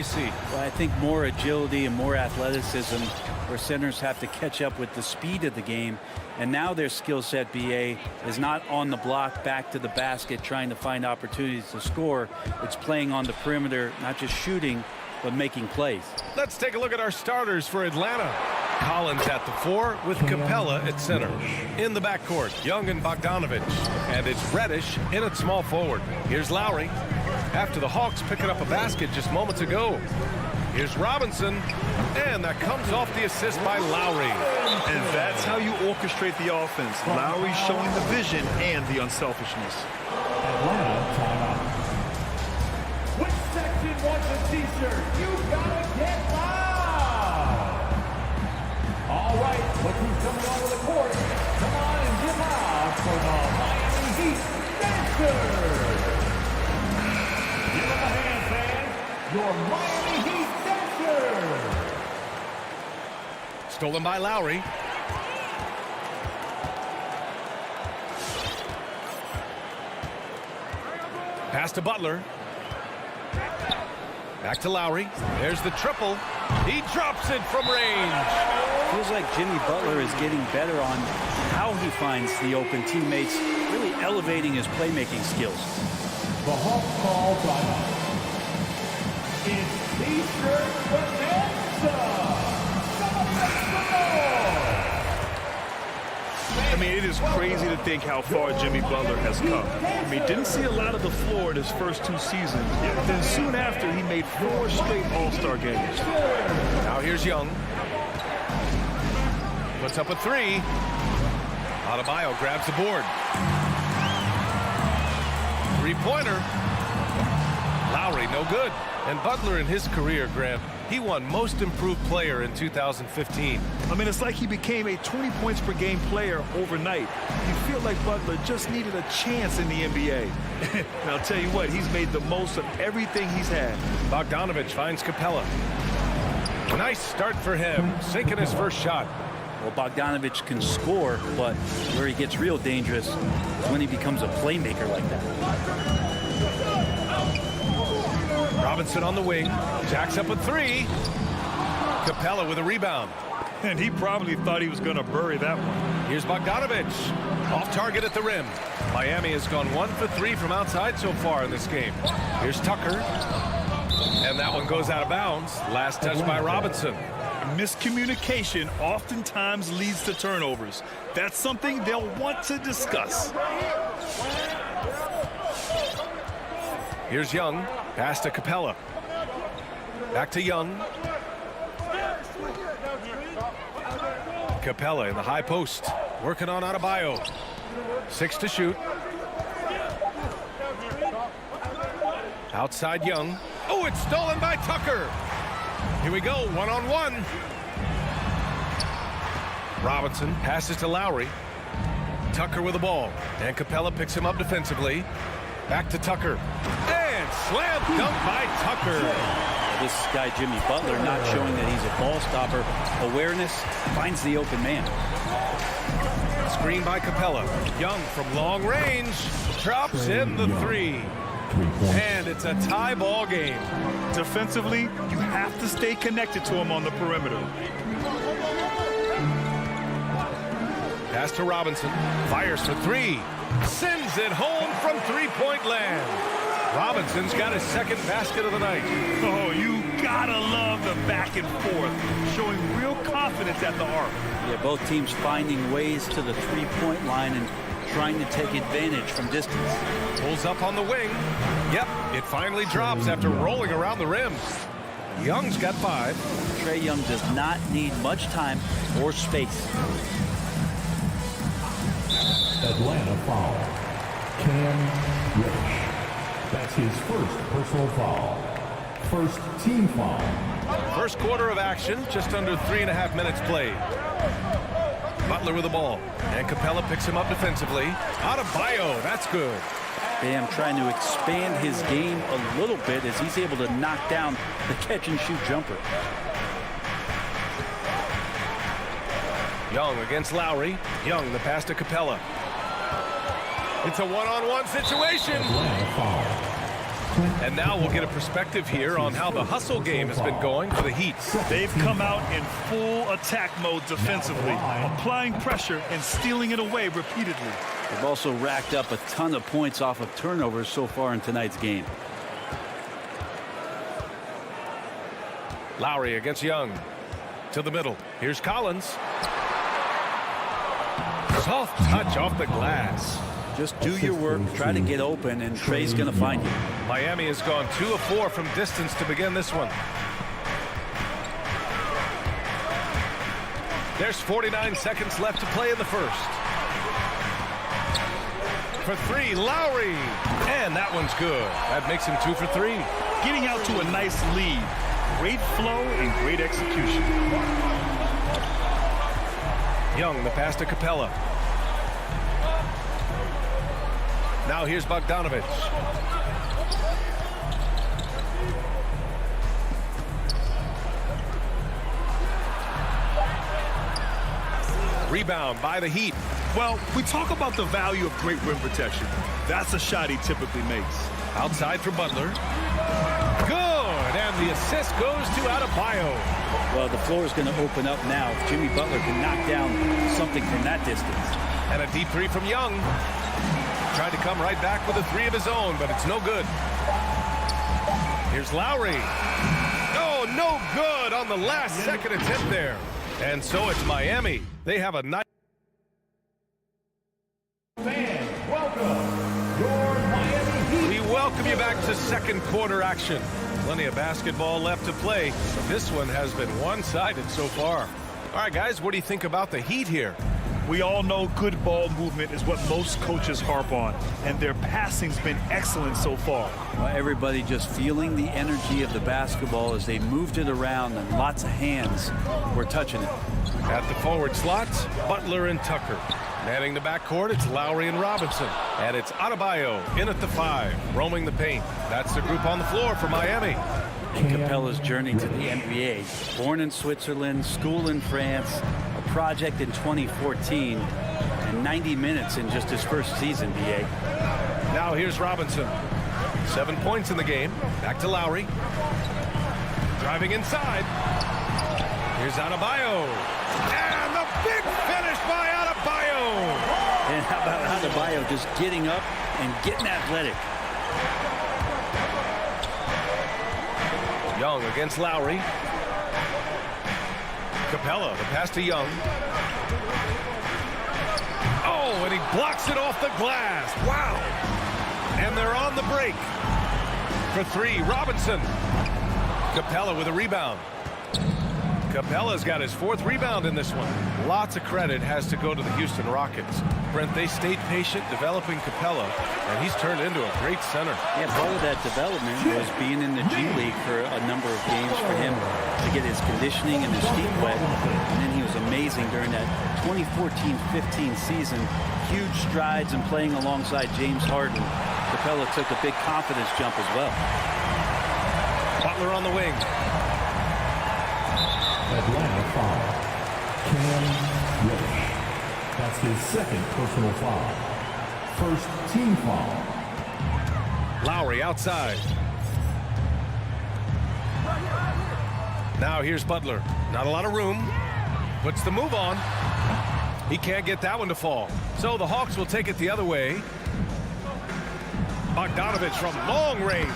You see? Well, I think more agility and more athleticism where centers have to catch up with the speed of the game. And now their skill set, BA, is not on the block back to the basket trying to find opportunities to score. It's playing on the perimeter, not just shooting, but making plays. Let's take a look at our starters for Atlanta. Collins at the 4 with Capella at center. In the backcourt, Young and Bogdanovich. And it's Reddish in at small forward. Here's Lowry. After the Hawks picking up a basket just moments ago. Here's Robinson, and that comes off the assist by Lowry. And that's how you orchestrate the offense. Lowry showing the vision and the unselfishness. Atlanta timeout. Which section wants a t-shirt? You gotta get loud! All right, look who's coming onto the court. Come on and get loud for the Miami Heat Dancers! Give them a hand, fans. Your Miami Heat Dancers! Stolen by Lowry. Pass to Butler. Back to Lowry. There's the triple. He drops it from range. Feels like Jimmy Butler is getting better on how he finds the open teammates, really elevating his playmaking skills. The Hawks call timeout. It's T-shirt bonanza! I mean, it is crazy to think how far Jimmy Butler has come. I mean, didn't see a lot of the floor in his first 2 seasons. Then soon after, he made 4 straight All-Star games. Now here's Young. Puts up a 3. Adebayo grabs the board. 3-pointer. Lowry, no good. And Butler in his career, Graham, he won Most Improved Player in 2015. I mean, it's like he became a 20 points per game player overnight. You feel like Butler just needed a chance in the NBA. And I'll tell you what, he's made the most of everything he's had. Bogdanovich finds Capella. Nice start for him, sinking his first shot. Well, Bogdanovich can score, but where he gets real dangerous is when he becomes a playmaker like that. Robinson on the wing, jacks up a 3. Capella with a rebound. And he probably thought he was going to bury that one. Here's Bogdanovich, off target at the rim. Miami has gone 1 for 3 from outside so far in this game. Here's Tucker, and that one goes out of bounds. Last touch by Robinson. Miscommunication oftentimes leads to turnovers. That's something they'll want to discuss. Here's Young, pass to Capella. Back to Young. Capella in the high post, working on Adebayo. 6 to shoot. Outside Young. Oh, it's stolen by Tucker. Here we go, 1-on-1. Robinson passes to Lowry. Tucker with the ball, and Capella picks him up defensively. Back to Tucker. And slam dunk by Tucker. This guy, Jimmy Butler, not showing that he's a ball stopper. Awareness, finds the open man. Screen by Capella. Young from long range. Drops in the 3. And it's a tie ball game. Defensively, you have to stay connected to him on the perimeter. Pass to Robinson. Fires for 3. Sends it home from 3-point land. Robinson's got his second basket of the night. Oh, you gotta love the back and forth, showing real confidence at the arc. Yeah, both teams finding ways to the 3-point line and trying to take advantage from distance. Pulls up on the wing. Yep, it finally drops after rolling around the rim. Young's got 5. Trae Young does not need much time or space. Atlanta foul. Cam Reddish. That's his first personal foul. First team foul. First quarter of action, just under 3.5 minutes played. Butler with the ball, and Capella picks him up defensively. Adebayo, that's good. Bam trying to expand his game a little bit as he's able to knock down the catch-and-shoot jumper. Young against Lowry. Young, the pass to Capella. It's a one-on-one situation. Atlanta foul. And now we'll get a perspective here on how the hustle game has been going for the Heat. They've come out in full attack mode defensively, applying pressure and stealing it away repeatedly. They've also racked up a ton of points off of turnovers so far in tonight's game. Lowry against Young. To the middle. Here's Collins. Soft touch off the glass. Just do your work, try to get open, and Trey's going to find you. Miami has gone 2 of 4 from distance to begin this one. There's 49 seconds left to play in the first. For 3, Lowry. And that one's good. That makes him 2 for 3. Getting out to a nice lead. Great flow and great execution. Young, the pass to Capella. Now here's Bogdanovich. Rebound by the Heat. Well, we talk about the value of great rim protection. That's a shot he typically makes. Outside for Butler. Good, and the assist goes to Adebayo. Well, the floor is going to open up now. If Jimmy Butler can knock down something from that distance. And a deep 3 from Young. Tried to come right back with a 3 of his own, but it's no good. Here's Lowry. Oh, no good on the last second attempt there. And so it's Miami. They have a nice... Fans, welcome your Miami Heat. We welcome you back to second quarter action. Plenty of basketball left to play, but this one has been one-sided so far. All right, guys, what do you think about the Heat here? We all know good ball movement is what most coaches harp on, and their passing's been excellent so far. Well, everybody just feeling the energy of the basketball as they moved it around, and lots of hands were touching it. At the forward slots, Butler and Tucker. Manning the backcourt, it's Lowry and Robinson. And it's Adebayo in at the 5, roaming the paint. That's the group on the floor for Miami. In Capella's journey to the NBA. Born in Switzerland, school in France, a project in 2014, and 90 minutes in just his first season, BA. Now here's Robinson. 7 points in the game. Back to Lowry. Driving inside. Here's Adebayo. And the big finish by Adebayo. And how about Adebayo just getting up and getting athletic? Young against Lowry. Capella, the pass to Young. Oh, and he blocks it off the glass. Wow. And they're on the break. For 3, Robinson. Capella with a rebound. Capella's got his 4th rebound in this one. Lots of credit has to go to the Houston Rockets. Brent, they stayed patient developing Capella, and he's turned into a great center. Yeah, part of that development was being in the G League for a number of games for him to get his conditioning and his feet wet. And then he was amazing during that 2014-15 season. Huge strides in playing alongside James Harden. Capella took a big confidence jump as well. Butler on the wing. Atlanta foul. Cam Reddish. That's his 2nd personal foul. 1st team foul. Lowry outside. Now here's Butler. Not a lot of room. Puts the move on. He can't get that one to fall. So the Hawks will take it the other way. Bogdanovich from long range.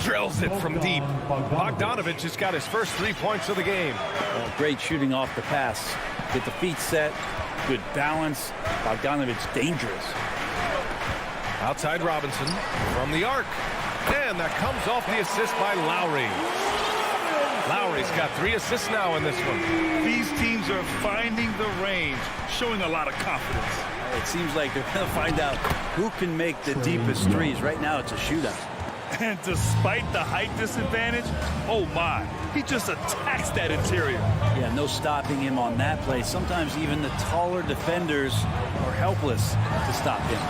Drills it from deep. Bogdanovich has got his first 3 points of the game. Well, great shooting off the pass. Get the feet set. Good balance. Bogdanovich dangerous. Outside Robinson from the arc. And that comes off the assist by Lowry. Lowry's got 3 assists now in this one. These teams are finding the range, showing a lot of confidence. It seems like they're going to find out who can make the deepest threes. Right now, it's a shootout. And despite the height disadvantage, oh my, he just attacks that interior. Yeah, no stopping him on that play. Sometimes even the taller defenders are helpless to stop him.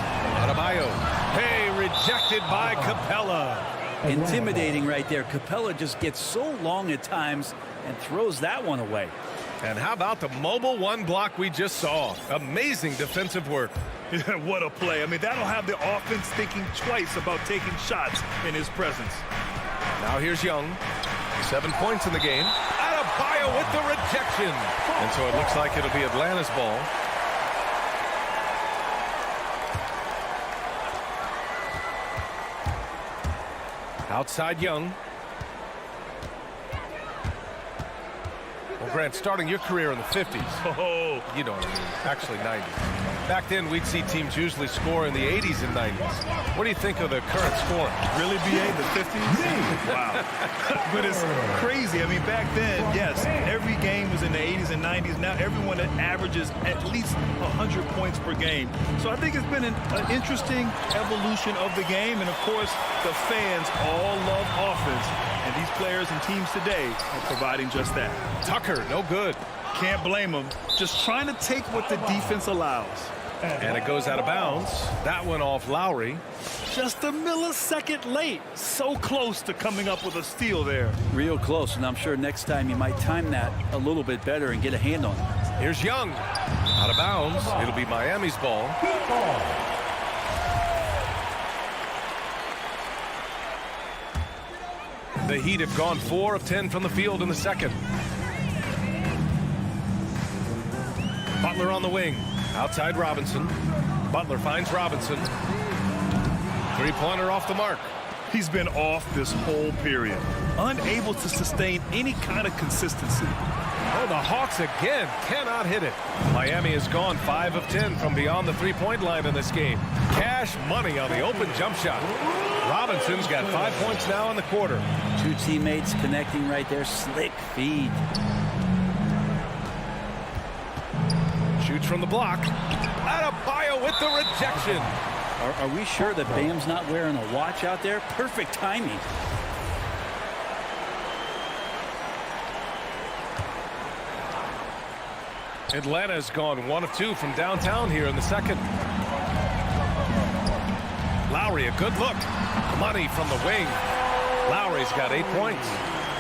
Adebayo. Hey, rejected by Capella. Intimidating right there. Capella just gets so long at times and throws that one away. And how about the mobile 1 block we just saw? Amazing defensive work. Yeah, what a play. I mean, that'll have the offense thinking twice about taking shots in his presence. Now here's Young. 7 points in the game. Adebayo with the rejection. And so it looks like it'll be Atlanta's ball. Outside Young. Well, Grant, starting your career in the 50s. Oh, You know what I mean. Actually, 90s. Back then, we'd see teams usually score in the 80s and 90s. What do you think of the current scoring? really, BA, the 50s? Wow. But it's crazy. I mean, back then, yes, every game was in the 80s and 90s. Now everyone averages at least 100 points per game. So I think it's been an interesting evolution of the game. And, of course, the fans all love offense. And these players and teams today are providing just that. Tucker, no good. Can't blame them. Just trying to take what the defense allows. And it goes out of bounds. That one off Lowry. Just a millisecond late. So close to coming up with a steal there. Real close, and I'm sure next time you might time that a little bit better and get a hand on it. Here's Young. Out of bounds. It'll be Miami's ball. The Heat have gone 4 of 10 from the field in the second. Butler on the wing. Outside Robinson. Butler finds Robinson. Three-pointer off the mark. He's been off this whole period. Unable to sustain any kind of consistency. Oh, the Hawks again cannot hit it. Miami has gone 5 of 10 from beyond the three-point line in this game. Cash money on the open jump shot. Robinson's got 5 points now in the quarter. Two teammates connecting right there. Slick feed. Shoots from the block. Adebayo with the rejection. Are we sure that Bam's not wearing a watch out there? Perfect timing. Atlanta's gone 1 of 2 from downtown here in the second. Lowry, a good look. Money from the wing. Lowry's got 8 points.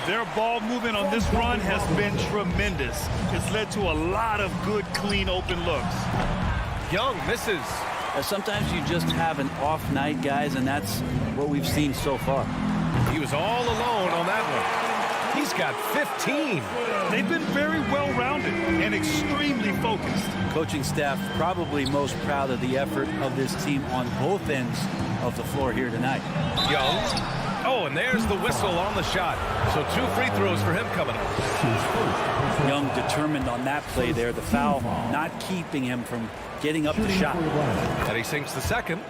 Their ball movement on this run has been tremendous. It's led to a lot of good, clean, open looks. Young misses. Sometimes you just have an off night, guys, and that's what we've seen so far. He was all alone on that one. He's got 15. They've been very well-rounded and extremely focused. Coaching staff probably most proud of the effort of this team on both ends of the floor here tonight. Young. Oh, and there's the whistle on the shot. So 2 free throws for him coming up. Young determined on that play there. The foul not keeping him from getting up the shot. And he sinks the second.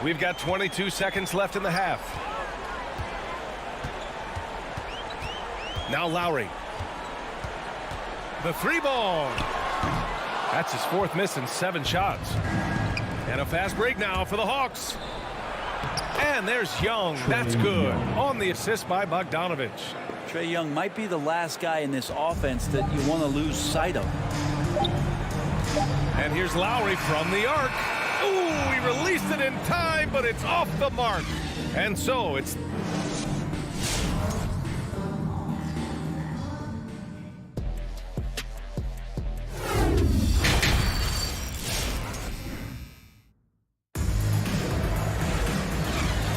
We've got 22 seconds left in the half. Now Lowry. The 3-ball. That's his 4th miss in 7 shots. And a fast break now for the Hawks. And there's Young. That's good. On the assist by Bogdanovich. Trae Young might be the last guy in this offense that you want to lose sight of. And here's Lowry from the arc. Ooh, he released it in time, but it's off the mark. And so it's...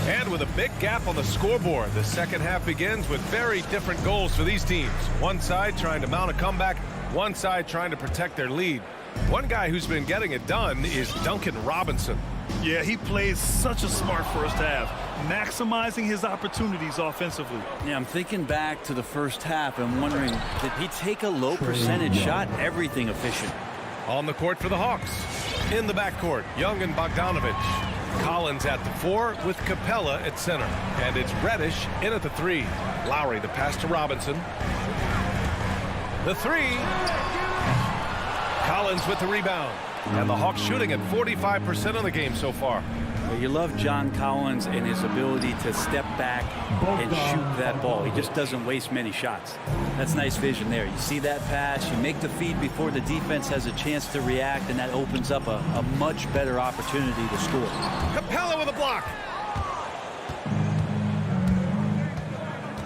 And with a big gap on the scoreboard, the second half begins with very different goals for these teams. One side trying to mount a comeback, one side trying to protect their lead. One guy who's been getting it done is Duncan Robinson. Yeah, he plays such a smart first half, maximizing his opportunities offensively. Yeah, I'm thinking back to the first half and wondering, did he take a low percentage shot? Everything efficient. On the court for the Hawks. In the backcourt, Young and Bogdanovich. Collins at the 4 with Capella at center. And it's Reddish in at the 3. Lowry the pass to Robinson. The 3. Collins with the rebound. And the Hawks shooting at 45% of the game so far. Well, you love John Collins and his ability to step back and shoot that ball. He just doesn't waste many shots. That's nice vision there. You see that pass, you make the feed before the defense has a chance to react, and that opens up a much better opportunity to score. Capella with a block.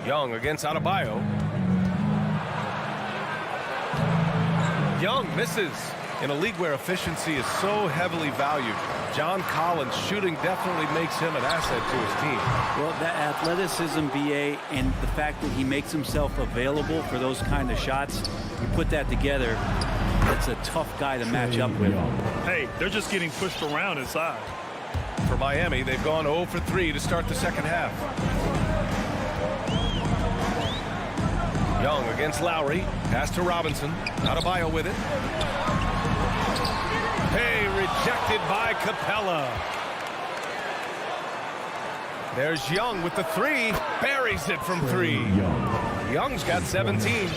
Young against Adebayo. Young misses. In a league where efficiency is so heavily valued, John Collins' shooting definitely makes him an asset to his team. Well, that athleticism, BA, and the fact that he makes himself available for those kind of shots, you put that together, it's a tough guy to match up with. Hey, they're just getting pushed around inside. For Miami, they've gone 0 for 3 to start the second half. Young against Lowry. Pass to Robinson. Adebayo with it. Hey, rejected by Capella. There's Young with the 3. Buries it from 3. Young's got 17.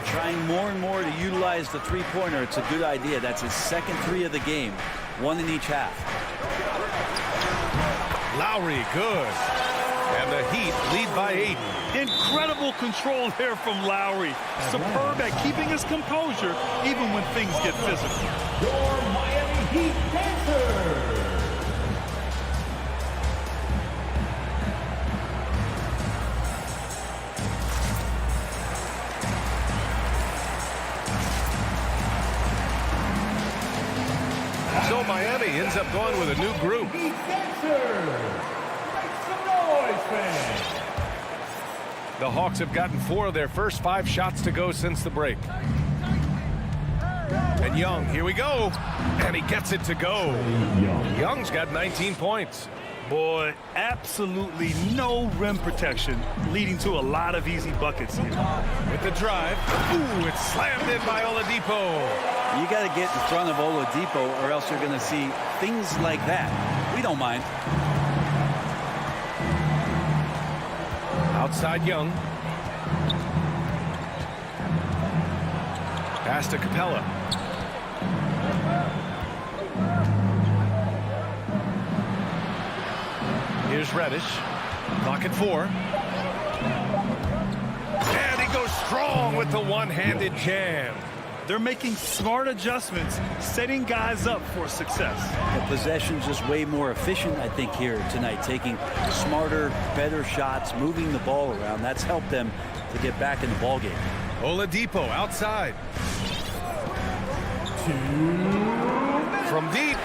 Trying more and more to utilize the three-pointer. It's a good idea. That's his second 3 of the game. 1 in each half. Lowry, good. And the Heat lead by 8. Incredible control there from Lowry. Superb at keeping his composure even when things get physical. Your Miami Heat Dancers. So Miami ends up going with a new group. Heat Dancers. Make some noise, fans. The Hawks have gotten 4 of their first 5 shots to go since the break. And Young, here we go. And he gets it to go. Young's got 19 points. Boy, absolutely no rim protection, leading to a lot of easy buckets here. With the drive. Ooh, it's slammed in by Oladipo. You got to get in front of Oladipo or else you're going to see things like that. We don't mind. Outside Young. Pass to Capella. Here's Reddish. Clock at 4. And he goes strong with the one-handed jam. They're making smart adjustments, setting guys up for success. The possession's just way more efficient, I think, here tonight. Taking smarter, better shots, moving the ball around. That's helped them to get back in the ball game. Oladipo outside. From deep.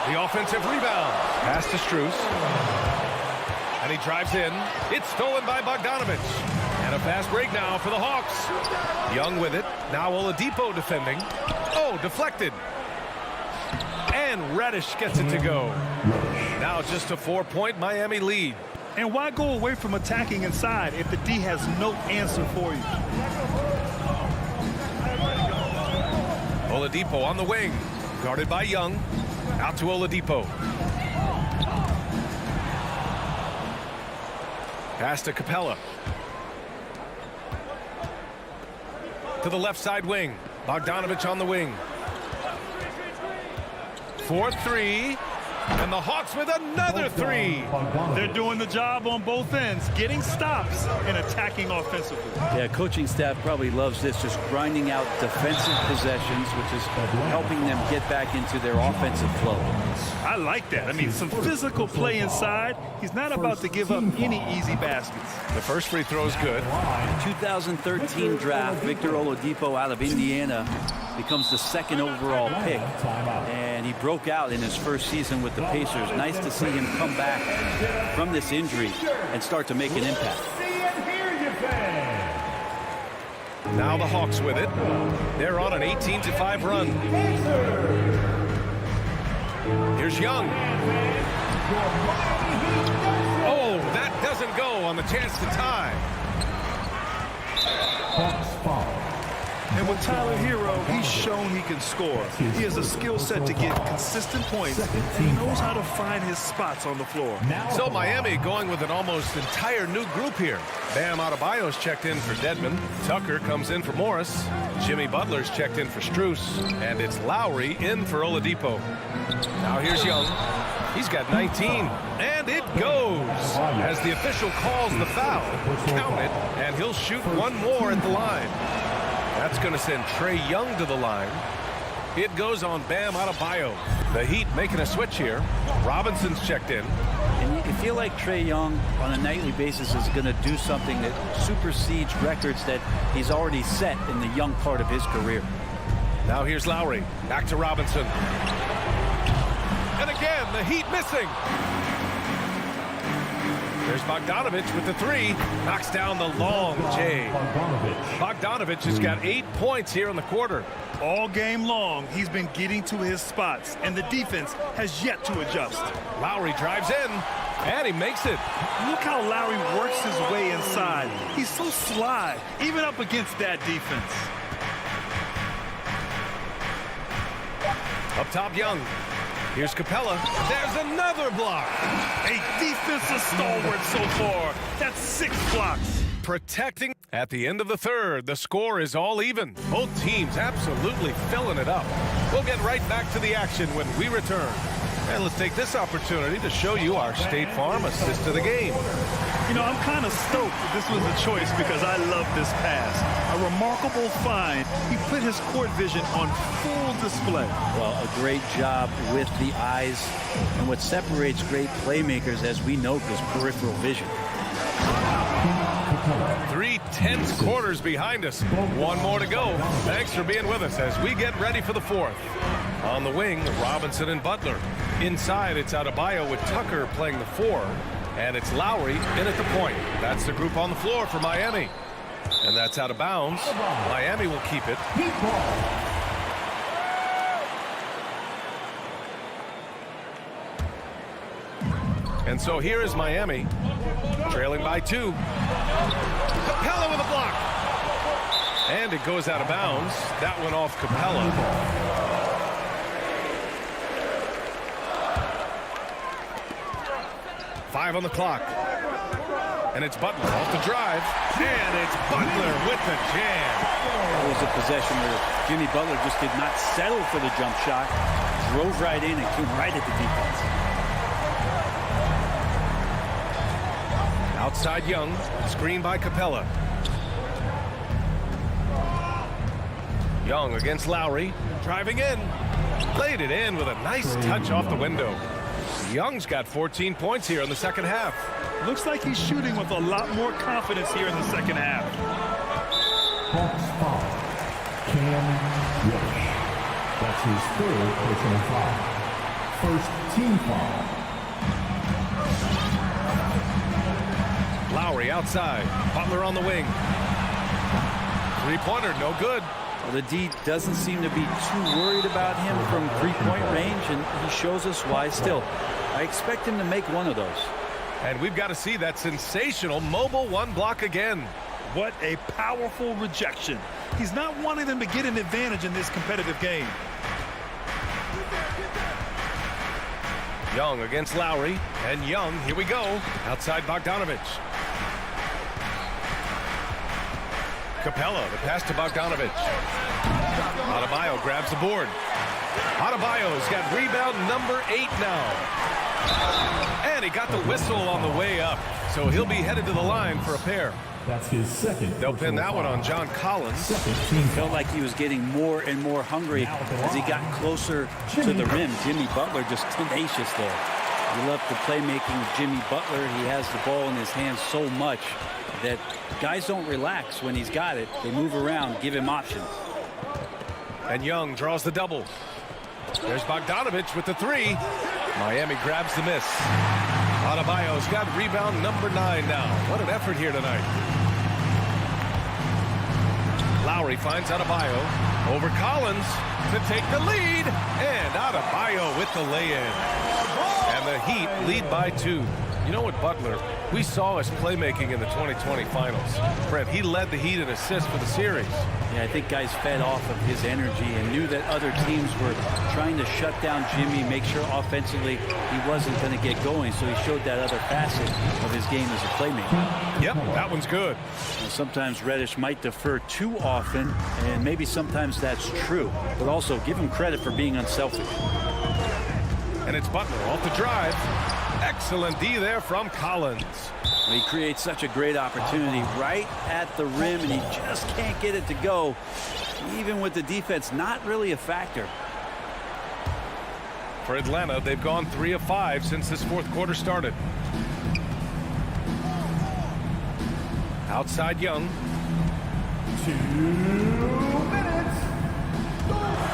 The offensive rebound. Pass to Strus. And he drives in. It's stolen by Bogdanovich. And a fast break now for the Hawks. Young with it. Now Oladipo defending. Oh, deflected. And Reddish gets it to go. Now just a 4-point Miami lead. And why go away from attacking inside if the D has no answer for you? Oladipo on the wing. Guarded by Young. Out to Oladipo. Pass to Capella. To the left side wing. Bogdanovich on the wing. 4-3. And the Hawks with another 3. They're doing the job on both ends, getting stops and attacking offensively. Yeah, coaching staff probably loves this, just grinding out defensive possessions, which is helping them get back into their offensive flow. I like that. I mean, some physical play inside. He's not about to give up any easy baskets. The first free throw is good. 2013 draft, Victor Oladipo out of Indiana becomes the second overall pick. And he broke out in his first season with the Pacers. Nice to see him come back from this injury and start to make an impact. Now the Hawks with it. They're on an 18-5 run. Here's Young. Oh, that doesn't go on the chance to tie. And with Tyler Hero, he's shown he can score. He has a skill set to get consistent points, and he knows how to find his spots on the floor. So Miami going with an almost entire new group here. Bam Adebayo's checked in for Dedmon. Tucker comes in for Morris. Jimmy Butler's checked in for Strus. And it's Lowry in for Oladipo. Now here's Young. He's got 19. And it goes. As the official calls the foul, count it, and he'll shoot one more at the line. That's going to send Trae Young to the line. It goes on Bam Adebayo. The Heat making a switch here. Robinson's checked in. And you feel like Trae Young on a nightly basis is going to do something that supersedes records that he's already set in the young part of his career. Now here's Lowry. Back to Robinson. And again, the Heat missing. There's Bogdanovich with the three. Knocks down the long J. Bogdanovich has got 8 points here in the quarter. All game long, he's been getting to his spots, and the defense has yet to adjust. Lowry drives in, and he makes it. Look how Lowry works his way inside. He's so sly, even up against that defense. Up top, Young. Here's Capella. There's another block. A defensive stalwart so far. That's 6 blocks. Protecting. At the end of the third, the score is all even. Both teams absolutely filling it up. We'll get right back to the action when we return. And let's take this opportunity to show you our State Farm assist to the game. You know, I'm kind of stoked that this was a choice because I love this pass. A remarkable find. He put his court vision on full display. Well, a great job with the eyes. And what separates great playmakers, as we know, is peripheral vision. 3 tense quarters behind us. One more to go. Thanks for being with us as we get ready for the fourth. On the wing, Robinson and Butler. Inside, it's Adebayo with Tucker playing the 4. And it's Lowry in at the point. That's the group on the floor for Miami. And that's out of bounds. Miami will keep it. And so here is Miami, trailing by 2. Capella with a block. And it goes out of bounds. That went off Capella. Five on the clock. And it's Butler off the drive. And it's Butler with the jam. That was a possession where Jimmy Butler just did not settle for the jump shot. Drove right in and came right at the defense. Outside Young, screen by Capella. Young against Lowry, driving in. Laid it in with a nice touch off the window. Young's got 14 points here in the second half. Looks like he's shooting with a lot more confidence here in the second half. Hawks foul. Cam Wilsh. That's his 3rd personal foul. First team foul. Lowry outside. Butler on the wing. Three-pointer, no good. Well, the D doesn't seem to be too worried about him from three-point range, and he shows us why still. I expect him to make one of those. And we've got to see that sensational mobile 1 block again. What a powerful rejection. He's not wanting them to get an advantage in this competitive game. Young against Lowry. And Young, here we go. Outside Bogdanovich. Capella, the pass to Bogdanovich. Adebayo grabs the board. Adebayo's got rebound number 8 now. And he got the whistle on the way up. So he'll be headed to the line for a pair. That's his 2nd. They'll pin that one on John Collins. Felt like he was getting more and more hungry as he got closer to the rim. Jimmy Butler just tenacious there. We love the playmaking of Jimmy Butler. He has the ball in his hands so much that guys don't relax when he's got it. They move around, give him options. And Young draws the double. There's Bogdanovich with the 3. Miami grabs the miss. Adebayo's got rebound number 9 now. What an effort here tonight. Lowry finds Adebayo over Collins to take the lead. And Adebayo with the lay-in. And the Heat lead by 2. You know what, Butler, we saw his playmaking in the 2020 finals. Brent, he led the Heat in assists for the series. Yeah, I think guys fed off of his energy and knew that other teams were trying to shut down Jimmy, make sure offensively he wasn't going to get going. So he showed that other facet of his game as a playmaker. Yep, that one's good. And sometimes Reddish might defer too often, and maybe sometimes that's true. But also give him credit for being unselfish. And it's Butler off the drive. Excellent D there from Collins. He creates such a great opportunity right at the rim, and he just can't get it to go. Even with the defense not really a factor. For Atlanta, they've gone 3 of 5 since this fourth quarter started. Outside Young. 2 minutes.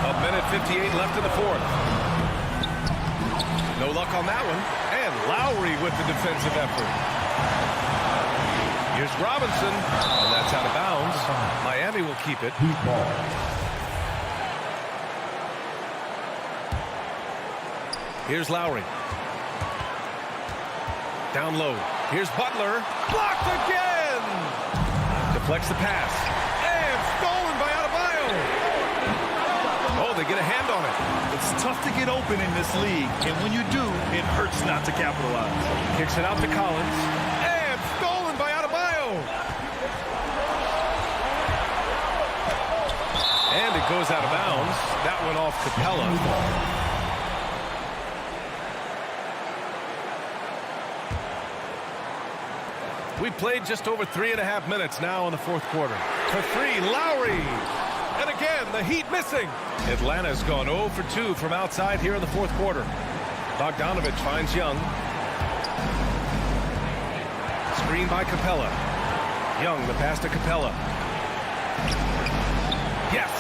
A minute 58 left in the fourth. No luck on that one. And Lowry with the defensive effort. Here's Robinson, and that's out of bounds. Miami will keep it. Heat ball. Here's Lowry. Down low. Here's Butler. Blocked again! Deflects the pass. And stolen by Adebayo. Oh, they get a hand on it. It's tough to get open in this league, and when you do, it hurts not to capitalize. Kicks it out to Collins. And stolen by Adebayo. And it goes out of bounds. That went off Capella. We played just over 3.5 minutes now in the fourth quarter. For three, Lowry. And again, the Heat missing. Atlanta's gone 0 for 2 from outside here in the fourth quarter. Bogdanovich finds Young. Screen by Capella. Young, the pass to Capella. Yes,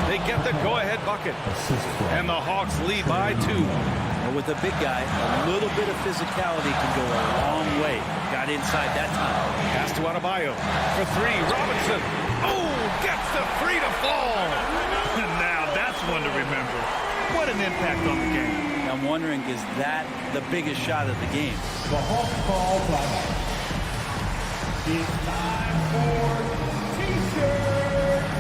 they get the go-ahead bucket. And the Hawks lead by 2. And with a big guy, a little bit of physicality can go a long way. Got inside that time. Pass to Adebayo. For three, Robinson. Oh, gets the three to fall. Now that's one to remember. What an impact on the game. I'm wondering, is that the biggest shot of the game? The Hawks ball timeout. It's time for T-shirt.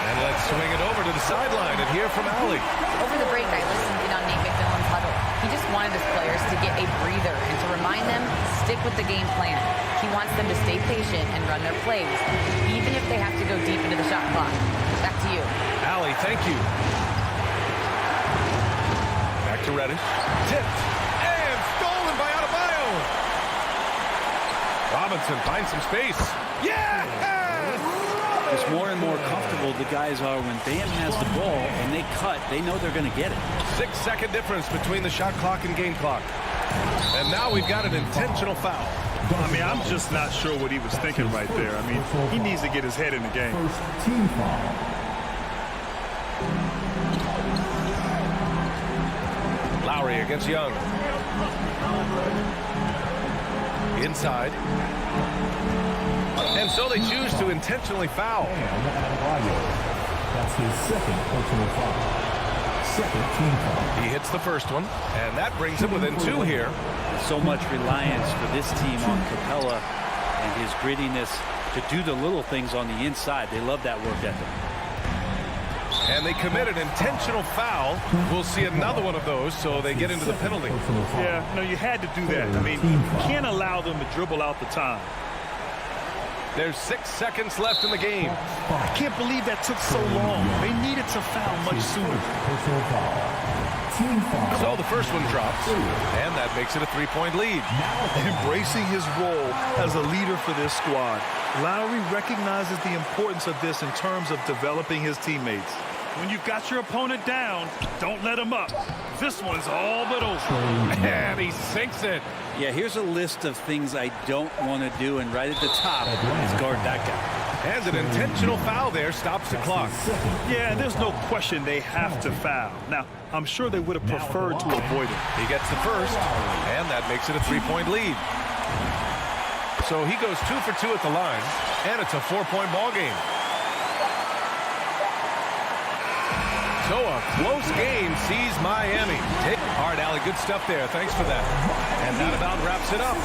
And let's swing it over to the sideline and hear from Allie. Over the break, I listened in on Nate McMillan's huddle. He just wanted his players to get a breather and to remind them to stick with the game plan. He wants them to stay patient and run their plays, even if they have to go deep into the shot clock. Back to you. Allie, thank you. Back to Reddish. Tipped. And stolen by Adebayo. Robinson finds some space. Yes! Just more and more comfortable the guys are when Bam has the ball and they cut. They know they're going to get it. 6-second difference between the shot clock and game clock. And now we've got an intentional foul. I mean, I'm just not sure what he was thinking right there. I mean, he needs to get his head in the game. First team foul. Lowry against Young. Inside. And so they choose to intentionally foul. And Adebayo. That's his second personal foul. Second team foul. He hits the first one, and that brings him within 2 here. So much reliance for this team on Capella and his grittiness to do the little things on the inside. They love that work ethic. And they commit an intentional foul. We'll see another one of those, so they get into the penalty. Yeah, no, you had to do that. I mean, you can't allow them to dribble out the time. There's 6 seconds left in the game. I can't believe that took so long. They needed to foul much sooner. Personal foul. Team foul. So the first one drops, and that makes it a 3-point lead. Embracing his role as a leader for this squad, Lowry recognizes the importance of this in terms of developing his teammates. When you've got your opponent down, don't let him up. This one's all but over. And he sinks it. Yeah, here's a list of things I don't want to do, and right at the top is guard that guy. And an intentional foul there stops the clock. Yeah, there's no question they have to foul. Now, I'm sure they would have preferred to avoid it. He gets the first, and that makes it a 3-point lead. So he goes 2 for 2 at the line, and it's a 4-point ball game. So a close game sees Miami. All right, Allie, good stuff there. Thanks for that. And that about wraps it up.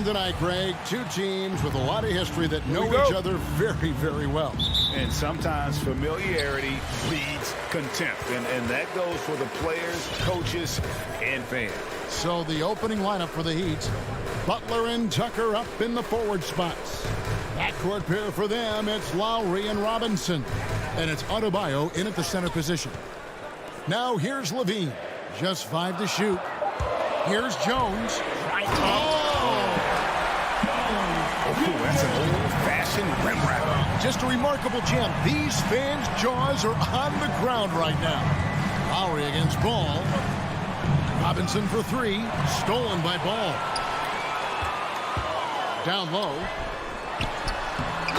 action tonight, Greg. Two teams with a lot of history that know each other very, very well. And sometimes familiarity breeds contempt. And that goes for the players, coaches, and fans. So the opening lineup for the Heat, Butler and Tucker up in the forward spots. Backcourt pair for them, it's Lowry and Robinson. And it's Adebayo in at the center position. Now here's Levine. Just 5 to shoot. Here's Jones. That's an old-fashioned rim wrapper. Just a remarkable jam. These fans' jaws are on the ground right now. Lowry against Ball. Robinson for 3. Stolen by Ball. Down low.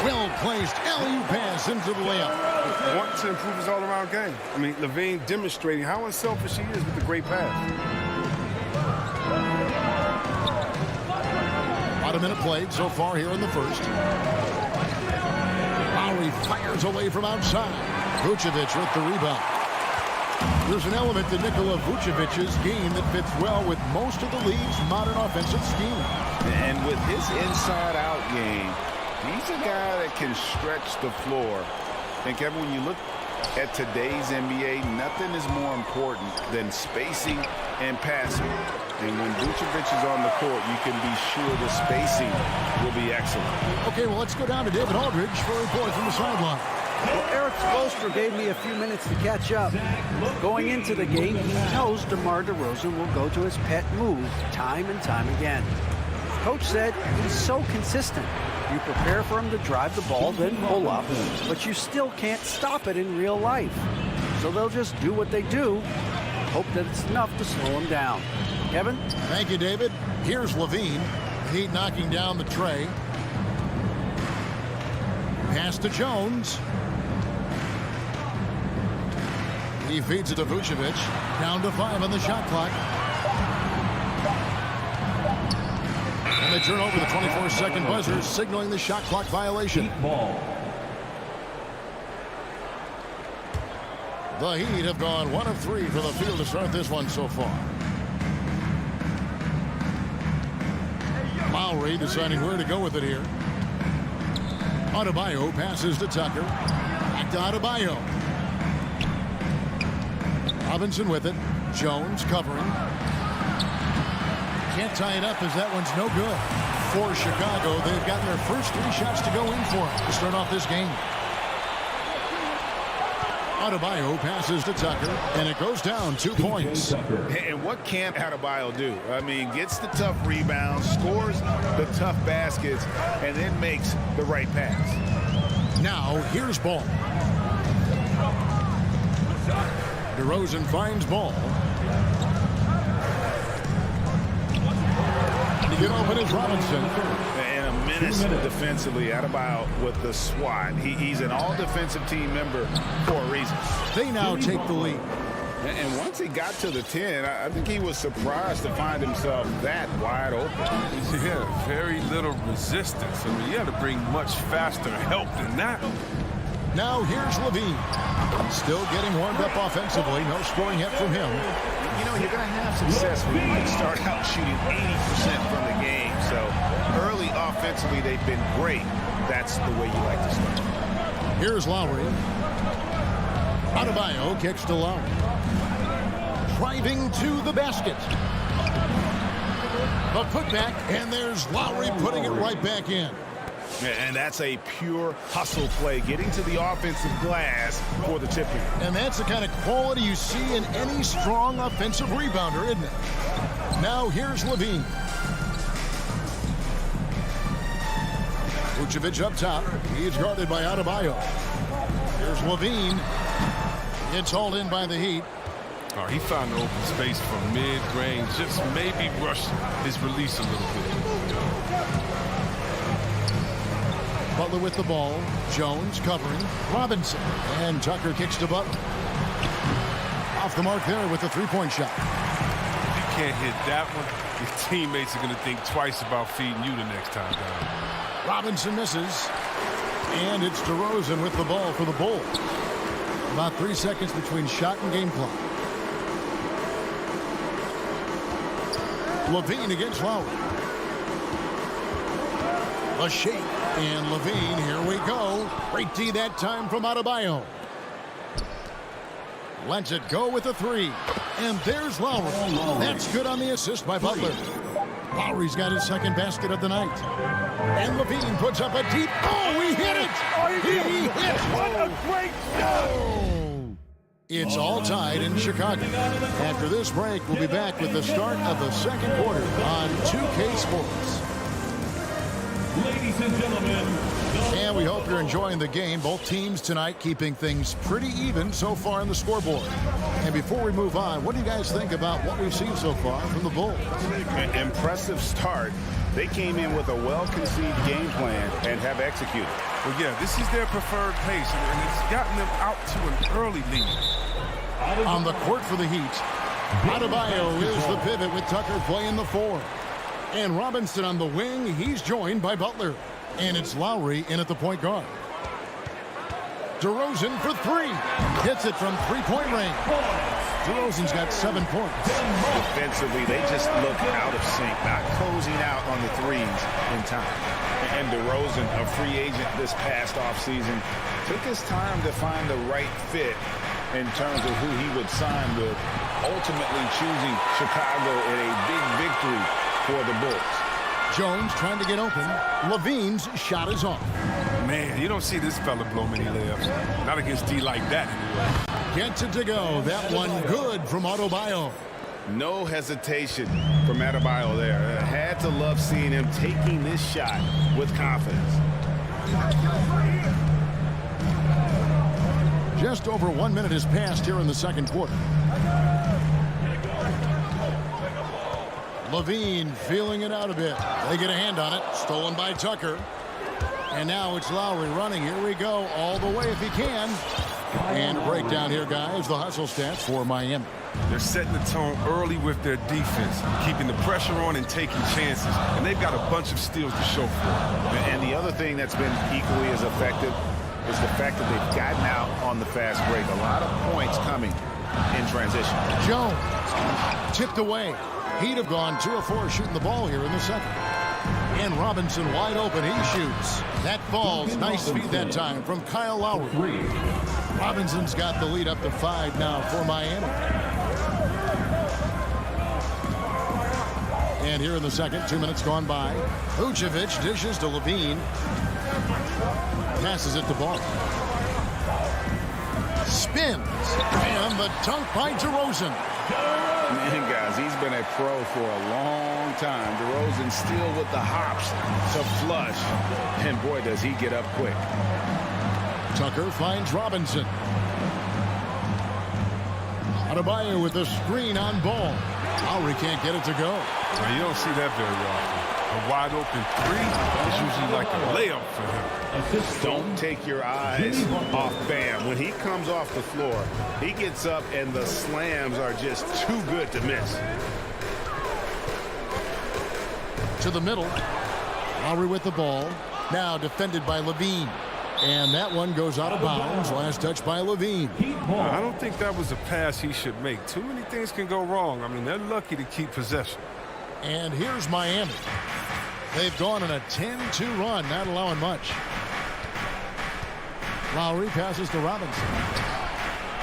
Well-placed alley-oop pass into the layup. Want to improve his all-around game. I mean, Levine demonstrating how unselfish he is with the great pass. About a minute played so far here in the first. Lowry fires away from outside. Vucevic with the rebound. There's an element to Nikola Vucevic's game that fits well with most of the league's modern offensive scheme. And with his inside-out game, he's a guy that can stretch the floor. And Kevin, when you look at today's NBA, nothing is more important than spacing and passing. And when Vucevic is on the court, you can be sure the spacing will be excellent. Okay, well, let's go down to David Aldridge for a report from the sideline. Well, Eric Spoelstra gave me a few minutes to catch up. Going into the game, he knows DeMar DeRozan will go to his pet move time and time again. Coach said he's so consistent. You prepare for him to drive the ball, then pull up, but you still can't stop it in real life. So they'll just do what they do, hope that it's enough to slow him down. Kevin? Thank you, David. Here's Levine. Heat knocking down the tray. Pass to Jones. He feeds it to Vucevic. Down to 5 on the shot clock. And they turn over the 24-second buzzer, signaling the shot clock violation. Ball. The Heat have gone 1 of 3 for the field to start this one so far. Lowry deciding where to go with it here. Adebayo passes to Tucker. Back to Adebayo. Robinson with it. Jones covering. Can't tie it up as that one's no good. For Chicago, they've gotten their first 3 shots to go in for to start off this game. Adebayo passes to Tucker, and it goes down 2 points. And what can Adebayo do? I mean, gets the tough rebounds, scores the tough baskets, and then makes the right pass. Now, here's Ball. DeRozan finds Ball. To get open is Robinson. And a menace defensively. Adebayo with the swat. He's an all-defensive team member for a reason. They now take the lead. And once he got to the 10, I think he was surprised to find himself that wide open. Yeah, very little resistance. I mean, you had to bring much faster help than that. Now here's Levine. Still getting warmed up offensively. No scoring hit from him. You know, you're going to have success when you start out shooting 80% from the game. So early offensively, they've been great. That's the way you like to start. Here's Lowry. Adebayo kicks to Lowry. Driving to the basket. A putback, and there's Lowry putting it right back in. And that's a pure hustle play, getting to the offensive glass for the tip-in. And that's the kind of quality you see in any strong offensive rebounder, isn't it? Now here's Levine. Vucevic up top. He's guarded by Adebayo. Here's Levine. It's hauled in by the Heat. Oh, he found the open space from mid-range. Just maybe rush his release a little bit. Butler with the ball. Jones covering. Robinson. And Tucker kicks to Butler. Off the mark there with the three-point shot. If you can't hit that one, your teammates are going to think twice about feeding you the next time down. Robinson misses. And it's DeRozan with the ball for the Bulls. About 3 seconds between shot and game clock. Levine against Lowry. A shake. And Levine, here we go. Great D that time from Adebayo. Lets it go with a three. And there's Lowry. That's good on the assist by Butler. Lowry's got his second basket of the night. And Levine puts up a deep. Oh, he hit it! He hit! What a great shot! Oh. It's all tied in Chicago. After this break, we'll be back with the start of the second quarter on 2K Sports. Ladies and gentlemen. And we hope you're enjoying the game. Both teams tonight keeping things pretty even so far on the scoreboard. And before we move on, what do you guys think about what we've seen so far from the Bulls? An impressive start. They came in with a well-conceived game plan and have executed. Well, yeah, this is their preferred pace, and it's gotten them out to an early lead. On the court for the Heat, Adebayo is the pivot with Tucker playing the 4. And Robinson on the wing. He's joined by Butler. And it's Lowry in at the point guard. DeRozan for 3. Hits it from three-point range. DeRozan's got 7 points. Defensively, they just look out of sync, not closing out on the threes in time. And DeRozan, a free agent this past offseason, took his time to find the right fit in terms of who he would sign with, ultimately choosing Chicago in a big victory for the Bulls. Jones trying to get open. Levine's shot is off. Man, you don't see this fella blow many layups. Not against D like that, anyway. Gets it to go. That one good from Adebayo. No hesitation from Adebayo there. Had to love seeing him taking this shot with confidence. Just over 1 minute has passed here in the second quarter. Levine feeling it out a bit. They get a hand on it. Stolen by Tucker. And now it's Lowry running. Here we go. All the way if he can. And a breakdown here, guys. The hustle stats for Miami. They're setting the tone early with their defense, keeping the pressure on and taking chances. And they've got a bunch of steals to show for it. And the other thing that's been equally as effective is the fact that they've gotten out on the fast break. A lot of points coming in transition. Jones tipped away. He'd have gone 2 of 4 shooting the ball here in the second. And Robinson wide open. He shoots. That falls. Nice feed that time from Kyle Lowry. Robinson's got the lead up to 5 now for Miami. And here in the second, 2 minutes gone by. Vucevic dishes to Levine. Passes it to Ball. Spins. And the dunk by DeRozan. Man, guys, he's been a pro for a long time. DeRozan still with the hops to flush. And boy, does he get up quick. Tucker finds Robinson. Adebayo with the screen on Ball. Lowry can't get it to go. Now, you don't see that very often. A wide open three is usually like a layup for him. Don't take your eyes off Bam. When he comes off the floor, he gets up and the slams are just too good to miss. To the middle. Lowry with the ball. Now defended by Levine. And that one goes out of bounds. Last touch by Levine. I don't think that was a pass he should make. Too many things can go wrong. I mean, they're lucky to keep possession. And here's Miami. They've gone on a 10-2 run, not allowing much. Lowry passes to Robinson.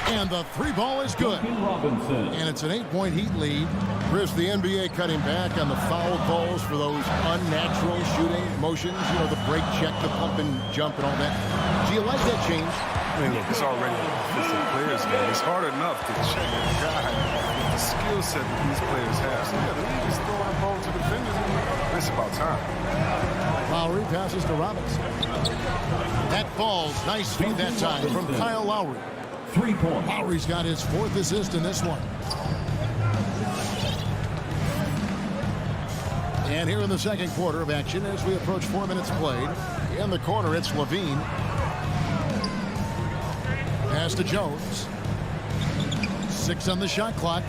And the 3 ball is good. And it's an 8-point Heat lead. Chris, the NBA cutting back on the foul calls for those unnatural shooting motions. You know, the break check, the pump and jump and all that. Do you like that change? I mean, look, it's already an offensive players game. It's hard enough to check a guy with the skill set that these players have. So, yeah, the league is throwing the ball to defenders. It's about time. Lowry passes to Robinson. That falls. Nice feed that time from Kyle Lowry. 3 points. Lowry's got his 4th assist in this one. And here in the second quarter of action as we approach 4 minutes played. In the corner, it's Levine. Pass to Jones. 6 on the shot clock.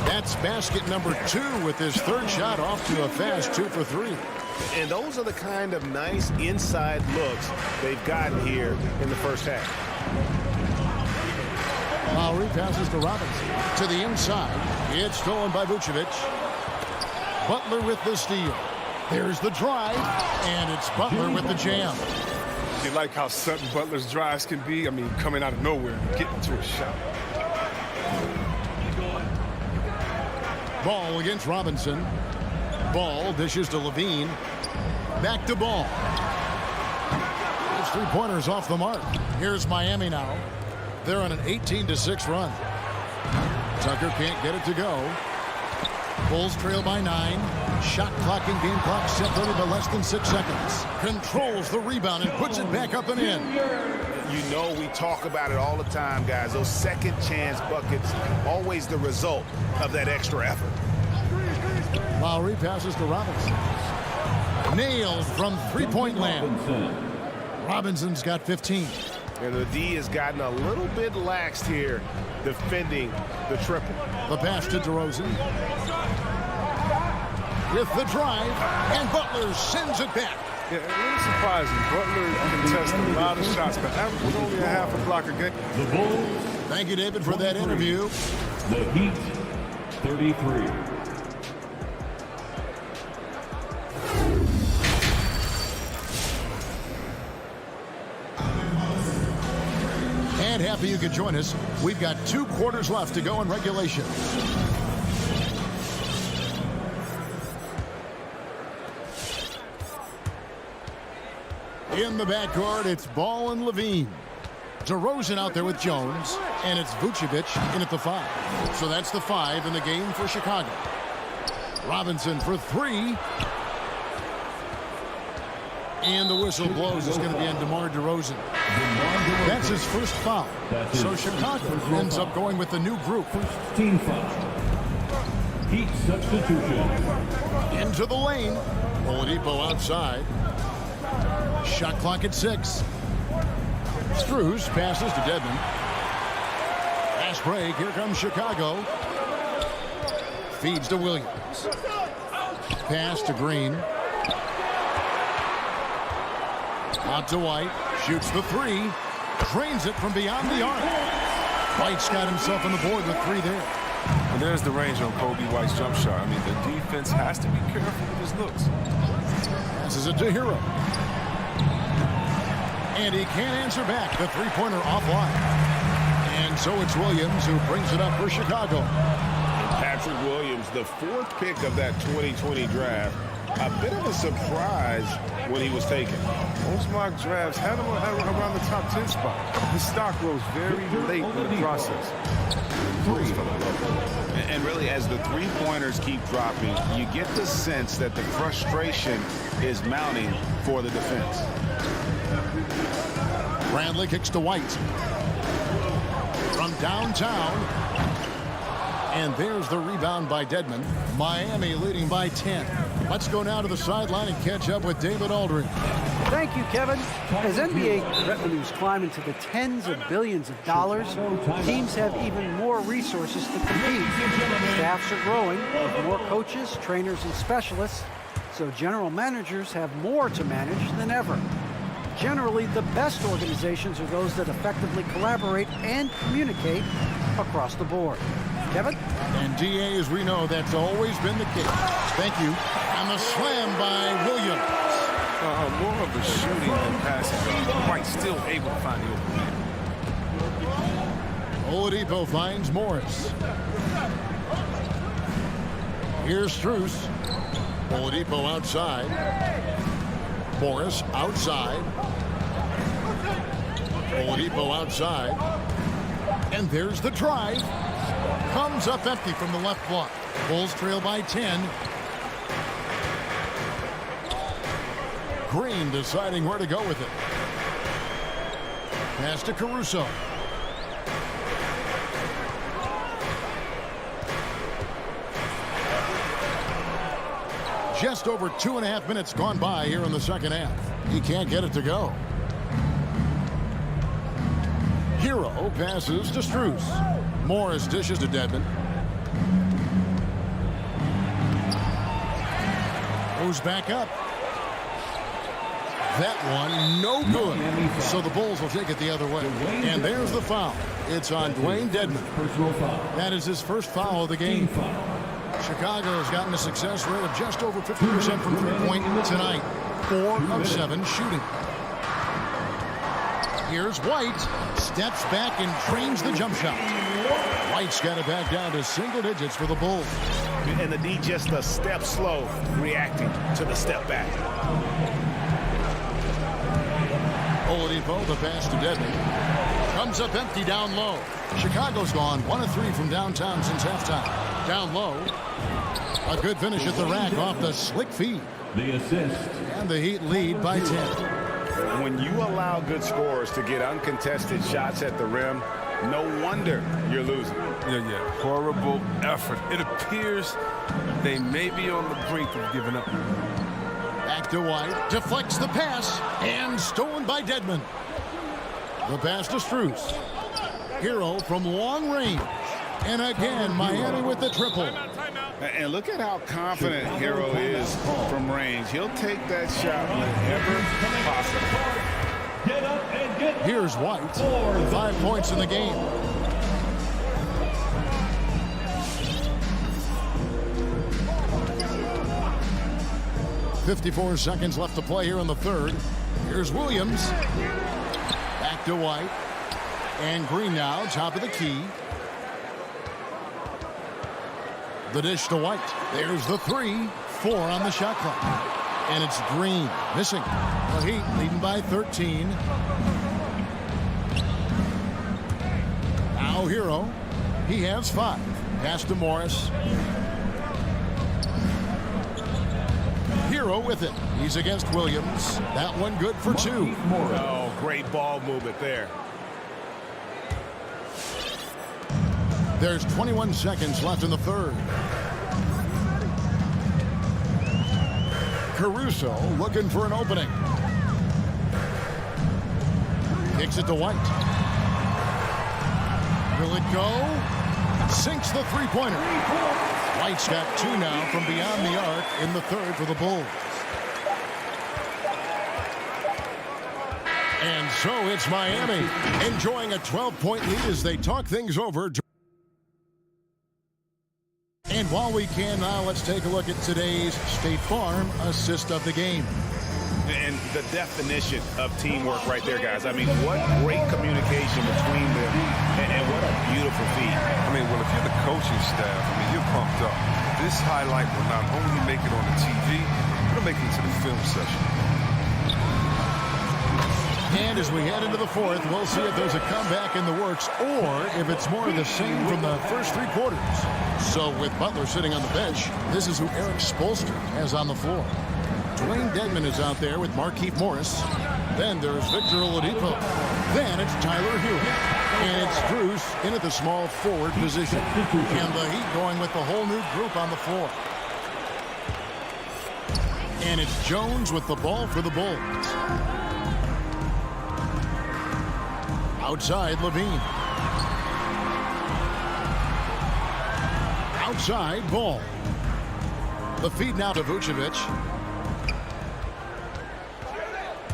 That's basket number 2 with his 3rd shot off to a fast 2 for 3. And those are the kind of nice inside looks they've gotten here in the first half. Lowry passes to Robinson. To the inside. It's stolen by Vucevic. Butler with the steal. There's the drive, and it's Butler with the jam. You like how sudden Butler's drives can be? I mean, coming out of nowhere and getting to a shot. Ball against Robinson. Ball dishes to Levine. Back to Ball. Those three-pointers off the mark. Here's Miami now. They're on an 18-6 run. Tucker can't get it to go. Bulls trail by 9. Shot clock and game clock separated by less than 6 seconds. Controls the rebound and puts it back up and in. You know we talk about it all the time, guys. Those second chance buckets, always the result of that extra effort. Lowry passes to Robinson. Nailed from three-point land. Robinson's got 15. And the D has gotten a little bit laxed here defending the triple. The pass to DeRozan. With the drive, and Butler sends it back. Yeah, a little surprising. Butler contests a lot of shots, but averaging only a half a block a game. The Bulls. Thank you, David, for that interview. The Heat, 33. And happy you could join us. We've got 2 quarters left to go in regulation. In the backcourt, it's Ball and Levine. DeRozan out there with Jones, and it's Vucevic in at the 5. So that's the 5 in the game for Chicago. Robinson for 3. And the whistle blows. It's going to be on DeMar DeRozan. That's his first foul. So Chicago ends up going with the new group. Team foul. Heat substitution. Into the lane. Oladipo outside. Shot clock at 6. Strus passes to Dedmon. Fast break. Here comes Chicago. Feeds to Williams. Pass to Green. Out to White. Shoots the 3. Drains it from beyond the arc. White's got himself on the board with 3 there. And there's the range on Kobe White's jump shot. I mean, the defense has to be careful with his looks. Passes it to Hero. And he can't answer back. The three-pointer offline. And so it's Williams who brings it up for Chicago. Patrick Williams, the 4th pick of that 2020 draft. A bit of a surprise when he was taken. Most mock drafts had him around the top 10 spot. His stock rose very late in the process. And really, as the three-pointers keep dropping, you get the sense that the frustration is mounting for the defense. Bradley kicks to White. From downtown. And there's the rebound by Dedmon. Miami leading by 10. Let's go now to the sideline and catch up with David Aldridge. Thank you, Kevin. As NBA revenues climb into the tens of billions of dollars, teams have even more resources to compete. Staffs are growing with more coaches, trainers, and specialists, so general managers have more to manage than ever. Generally, the best organizations are those that effectively collaborate and communicate across the board. Kevin? And DA, as we know, that's always been the case. Thank you. And the slam by Williams. More of the shooting than passing. White still able to find the open man. Oladipo finds Morris. Here's Strus. Oladipo outside. Morris outside. Oladipo outside. And there's the drive. Comes up empty from the left block. Bulls trail by 10. Green deciding where to go with it. Pass to Caruso. Just over 2.5 minutes gone by here in the second half. He can't get it to go. Hero passes to Strus. Morris dishes to Dedmon. Goes back up. That one, no good. So the Bulls will take it the other way. And there's the foul. It's on Dwayne Dedmon. That is his first foul of the game. Chicago has gotten a success rate of just over 50% from three-point tonight. 4 of 7 shooting. Here's White. Steps back and drains the jump shot. White's got it back down to single digits for the Bulls. And the D just a step slow, reacting to the step back. Oladipo, the pass to Dedmon. Comes up empty down low. Chicago's gone 1 of 3 from downtown since halftime. Down low. A good finish at the rack off the slick feed. The assist. And the Heat lead by 10. When you allow good scorers to get uncontested shots at the rim, no wonder you're losing. Yeah. Horrible effort. It appears they may be on the brink of giving up. Back to White. Deflects the pass. And stolen by Dedmon. The pass to Strus. Hero from long range. And again, Miami with the triple. And look at how confident Hero is from range. He'll take that shot whenever possible. Here's White. 5 points in the game. .54 seconds left to play here in the third. Here's Williams. Back to White. And Green now, top of the key. The dish to White. There's the 3. 4 on the shot clock. And it's Green missing. The Heat leading by 13. Now Hero. He has 5. Pass to Morris. Hero with it. He's against Williams. That one good for 2. Oh, great ball movement there. There's 21 seconds left in the third. Caruso looking for an opening. Kicks it to White. Will it go? Sinks the three-pointer. White's got 2 now from beyond the arc in the third for the Bulls. And so it's Miami enjoying a 12-point lead as they talk things over. And while we can now, let's take a look at today's State Farm assist of the game. And the definition of teamwork right there, guys. I mean, what great communication between them, and what a beautiful feat. I mean, well, if you're the coaching staff, I mean, you're pumped up. This highlight will not only make it on the TV, it'll make it to the film session. And as we head into the fourth, we'll see if there's a comeback in the works or if it's more of the same from the first 3 quarters. So with Butler sitting on the bench, this is who Eric Spoelstra has on the floor. Dwayne Dedmon is out there with Markieff Morris. Then there's Victor Oladipo. Then it's Tyler Hewitt. And it's Strus in at the small forward position. And the Heat going with the whole new group on the floor. And it's Jones with the ball for the Bulls. Outside, Levine. Outside, Ball. The feed now to Vucevic.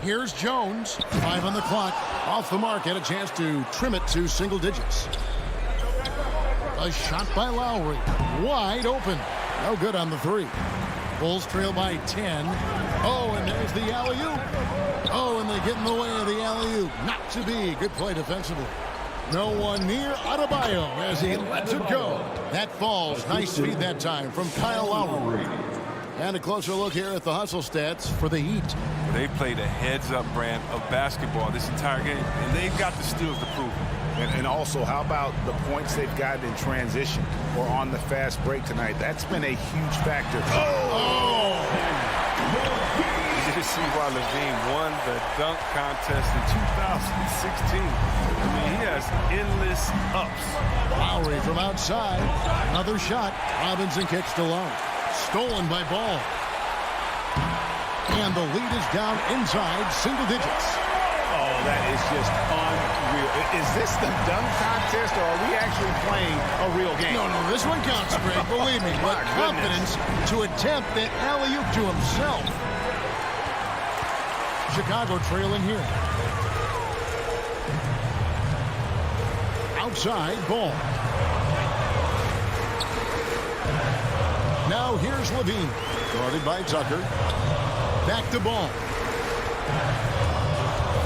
Here's Jones. 5 on the clock. Off the mark. Had a chance to trim it to single digits. A shot by Lowry. Wide open. No good on the 3. Bulls trail by 10. Oh, and there's the alley-oop. Oh, and they get in the way of the alley-oop. Not to be. Good play defensively. No one near Adebayo as he lets it go. That falls. Nice feed that time from Kyle Lowry. And a closer look here at the hustle stats for the Heat. They played a heads-up brand of basketball this entire game, and they've got the steals to prove it. And also, how about the points they've gotten in transition or on the fast break tonight? That's been a huge factor. Oh! You just see why Levine won the dunk contest in 2016. I mean, he has endless ups. Lowry from outside. Another shot. Robinson kicks to low. Stolen by Ball. And the lead is down inside single digits. Oh, that is just unreal. Is this the dunk contest, or are we actually playing a real game? No, this one counts, Greg. Believe me. But confidence to attempt that alley-oop to himself. Chicago trailing here. Outside, Ball. Now here's Levine. Guarded by Tucker. Back to Ball.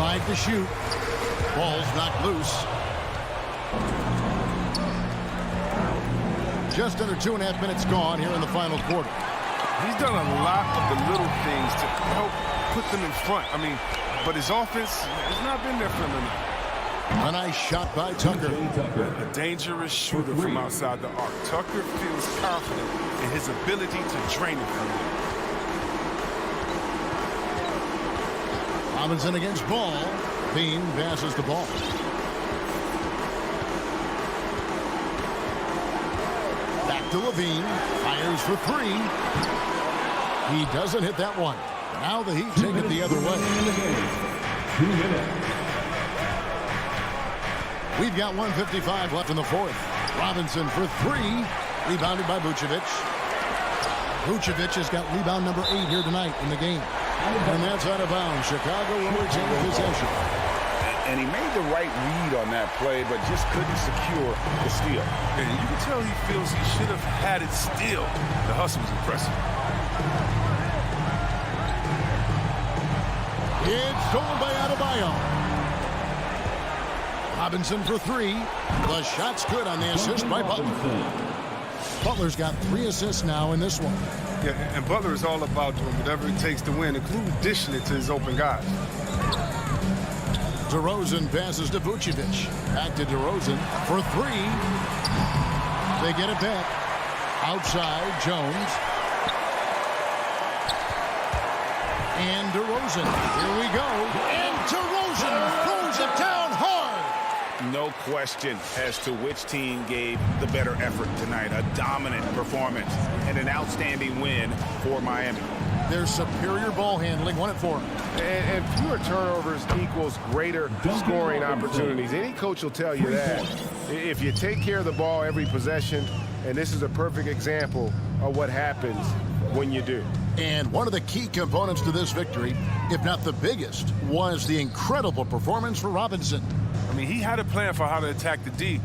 5 to shoot. Ball's knocked loose. Just under 2.5 minutes gone here in the final quarter. He's done a lot of the little things to help put them in front. I mean, but his offense has not been there for him enough. A nice shot by Tucker. A dangerous shooter from outside the arc. Tucker feels confident in his ability to drain it from him. Robinson against Ball. Bean passes the ball. Back to Levine. Fires for 3. He doesn't hit that one. Now the Heat take it the other way. We've got 1:55 left in the fourth. Robinson for 3. Rebounded by Vucevic. Vucevic has got rebound number 8 here tonight in the game. And that's out of bounds. Chicago will retain possession. And he made the right read on that play, but just couldn't secure the steal. And you can tell he feels he should have had it still. The hustle was impressive. It's stolen by Adebayo. Robinson for 3. The shot's good on the assist by Butler. Butler's got 3 assists now in this one. Yeah, and Butler is all about doing whatever it takes to win, including dishing it to his open guys. DeRozan passes to Vucevic. Back to DeRozan for 3. They get it back. Outside, Jones. And DeRozan. Here we go. And DeRozan throws it down hard. No question as to which team gave the better effort tonight. A dominant performance and an outstanding win for Miami. Their superior ball handling won it for them. And fewer turnovers equals greater scoring opportunities. Any coach will tell you that. If you take care of the ball every possession, and this is a perfect example of what happens when you do. And one of the key components to this victory, if not the biggest, was the incredible performance for Robinson. I mean, he had a plan for how to attack the D.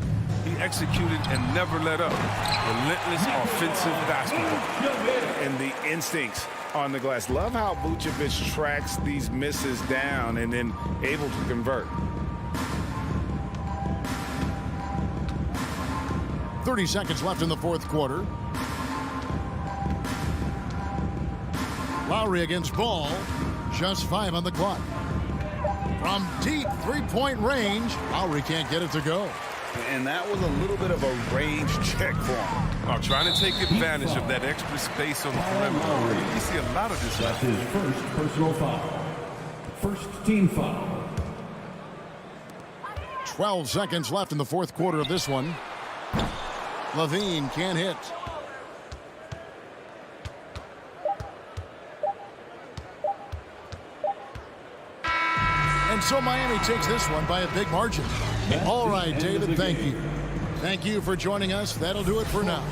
He executed and never let up. Relentless offensive basketball. And the instincts on the glass. Love how Vucevic tracks these misses down and then able to convert. 30 seconds left in the fourth quarter. Lowry against Ball. Just 5 on the clock. From deep three-point range, Lowry can't get it to go. And that was a little bit of a range check for him. Oh, trying to take advantage of that extra space on the perimeter. You see a lot of this. That's his first personal foul. First team foul. 12 seconds left in the fourth quarter of this one. Levine can't hit. And so Miami takes this one by a big margin. All right, David, thank you. Thank you for joining us. That'll do it for now.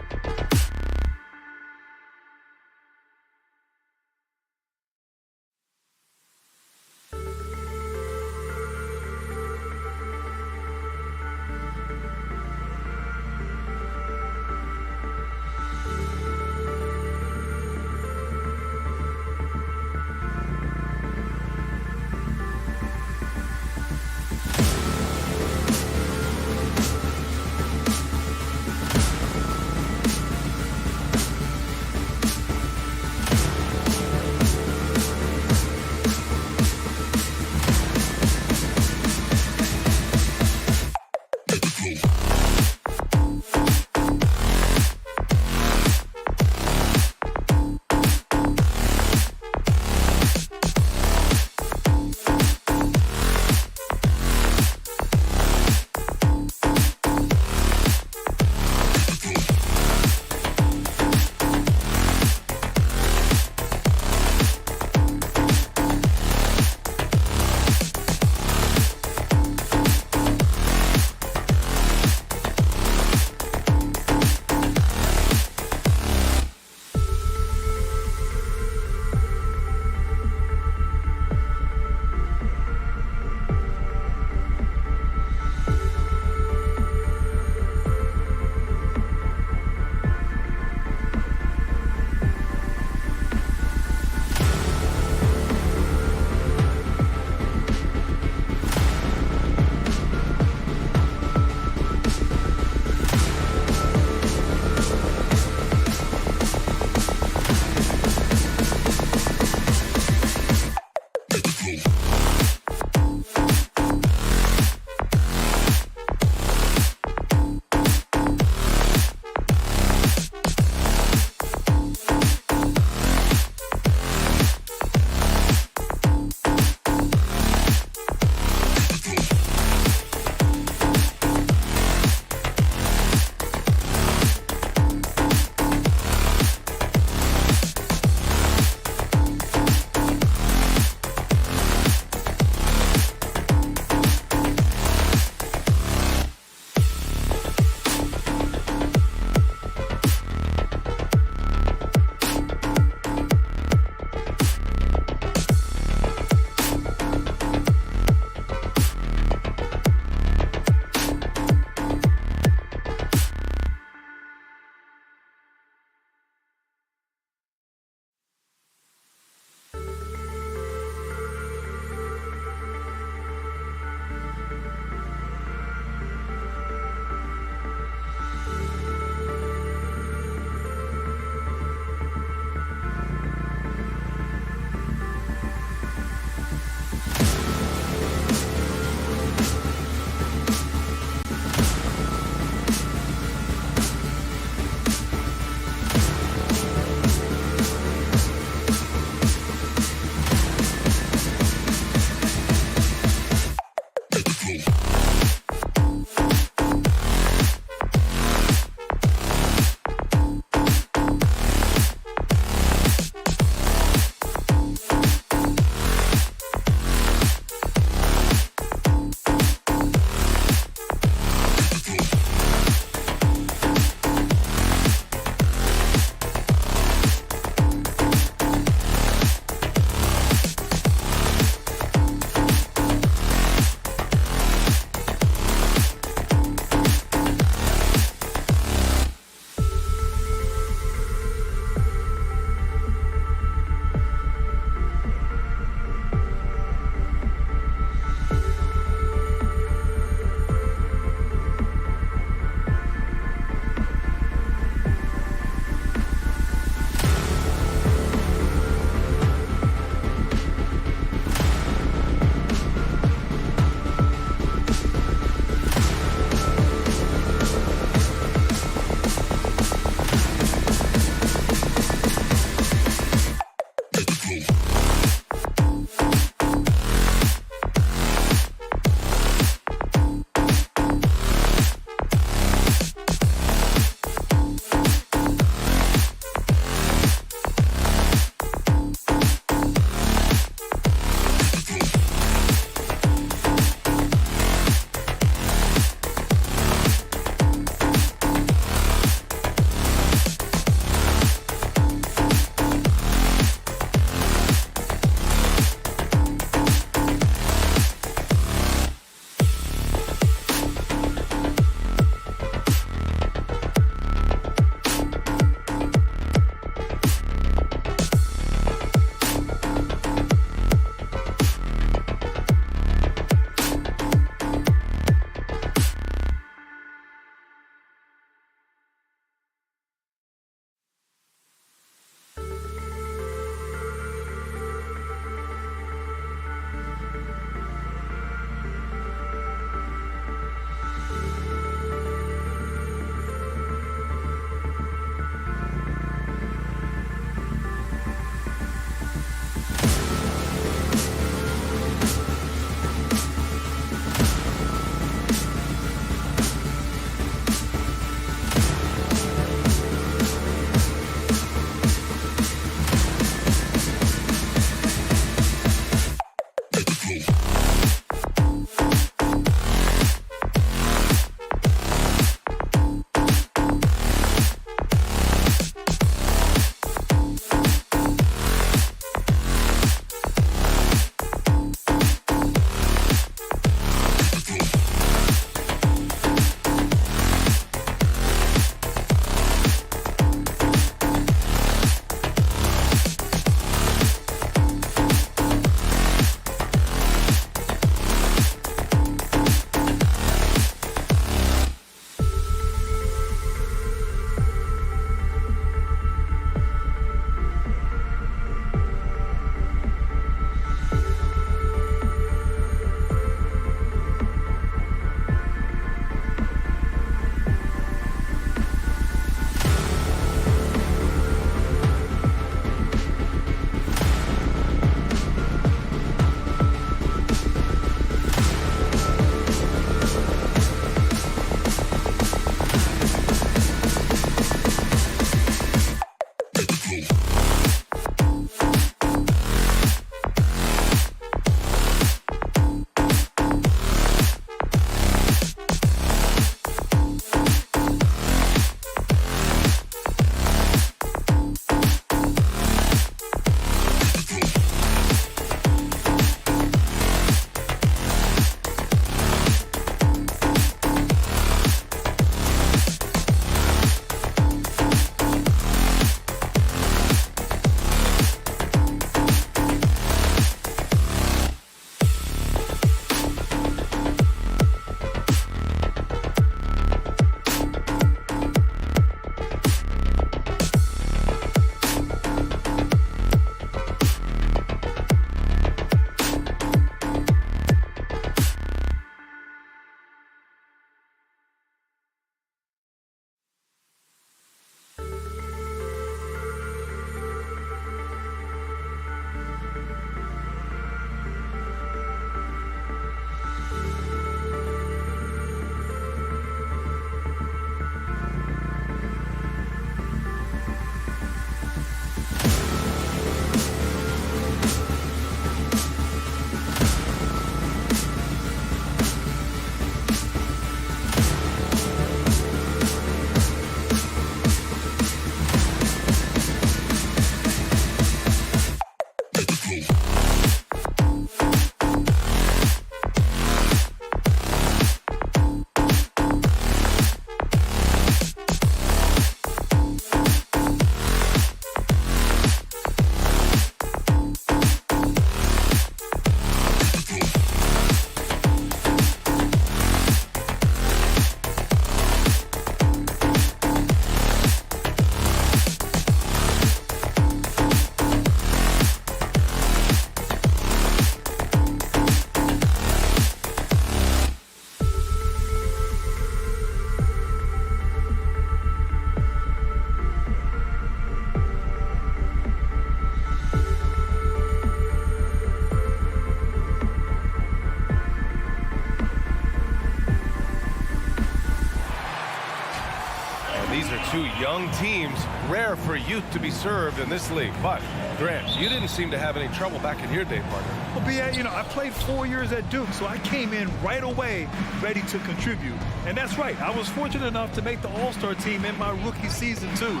young teams, rare for youth to be served in this league. But, Grant, you didn't seem to have any trouble back in your day, partner. Well, B.A., you know, I played 4 years at Duke, so I came in right away ready to contribute. And that's right. I was fortunate enough to make the All-Star team in my rookie season, too.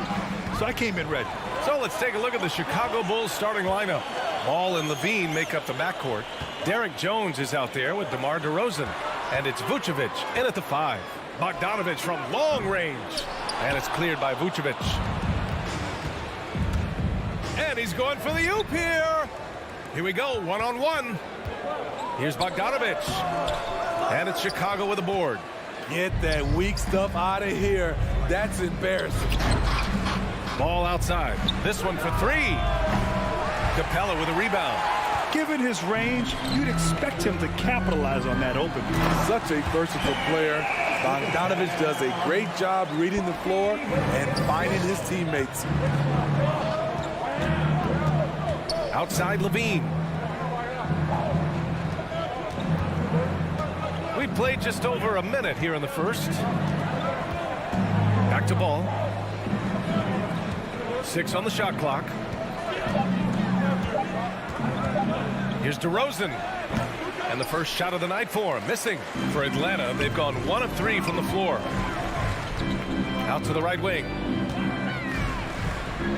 So I came in ready. So let's take a look at the Chicago Bulls starting lineup. Ball and Levine make up the backcourt. Derek Jones is out there with DeMar DeRozan. And it's Vucevic in at the 5. Bogdanovich from long range. And it's cleared by Vucevic. And he's going for the oop here. Here we go, one-on-one. Here's Bogdanovich. And it's Chicago with a board. Get that weak stuff out of here. That's embarrassing. Ball outside. This one for 3. Capella with a rebound. Given his range, you'd expect him to capitalize on that opening. Such a versatile player. Bogdanovich does a great job reading the floor and finding his teammates. Outside Levine. We played just over a minute here in the first. Back to Ball. 6 on the shot clock. Here's DeRozan. And the first shot of the night for him. Missing for Atlanta. They've gone 1 of 3 from the floor. Out to the right wing.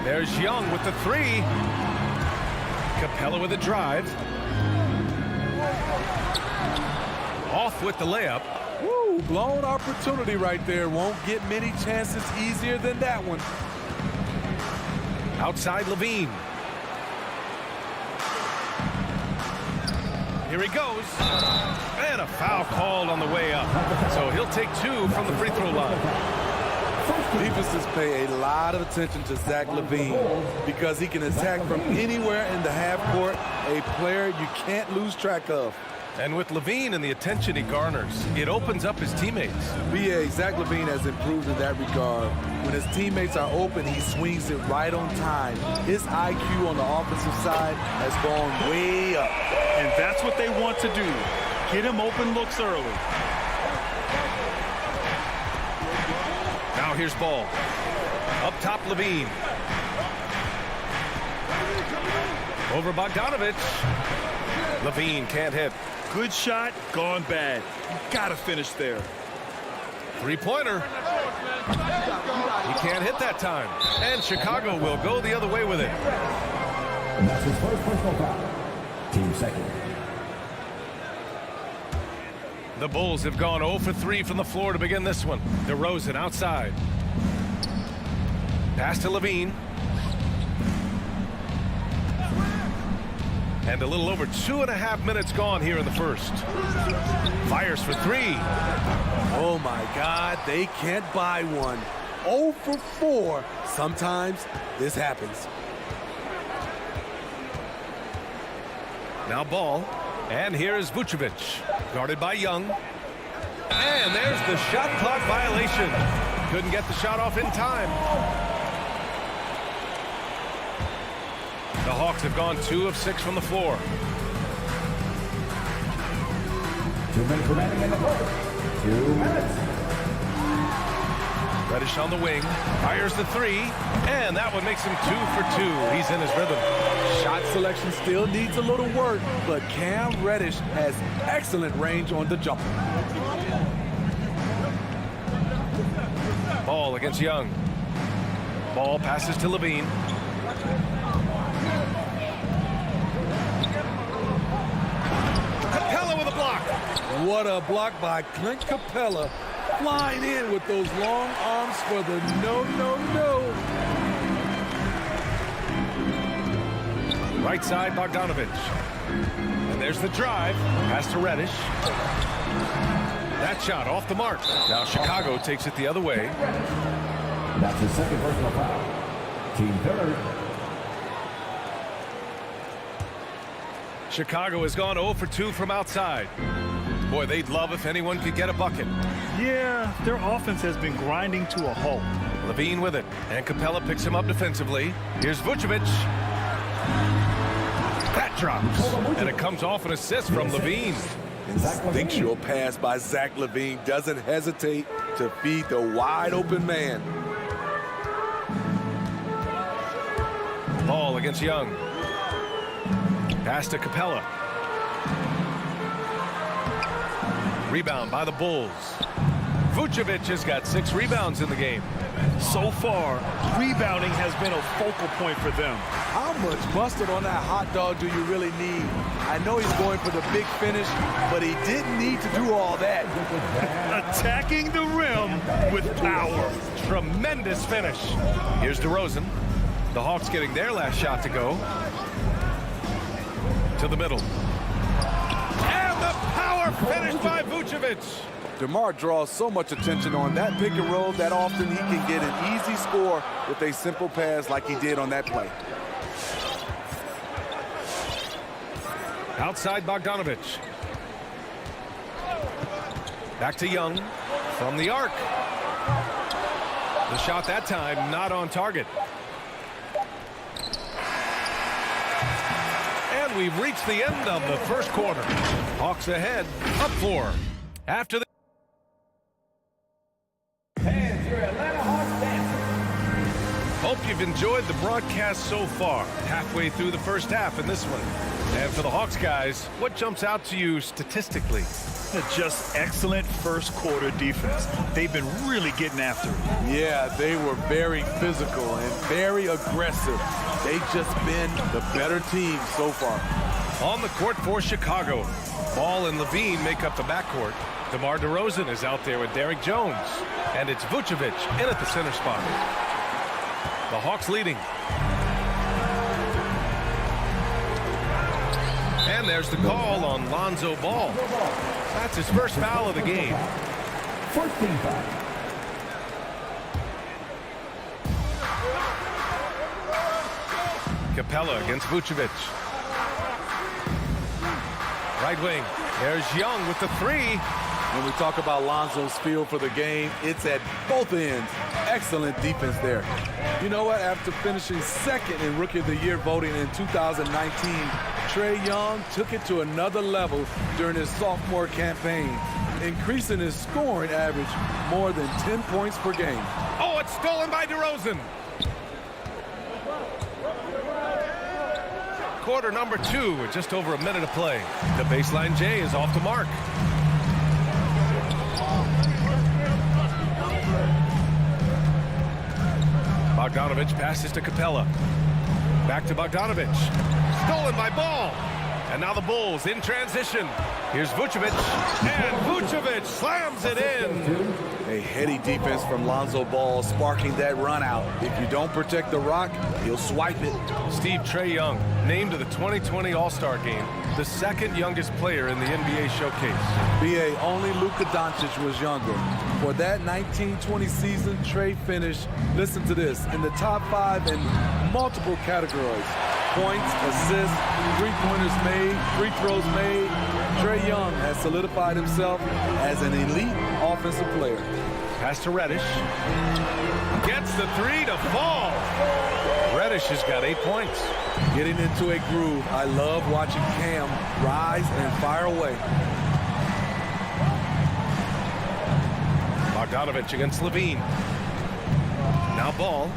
There's Young with the 3. Capella with a drive. Off with the layup. Woo, blown opportunity right there. Won't get many chances easier than that one. Outside Levine. Here he goes. And a foul called on the way up. So he'll take 2 from the free throw line. Defenses pay a lot of attention to Zach Levine because he can attack from anywhere in the half court, a player you can't lose track of. And with Levine and the attention he garners, it opens up his teammates. B.A., Zach Levine has improved in that regard. When his teammates are open, he swings it right on time. His IQ on the offensive side has gone way up. And that's what they want to do. Get him open looks early. Now here's Ball. Up top, Levine. Over Bogdanovich. Levine can't hit. Good shot, gone bad. You gotta finish there. 3-pointer. He can't hit that time. And Chicago will go the other way with it. And that's his first personal foul. Team second. The Bulls have gone 0 for 3 from the floor to begin this one. DeRozan outside. Pass to Levine. And a little over 2.5 minutes gone here in the first. Fires for 3. Oh my God, they can't buy one. 0 for 4. Sometimes this happens. Now Ball. And here's Vucevic. Guarded by Young. And there's the shot clock violation. Couldn't get the shot off in time. The Hawks have gone 2 of 6 from the floor. 2 minutes remaining in the first. 2 minutes. Reddish on the wing. Fires the 3. And that one makes him 2 for 2. He's in his rhythm. Shot selection still needs a little work, but Cam Reddish has excellent range on the jumper. Ball against Young. Ball passes to Levine. Capella with a block. What a block by Clint Capella. Flying in with those long arms for the no. Right side, Bogdanovich. And there's the drive. Pass to Reddish. That shot off the mark. Now Chicago takes it the other way. That's his second personal foul. Team third. Chicago has gone 0 for 2 from outside. Boy, they'd love if anyone could get a bucket. Yeah, their offense has been grinding to a halt. Levine with it. And Capella picks him up defensively. Here's Vucevic. That drops. And it comes off an assist from Levine. Instinctual pass by Zach Levine. Doesn't hesitate to feed the wide open man. Ball against Young. Pass to Capella. Rebound by the Bulls. Vucevic has got 6 rebounds in the game. So far, rebounding has been a focal point for them. How much mustard on that hot dog do you really need? I know he's going for the big finish, but he didn't need to do all that. Attacking the rim with power. Tremendous finish. Here's DeRozan. The Hawks getting their last shot to go. To the middle. And the power finish by Vucevic. DeMar draws so much attention on that pick and roll that often he can get an easy score with a simple pass like he did on that play. Outside Bogdanovic. Back to Young from the arc. The shot that time not on target. And we've reached the end of the first quarter. Hawks ahead, up 4. After the Hope you've enjoyed the broadcast so far. Halfway through the first half in this one. And for the Hawks guys, what jumps out to you statistically? Just excellent first quarter defense. They've been really getting after it. Yeah, they were very physical and very aggressive. They've just been the better team so far. On the court for Chicago, Ball and Levine make up the backcourt. DeMar DeRozan is out there with Derrick Jones. And it's Vucevic in at the center spot. The Hawks leading. And there's the call on Lonzo Ball. That's his first foul of the game. 14 foul. Capella against Vucevic. Right wing. There's Young with the 3. When we talk about Lonzo's feel for the game, it's at both ends. Excellent defense there. You know what? After finishing second in Rookie of the Year voting in 2019, Trae Young took it to another level during his sophomore campaign, increasing his scoring average more than 10 points per game. Oh, it's stolen by DeRozan. Quarter number 2 with just over a minute of play. The baseline J is off the mark. Bogdanovic passes to Capella. Back to Bogdanovic. Stolen by Ball. And now the Bulls in transition. Here's Vucevic. And Vucevic slams it in. A heady defense from Lonzo Ball, sparking that run out. If you don't protect the rock, he'll swipe it. Steve, Trae Young named to the 2020 All-Star Game, the second youngest player in the NBA Showcase. BA, only Luka Doncic was younger. For that 1920 season, Trae finished, listen to this, in the top 5 in multiple categories. Points, assists, three-pointers made, free throws made. Trae Young has solidified himself as an elite offensive player. Pass to Reddish. Gets the 3 to fall. Reddish has got 8 points. Getting into a groove. I love watching Cam rise and fire away. Bogdanovic against Levine. Now Ball.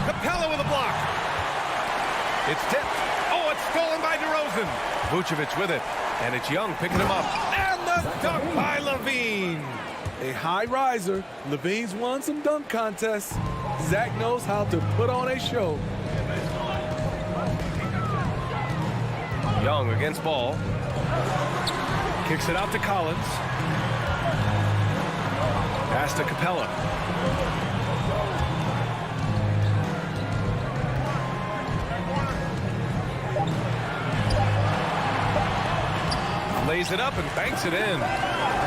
Capella with a block. It's tipped. Oh, it's stolen by DeRozan. Vucevic with it. And it's Young picking him up. And the dunk by Levine. A high riser. Levine's won some dunk contests. Zach knows how to put on a show. Young against Ball. Kicks it out to Collins. Pass to Capella. Lays it up and banks it in.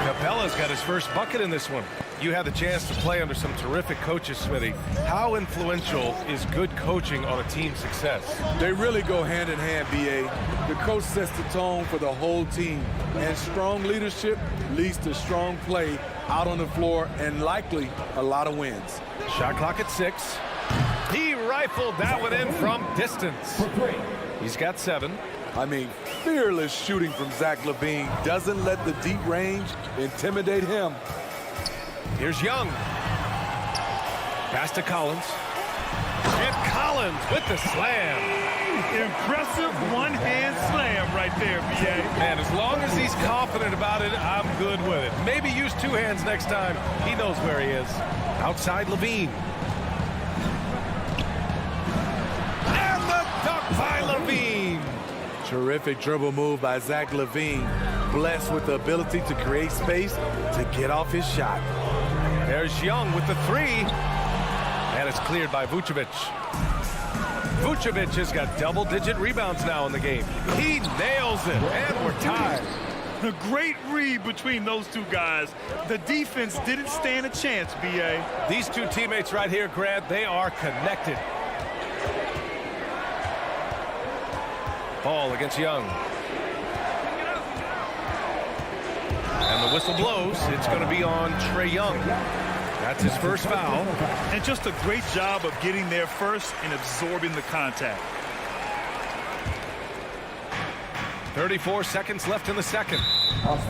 Capella's got his first bucket in this one. You had the chance to play under some terrific coaches, Smithy. How influential is good coaching on a team's success? They really go hand in hand, BA. The coach sets the tone for the whole team, and strong leadership leads to strong play out on the floor and likely a lot of wins. Shot clock at 6. He rifled that one in from distance. He's got 7. I mean, fearless shooting from Zach Levine doesn't let the deep range intimidate him. Here's Young. Pass to Collins. And Collins with the slam. Impressive one-hand slam right there, B.A. Man, as long as he's confident about it, I'm good with it. Maybe use two hands next time. He knows where he is. Outside Levine. And the dunk by Levine. Terrific dribble move by Zach Levine. Blessed with the ability to create space to get off his shot. There's Young with the three. And it's cleared by Vucevic. Vucevic has got double-digit rebounds now in the game. He nails it, and we're tied. A great read between those two guys. The defense didn't stand a chance, B.A. These two teammates right here, Grant, they are connected. Ball against Young. And the whistle blows. It's going to be on Trae Young. That's his first foul. And just a great job of getting there first and absorbing the contact. 34 seconds left in the second.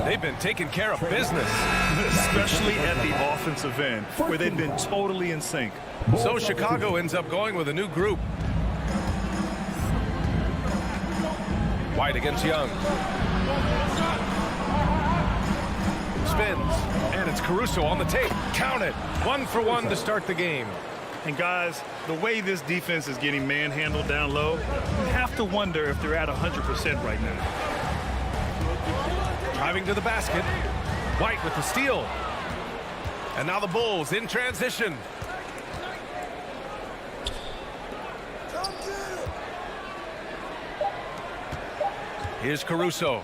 They've been taking care of business. Especially at the offensive end, where they've been totally in sync. So Chicago ends up going with a new group. White against Young. Spins, and it's Caruso on the tape. Count it. 1 for 1 to start the game. And guys, the way this defense is getting manhandled down low, you have to wonder if they're at 100% right now. Driving to the basket. White with the steal. And now the Bulls in transition. Here's Caruso.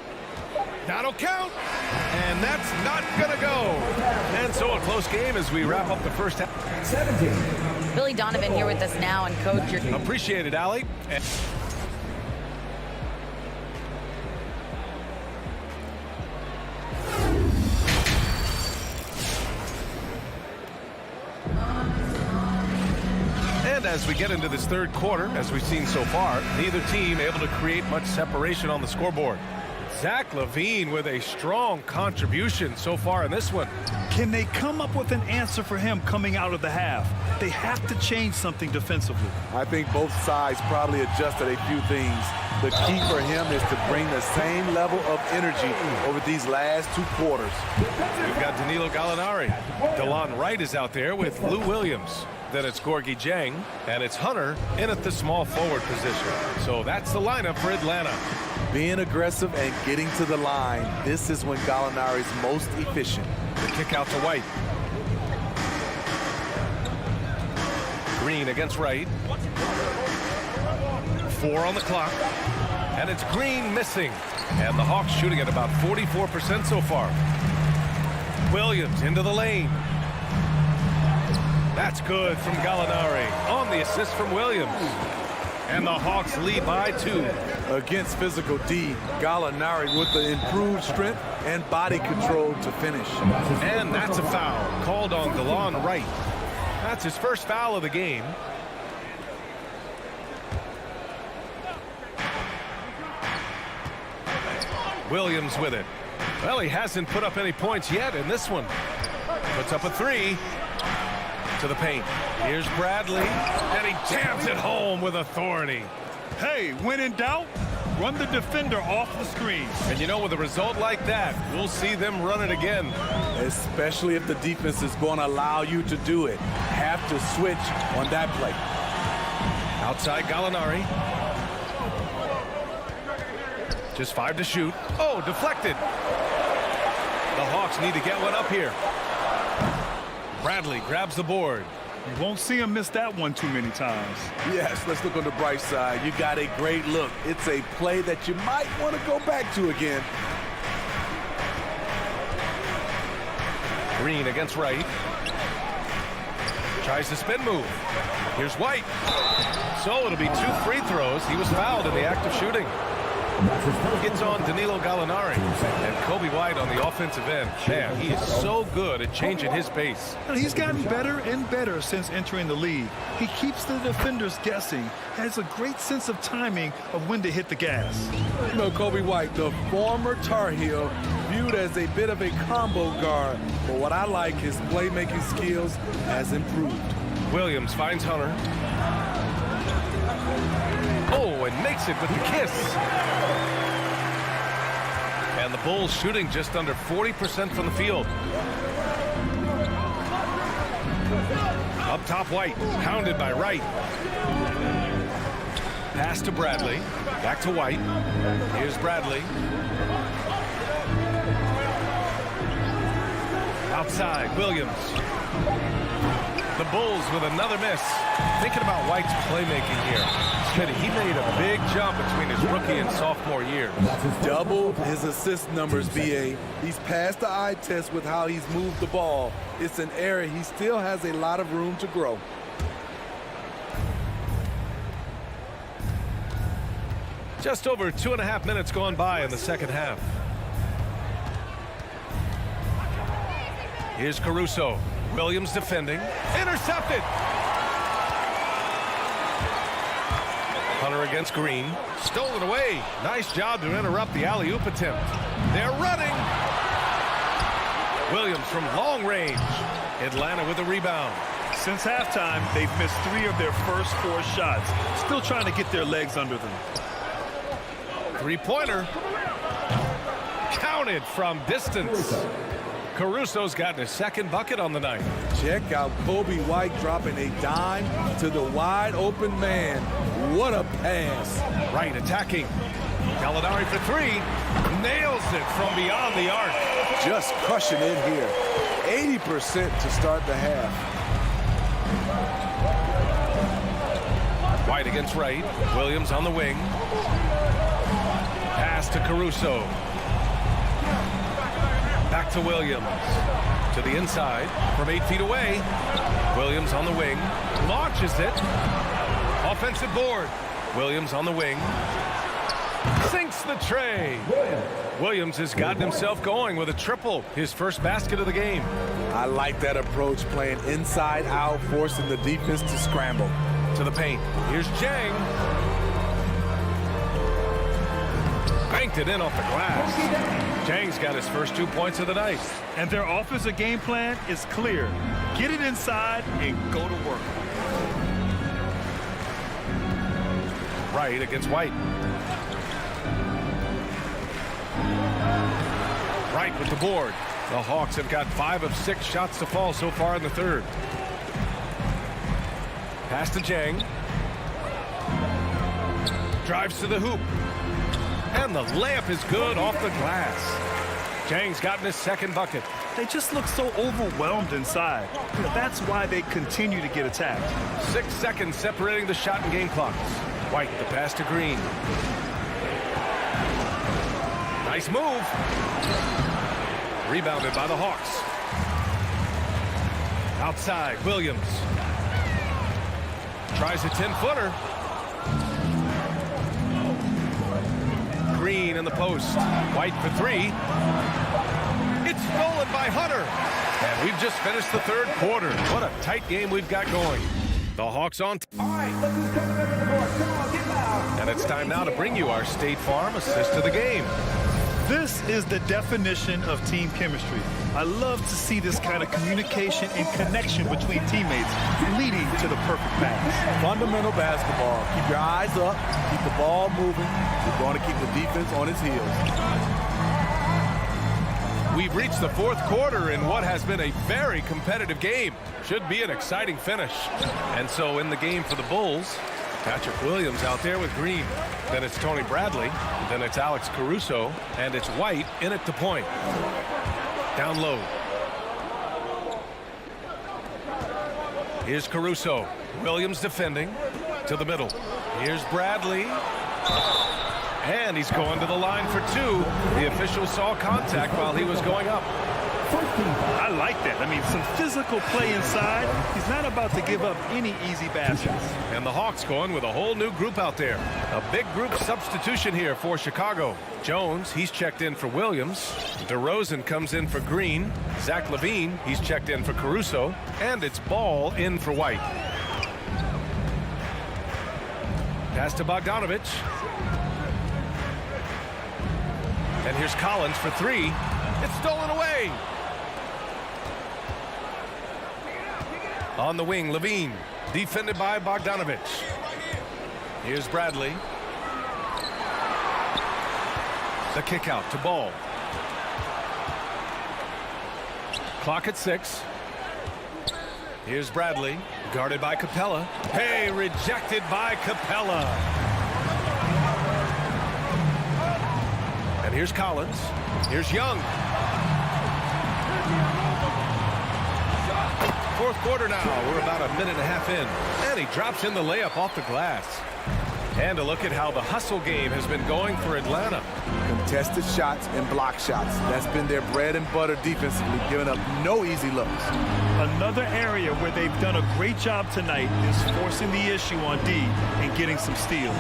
That'll count. And that's not going to go. And so a close game as we wrap up the first half. 17. Billy Donovan here with us now, and Coach, you're... Appreciate it, Allie. And as we get into this third quarter, as we've seen so far, neither team able to create much separation on the scoreboard. Zach Levine with a strong contribution so far in this one. Can they come up with an answer for him coming out of the half? They have to change something defensively. I think both sides probably adjusted a few things. The key for him is to bring the same level of energy over these last two quarters. We've got Danilo Gallinari. DeLon Wright is out there with Lou Williams. Then it's Gorgie Jang, and it's Hunter in at the small forward position. So that's the lineup for Atlanta. Being aggressive and getting to the line, this is when Gallinari is most efficient. The kick out to White. Green against Wright. 4 on the clock. And it's Green missing. And the Hawks shooting at about 44% so far. Williams into the lane. That's good from Gallinari on the assist from Williams. And the Hawks lead by 2. Against physical D, Gallinari with the improved strength and body control to finish. And that's a foul called on DeLon Wright. That's his first foul of the game. Williams with it. Well, he hasn't put up any points yet in this one. Puts up a 3. To the paint. Here's Bradley, and he jams it home with authority. Hey, when in doubt, run the defender off the screen. And you know, with a result like that, we'll see them run it again. Especially if the defense is going to allow you to do it. Have to switch on that play. Outside Gallinari. Just 5 to shoot. Oh, deflected. The Hawks need to get one up here. Bradley grabs the board. You won't see him miss that one too many times. Yes, let's look on the bright side. You got a great look. It's a play that you might want to go back to again. Green against Wright. Tries the spin move. Here's White. So it'll be 2 free throws. He was fouled in the act of shooting. Gets on Danilo Gallinari. And Kobe White on the offensive end. Man, he is so good at changing his pace. And he's gotten better and better since entering the league. He keeps the defenders guessing, has a great sense of timing of when to hit the gas. You know, Kobe White, the former Tar Heel, viewed as a bit of a combo guard, but what I like, his playmaking skills has improved. Williams finds Hunter. Oh, and makes it with the kiss. And the Bulls shooting just under 40% from the field. Up top, White, pounded by Wright. Pass to Bradley. Back to White. Here's Bradley. Outside, Williams. The Bulls with another miss. Thinking about White's playmaking here. Smitty, he made a big jump between his rookie and sophomore years. Doubled his assist numbers, BA. He's passed the eye test with how he's moved the ball. It's an area he still has a lot of room to grow. Just over 2.5 minutes gone by in the second half. Here's Caruso. Williams defending. Intercepted. Hunter against Green. Stolen away. Nice job to interrupt the alley-oop attempt. They're running. Williams from long range. Atlanta with a rebound. Since halftime, they've missed 3 of their first 4 shots. Still trying to get their legs under them. Three-pointer. Counted from distance. Caruso's gotten his second bucket on the night. Check out Kobe White dropping a dime to the wide open man. What a pass. Wright attacking. Gallinari for 3. Nails it from beyond the arc. Just crushing it here. 80% to start the half. White against Wright. Williams on the wing. Pass to Caruso. Back to Williams. To the inside from 8 feet away. Williams on the wing. Launches it. Offensive board. Williams on the wing. Sinks the tray. Williams has gotten himself going with a triple. His first basket of the game. I like that approach, playing inside out, forcing the defense to scramble. To the paint. Here's Jang. Banked it in off the glass. Jang's got his first 2 points of the night. And their offensive game plan is clear. Get it inside and go to work. Wright against White. Wright with the board. The Hawks have got 5 of 6 shots to fall so far in the third. Pass to Jang. Drives to the hoop. And the layup is good off the glass. Jang's gotten his second bucket. They just look so overwhelmed inside. That's why they continue to get attacked. 6 seconds separating the shot and game clocks. White, the pass to Green. Nice move. Rebounded by the Hawks. Outside, Williams. Tries a 10-footer. Green in the post. White for 3. It's stolen by Hunter. And we've just finished the third quarter. What a tight game we've got going. The Hawks on. All right, look who's coming in the door. Come on, get loud. And it's time now to bring you our State Farm assist of the game. This is the definition of team chemistry. I love to see this kind of communication and connection between teammates leading to the perfect pass. Fundamental basketball. Keep your eyes up. Keep the ball moving. You're going to keep the defense on its heels. We've reached the fourth quarter in what has been a very competitive game. Should be an exciting finish. And so in the game for the Bulls, Patrick Williams out there with Green. Then it's Tony Bradley. Then it's Alex Caruso. And it's White in at the point. Down low. Here's Caruso. Williams defending. To the middle. Here's Bradley. And he's going to the line for 2. The official saw contact while he was going up. I like that. I mean, some physical play inside. He's not about to give up any easy baskets. And the Hawks going with a whole new group out there. A big group substitution here for Chicago. Jones, he's checked in for Williams. DeRozan comes in for Green. Zach Levine, he's checked in for Caruso. And it's Ball in for White. Pass to Bogdanovich. And here's Collins for 3. It's stolen away. On the wing, Levine. Defended by Bogdanovich. Here's Bradley. The kick out to Ball. Clock at 6. Here's Bradley. Guarded by Capella. Hey, rejected by Capella. And here's Collins. Here's Young. Fourth quarter now. We're about a minute and a half in. And he drops in the layup off the glass. And a look at how the hustle game has been going for Atlanta. Contested shots and block shots. That's been their bread and butter defensively, giving up no easy looks. Another area where they've done a great job tonight is forcing the issue on D and getting some steals.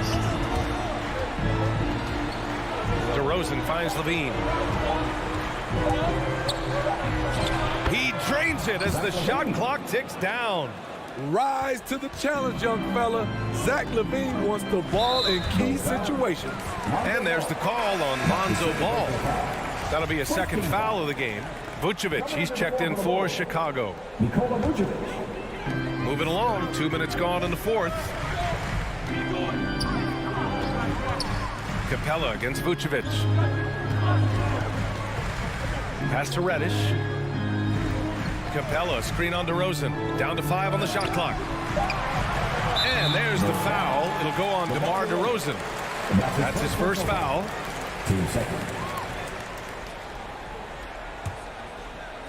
DeRozan finds Levine. He drains it as the shot clock ticks down. Rise to the challenge, young fella. Zach Levine wants the ball in key situations. And there's the call on Lonzo Ball. That'll be a second foul of the game. Vucevic, he's checked in for Chicago. Moving along, 2 minutes gone in the fourth. Capella against Vucevic. Pass to Reddish. Capella, screen on DeRozan. Down to 5 on the shot clock. And there's the foul. It'll go on DeMar DeRozan. That's his first foul. 2 seconds.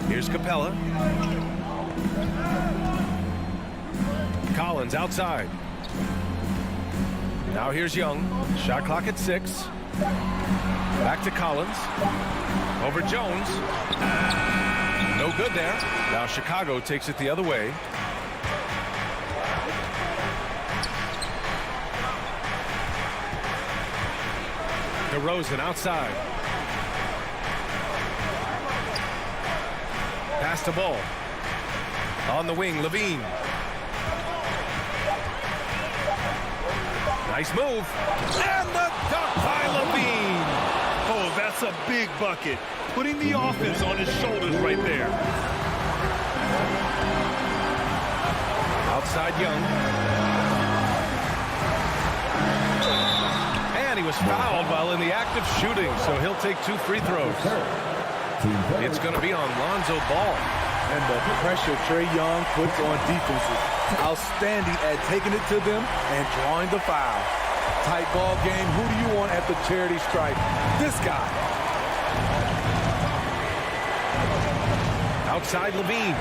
Here's Capella. Collins outside. Now here's Young. Shot clock at 6. Back to Collins. Over Jones. No good there. Now Chicago takes it the other way. DeRozan outside. Pass the ball. On the wing, Levine. Nice move. And the dunk by Levine. Oh, that's a big bucket. Putting the offense on his shoulders right there. Outside Young. And he was fouled while in the act of shooting, so he'll take 2 free throws. It's going to be on Lonzo Ball. And the pressure Trae Young puts on defenses. Outstanding at taking it to them and drawing the foul. Tight ball game. Who do you want at the charity stripe? This guy. Outside Levine.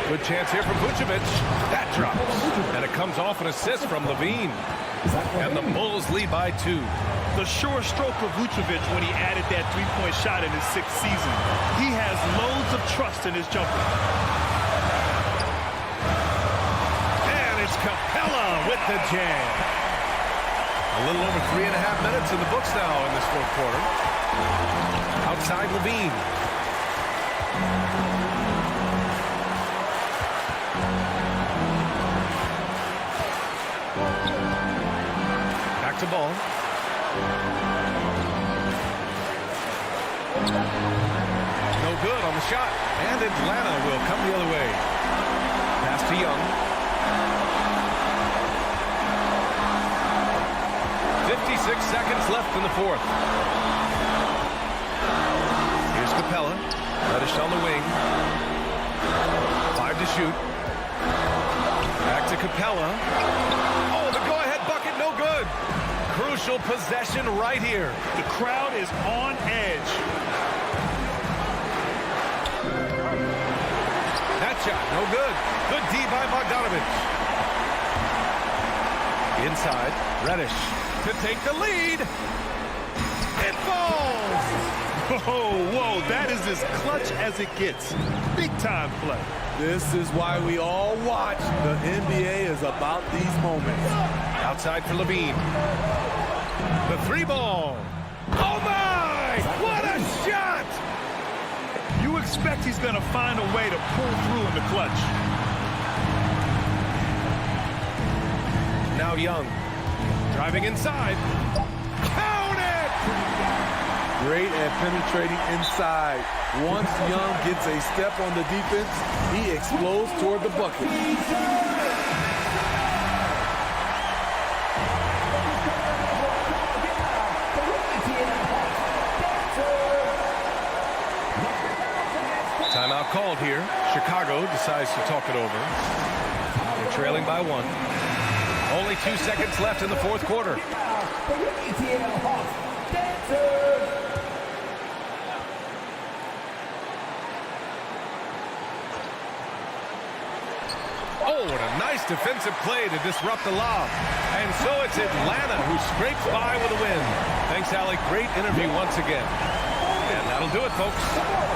Good chance here from Vucevic. That drops. And it comes off an assist from Levine. And the Bulls lead by 2. The sure stroke of Vucevic when he added that three-point shot in his 6th season. He has loads of trust in his jumper. And it's Capella with the jam. A little over 3.5 minutes in the books now in this fourth quarter. Outside Levine. Back to Ball. No good on the shot. And Atlanta will come the other way. Pass to Young. 56 seconds left in the fourth. Here's Capella. Reddish on the wing. 5 to shoot. Back to Capella. Oh, the go-ahead bucket, no good. Crucial possession right here. The crowd is on edge. That shot, no good. Good D by Bogdanovich. Inside, Reddish to take the lead. It falls. Whoa, that is as clutch as it gets. Big time play. This is why we all watch. The NBA is about these moments. Outside for Levine. The 3-ball. Oh my! What a shot! You expect he's going to find a way to pull through in the clutch. Now Young. Driving inside. Count it! great at penetrating inside. Once Young gets a step on the defense, he explodes toward the bucket. Timeout called here. Chicago decides to talk it over. They're trailing by 1. Only 2 seconds left in the fourth quarter. Oh, what a nice defensive play to disrupt the lob. And so it's Atlanta who scrapes by with a win. Thanks, Allie. Great interview once again. And that'll do it, folks.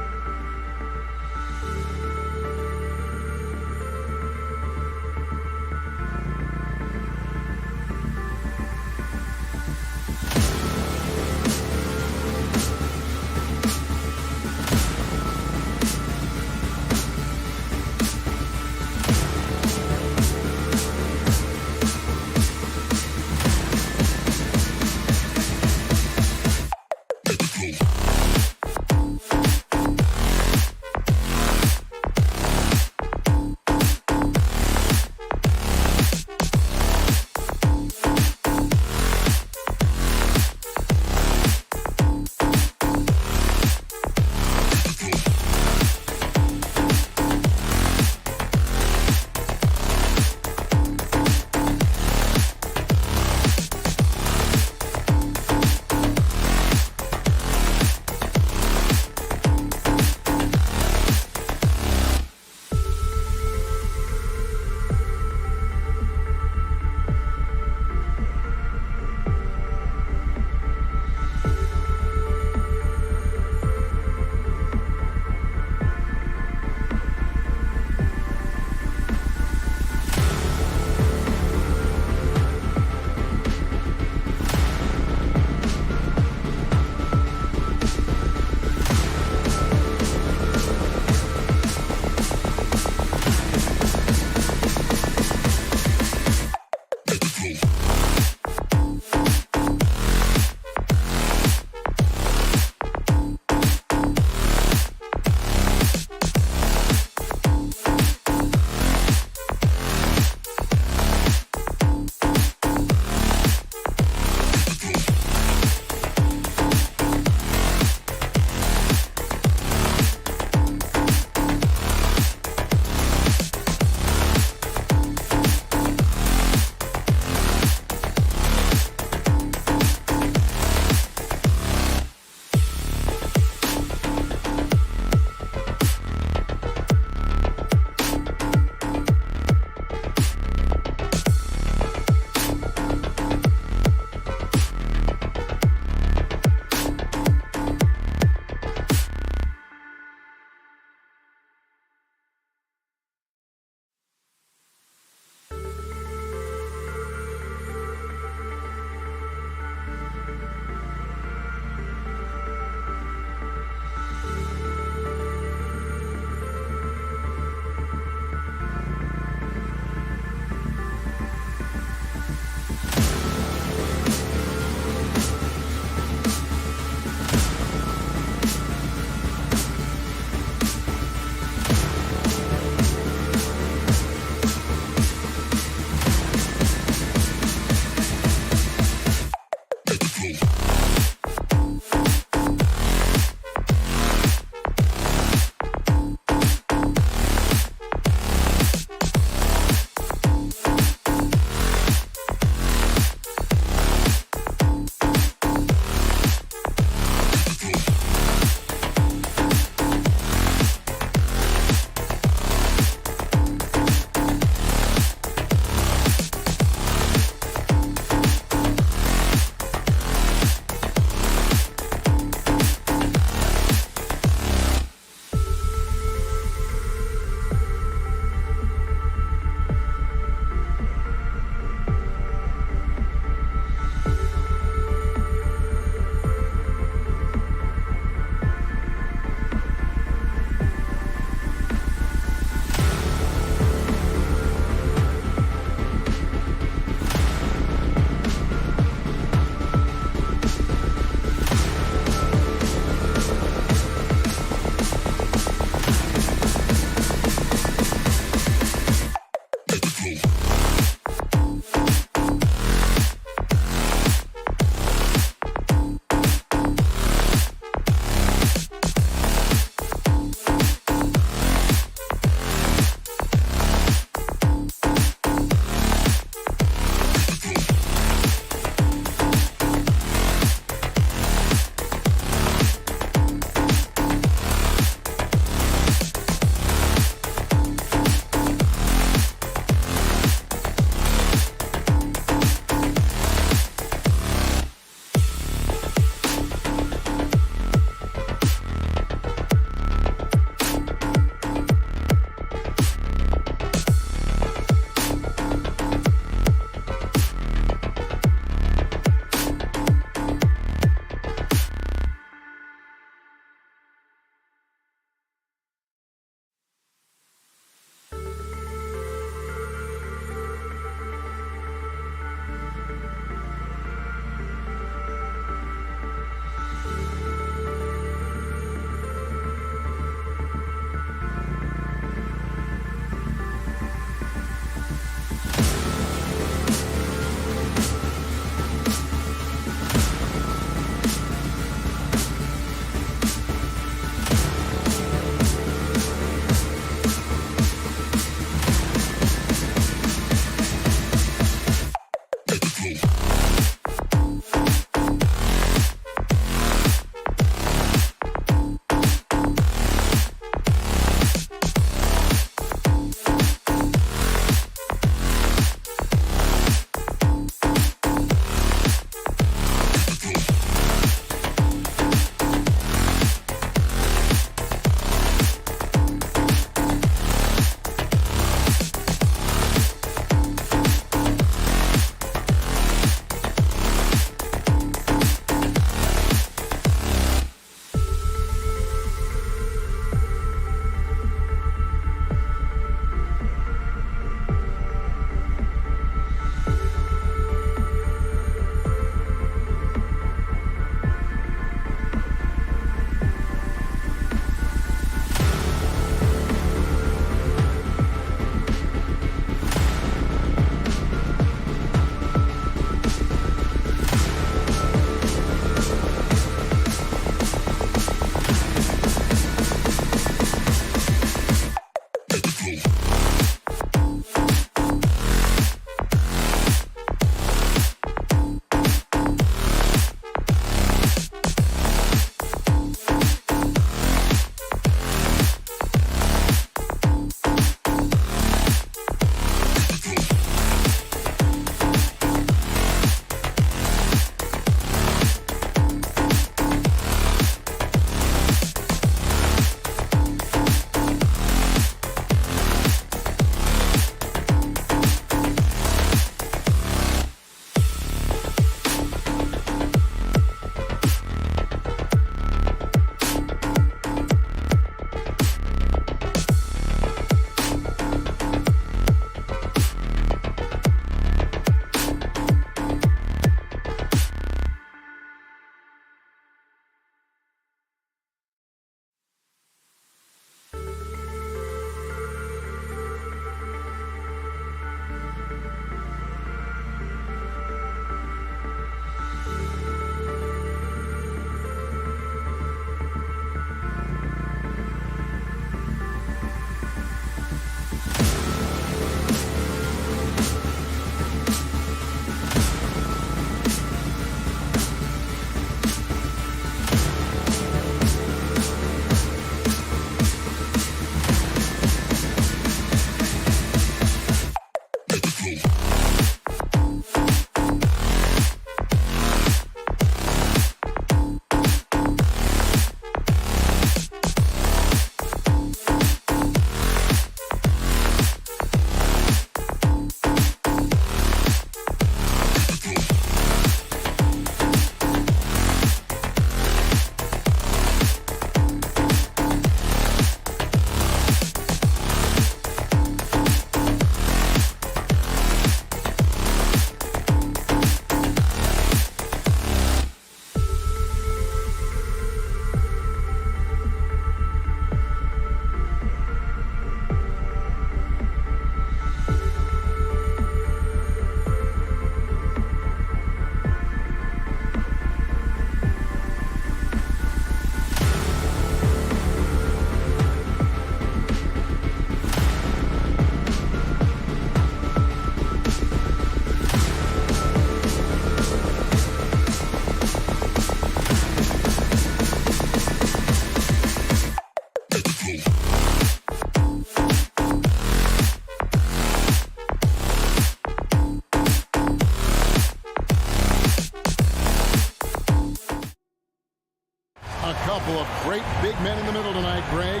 tonight, Greg.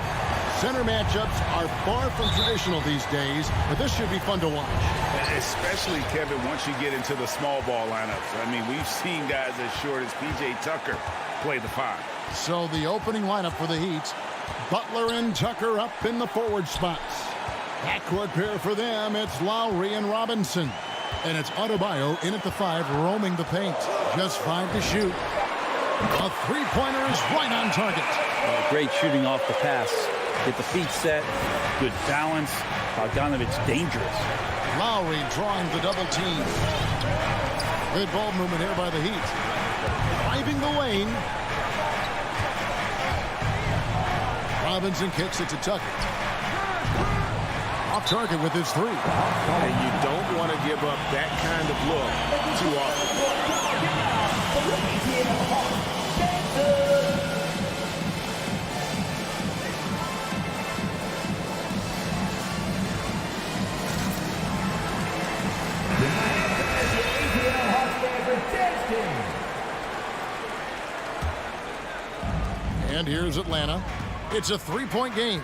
Center matchups are far from traditional these days, but this should be fun to watch. Especially, Kevin, once you get into the small ball lineups. I mean, we've seen guys as short as P.J. Tucker play the 5. So the opening lineup for the Heat, Butler and Tucker up in the forward spots. Backcourt pair for them, it's Lowry and Robinson. And it's Adebayo in at the 5, roaming the paint. Just 5 to shoot. A three-pointer is right on target. Great shooting off the pass. Get the feet set. Good balance. Bogdanovich dangerous. Lowry drawing the double team. Good ball movement here by the Heat. Driving the lane. Robinson kicks it to Tucker. Off target with his 3. And you don't want to give up that kind of look too often. And here's Atlanta. It's a 3-point game.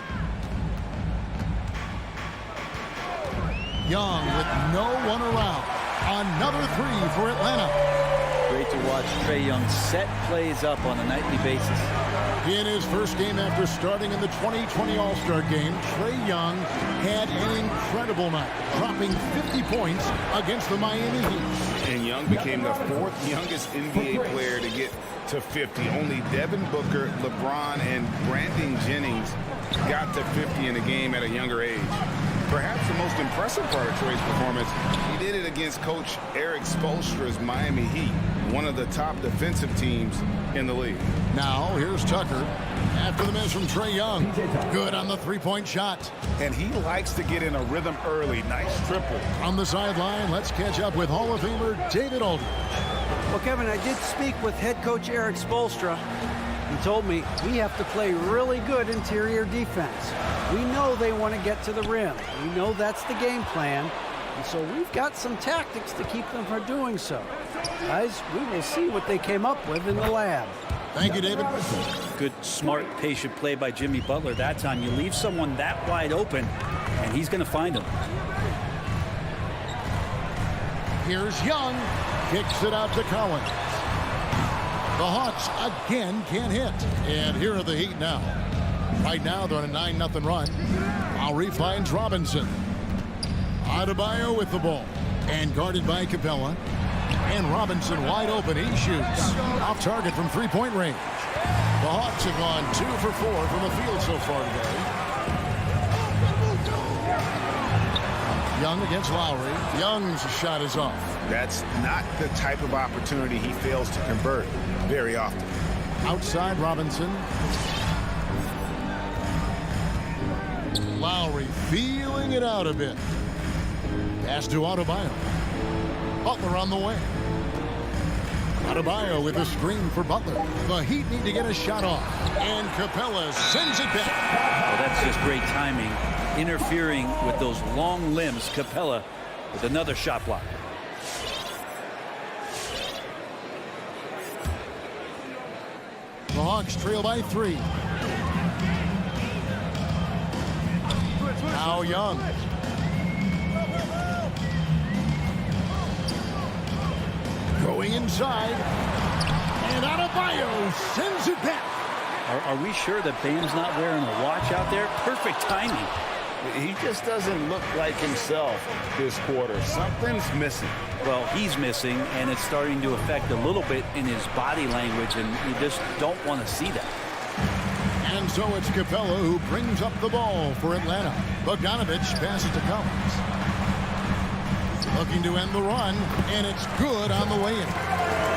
Young with no one around. Another 3 for Atlanta. Great to watch Trae Young set plays up on a nightly basis. In his first game after starting in the 2020 All-Star Game, Trae Young had an incredible night, dropping 50 points against the Miami Heat. And Young became the 4th youngest NBA player to get to 50. Only Devin Booker, LeBron, and Brandon Jennings got to 50 in a game at a younger age. Perhaps the most impressive part of Trae's performance, he did it against Coach Eric Spoelstra's Miami Heat, one of the top defensive teams in the league. Now, here's Tucker. After the miss from Trae Young. Good on the 3-point shot. And he likes to get in a rhythm early. Nice triple. On the sideline, let's catch up with Hall of Famer David Aldridge. Well, Kevin, I did speak with head coach Eric Spoelstra. He told me we have to play really good interior defense. We know they want to get to the rim. We know that's the game plan. And so we've got some tactics to keep them from doing so. Guys, we will see what they came up with in the lab. Thank you, David. Good, smart, patient play by Jimmy Butler. That time you leave someone that wide open, and he's going to find him. Here's Young. Kicks it out to Collins. The Hawks again can't hit. And here are the Heat now. Right now they're on a 9-0 run. Lowry finds Robinson. Adebayo with the ball. And guarded by Capella. And Robinson wide open. He shoots. Off target from 3-point range. The Hawks have gone 2 for 4 from the field so far today. Young against Lowry. Young's shot is off. That's not the type of opportunity he fails to convert very often. Outside Robinson. Lowry feeling it out a bit. Pass to Adebayo. Butler on the way. Adebayo with a screen for Butler. The Heat need to get a shot off. And Capella sends it back. Well, that's just great timing. Interfering with those long limbs. Capella with another shot block. The Hawks trail by 3. Now Young. Going inside. And Adebayo sends it back. Are we sure that Bam's not wearing a watch out there? Perfect timing. He just doesn't look like himself this quarter. Something's missing. Well, he's missing, and it's starting to affect a little bit in his body language, and you just don't want to see that. And so it's Capella who brings up the ball for Atlanta. Bogdanovich passes to Collins. Looking to end the run, and it's good on the way in.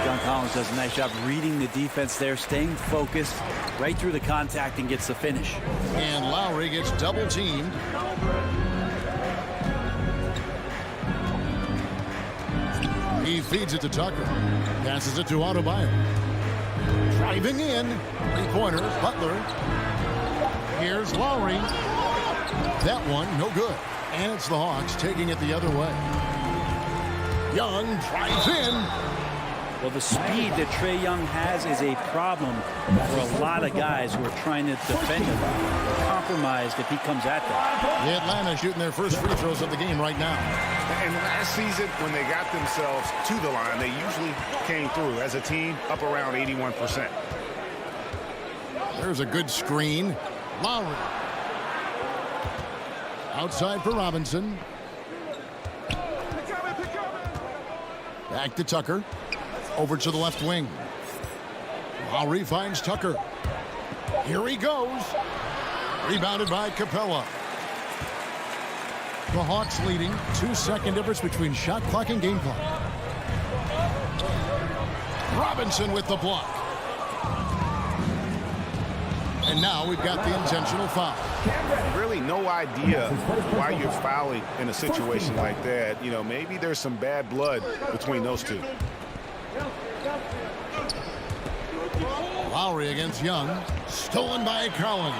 John Collins does a nice job reading the defense there, staying focused right through the contact and gets the finish. And Lowry gets double teamed. He feeds it to Tucker. Passes it to Adebayo. Driving in. 3-pointer. Butler. Here's Lowry. That one, no good. And it's the Hawks taking it the other way. Young drives in. Well, the speed that Trae Young has is a problem for a lot of guys who are trying to defend him. Compromised if he comes at them. The Atlanta shooting their first free throws of the game right now. And last season, when they got themselves to the line, they usually came through as a team up around 81%. There's a good screen. Lowry. Outside for Robinson. Back to Tucker. Over to the left wing. Lowry finds Tucker. Here he goes. Rebounded by Capella. The Hawks leading. 2-second difference between shot clock and game clock. Robinson with the block. And now we've got the intentional foul. Really no idea why you're fouling in a situation like that. You know, maybe there's some bad blood between those two. Lowry against Young. Stolen by Collins.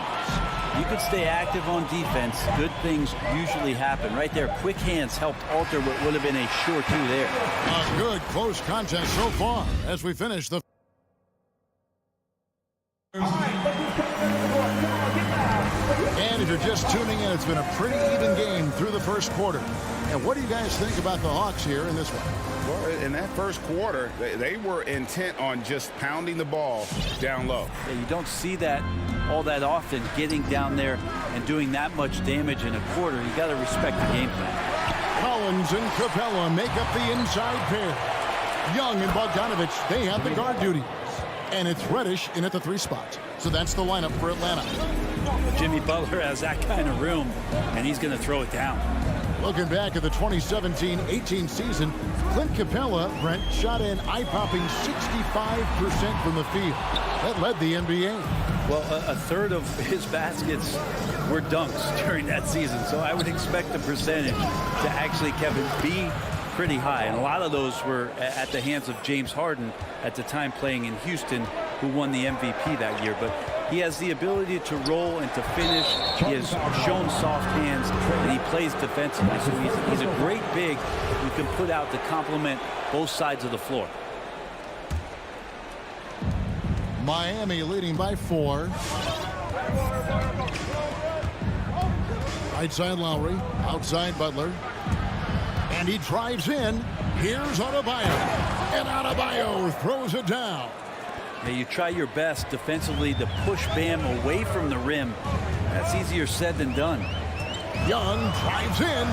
You can stay active on defense. Good things usually happen. Right there, quick hands helped alter what would have been a sure two there. A good close contest so far as we finish the... And if you're just tuning in, it's been a pretty even game through the first quarter. And what do you guys think about the Hawks here in this one? Well, in that first quarter, they were intent on just pounding the ball down low. Yeah, you don't see that all that often, getting down there and doing that much damage in a quarter. You got to respect the game plan. Collins and Capella make up the inside pair. Young and Bogdanovich, they have the guard duties. And it's Reddish in at the 3 spot. So that's the lineup for Atlanta. Jimmy Butler has that kind of room, and he's going to throw it down. Looking back at the 2017-18 season, Clint Capella, Brent, shot an eye-popping 65% from the field. That led the NBA. Well, a third of his baskets were dunks during that season, so I would expect the percentage to actually, Kevin, be pretty high. And a lot of those were at the hands of James Harden at the time playing in Houston, who won the MVP that year. But he has the ability to roll and to finish. He has shown soft hands, and he plays defensively. So he's a great big who can put out to complement both sides of the floor. Miami leading by 4. Right side Lowry, outside Butler. And he drives in. Here's Adebayo. And Adebayo throws it down. Now you try your best defensively to push Bam away from the rim. That's easier said than done. Young drives in.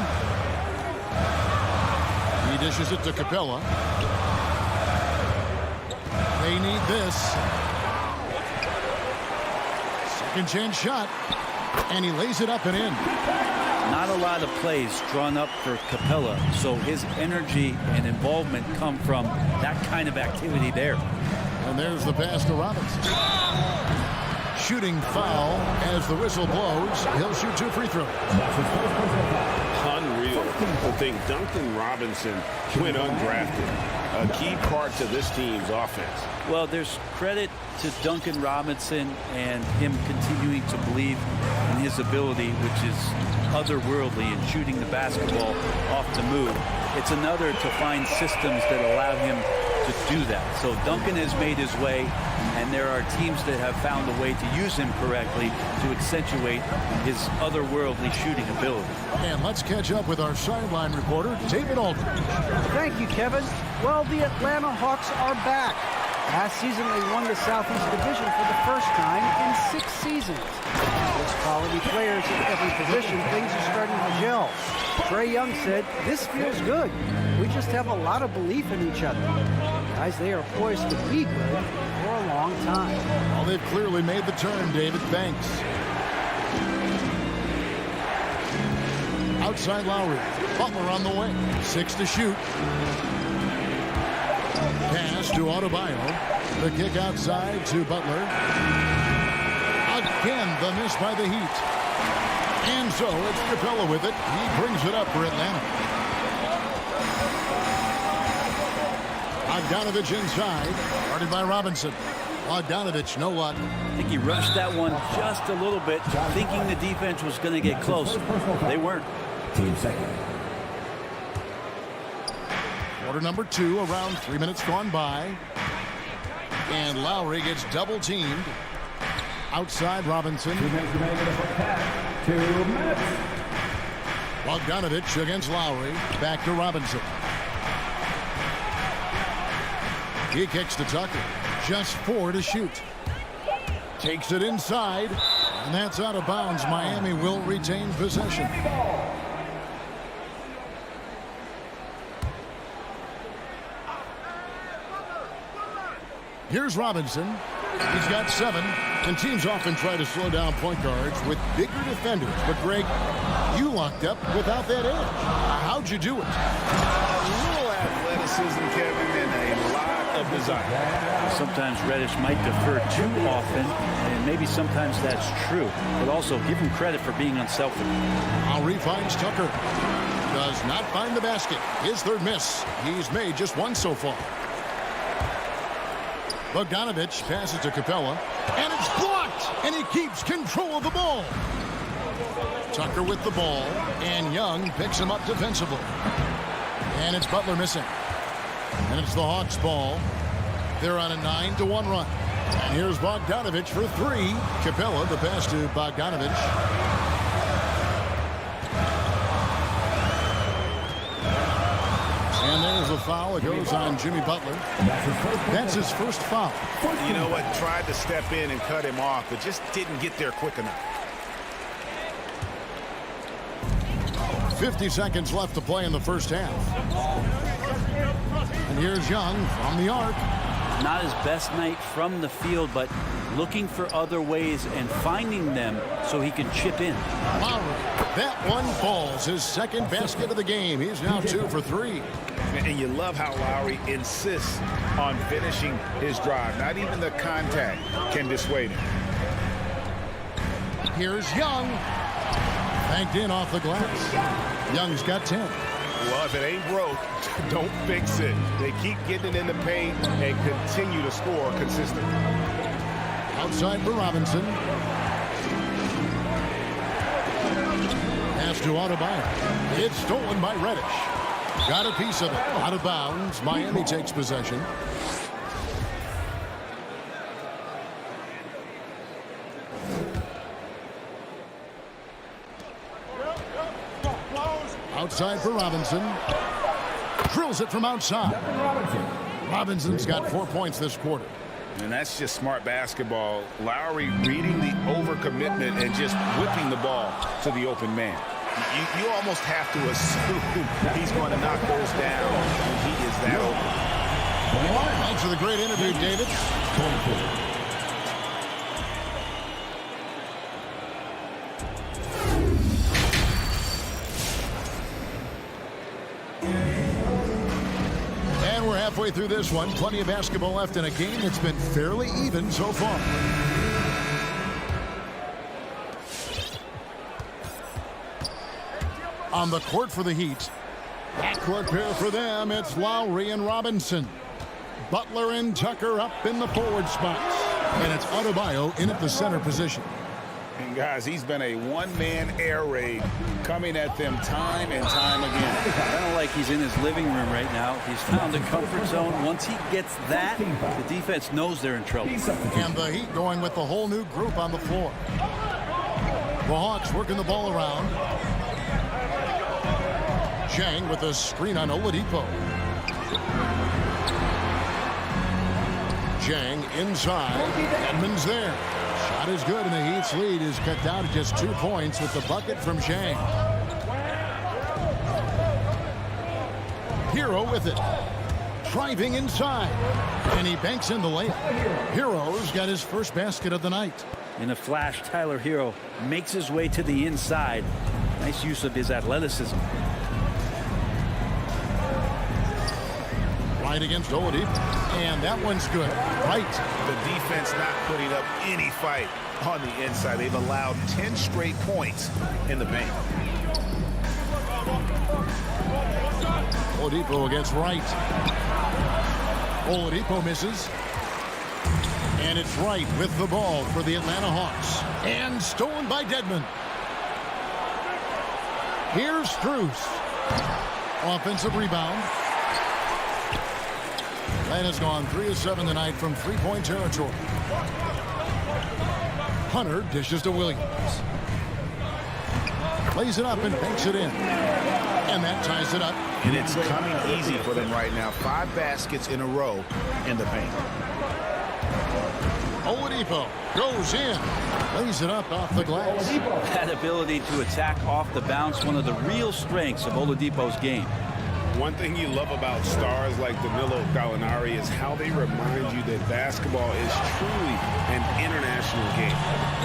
He dishes it to Capella. They need this. Second chance shot. And he lays it up and in. Not a lot of plays drawn up for Capella, so his energy and involvement come from that kind of activity there. And there's the pass to Robinson. Shooting foul as the whistle blows. He'll shoot 2 free throws. Unreal to think Duncan Robinson went undrafted. A key part to this team's offense. Well, there's credit to Duncan Robinson and him continuing to believe in his ability, which is otherworldly in shooting the basketball off the move. It's another to find systems that allow him to do that. So Duncan has made his way, and there are teams that have found a way to use him correctly to accentuate his otherworldly shooting ability. And let's catch up with our sideline reporter, David Aldridge. Thank you, Kevin. Well, the Atlanta Hawks are back. Last season, they won the Southeast Division for the first time in 6 seasons. With quality players at every position, things are starting to gel. Trae Young said, "This feels good. We just have a lot of belief in each other." Guys, they are poised to be good for a long time. Well, they've clearly made the turn, David. Thanks. Outside Lowry. Butler on the wing. 6 to shoot. Pass to Adebayo. The kick outside to Butler. Again, the miss by the Heat. And so it's Capella with it. He brings it up for Atlanta. Bogdanovich inside. Guarded by Robinson. Bogdanovich, no luck. I think he rushed that one just a little bit, thinking the defense was going to get close. They weren't. Team second. Quarter number 2, around 3 minutes gone by. And Lowry gets double teamed. Outside Robinson. 2 minutes remaining for half. 2 minutes. Bogdanovich against Lowry. Back to Robinson. He kicks to Tucker. Just 4 to shoot. Takes it inside. And that's out of bounds. Miami will retain possession. Here's Robinson. He's got 7. And teams often try to slow down point guards with bigger defenders. But, Greg, you locked up without that edge. How'd you do it? A little athleticism, Kevin, and a lot of desire. Sometimes Reddish might defer too often, and maybe sometimes that's true. But also, give him credit for being unselfish. Lowry finds Tucker. Does not find the basket. His 3rd miss. He's made just 1 so far. Bogdanovich passes to Capella, and it's blocked, and he keeps control of the ball. Tucker with the ball, and Young picks him up defensively. And it's Butler missing. And it's the Hawks' ball. They're on a 9-1 run. And here's Bogdanovich for 3. Capella, the pass to Bogdanovich. And there's a foul. It goes on Jimmy Butler. That's his first foul. You know what? Tried to step in and cut him off, but just didn't get there quick enough. 50 seconds left to play in the first half. And here's Young from the arc. Not his best night from the field, but looking for other ways and finding them so he can chip in. Lowry, that one falls. His 2nd basket of the game. He's now 2 for 3. And you love how Lowry insists on finishing his drive. Not even the contact can dissuade him. Here's Young. Banked in off the glass. Young's got 10. Well, if it ain't broke, don't fix it. They keep getting it in the paint and continue to score consistently. Outside for Robinson. Pass to Adebayo. It's stolen by Reddish. Got a piece of it. Out of bounds. Miami takes possession. Outside for Robinson. Drills it from outside. Robinson's got 4 points this quarter. And that's just smart basketball. Lowry reading the overcommitment and just whipping the ball to the open man. You almost have to assume he's going to knock those down when he is that open. Thanks for the great interview, David. And we're halfway through this one. Plenty of basketball left in a game that's been fairly even so far. On the court for the Heat. Backcourt pair for them. It's Lowry and Robinson. Butler and Tucker up in the forward spots. And it's Adebayo in at the center position. And guys, he's been a one-man air raid coming at them time and time again. Kind of like he's in his living room right now. He's found a comfort zone. Once he gets that, the defense knows they're in trouble. And the Heat going with the whole new group on the floor. The Hawks working the ball around. Chang with a screen on Oladipo. Chang inside. Edmonds there. Shot is good, and the Heat's lead is cut down to just 2 points with the bucket from Chang. Hero with it. Driving inside. And he banks in the layup. Hero's got his first basket of the night. In a flash, Tyler Hero makes his way to the inside. Nice use of his athleticism. Right against Oladipo. And that one's good. Right. The defense not putting up any fight on the inside. They've allowed 10 straight points in the paint. Oladipo against Wright. Oladipo misses. And it's Wright with the ball for the Atlanta Hawks. And stolen by Dedmon. Here's Strus. Offensive rebound. Atlanta's gone 3 of 7 tonight from three-point territory. Hunter dishes to Williams. Lays it up and banks it in. And that ties it up. And it's coming easy for them right now. 5 baskets in a row in the paint. Oladipo goes in. Lays it up off the glass. That ability to attack off the bounce, one of the real strengths of Oladipo's game. One thing you love about stars like Danilo Gallinari is how they remind you that basketball is truly an international game.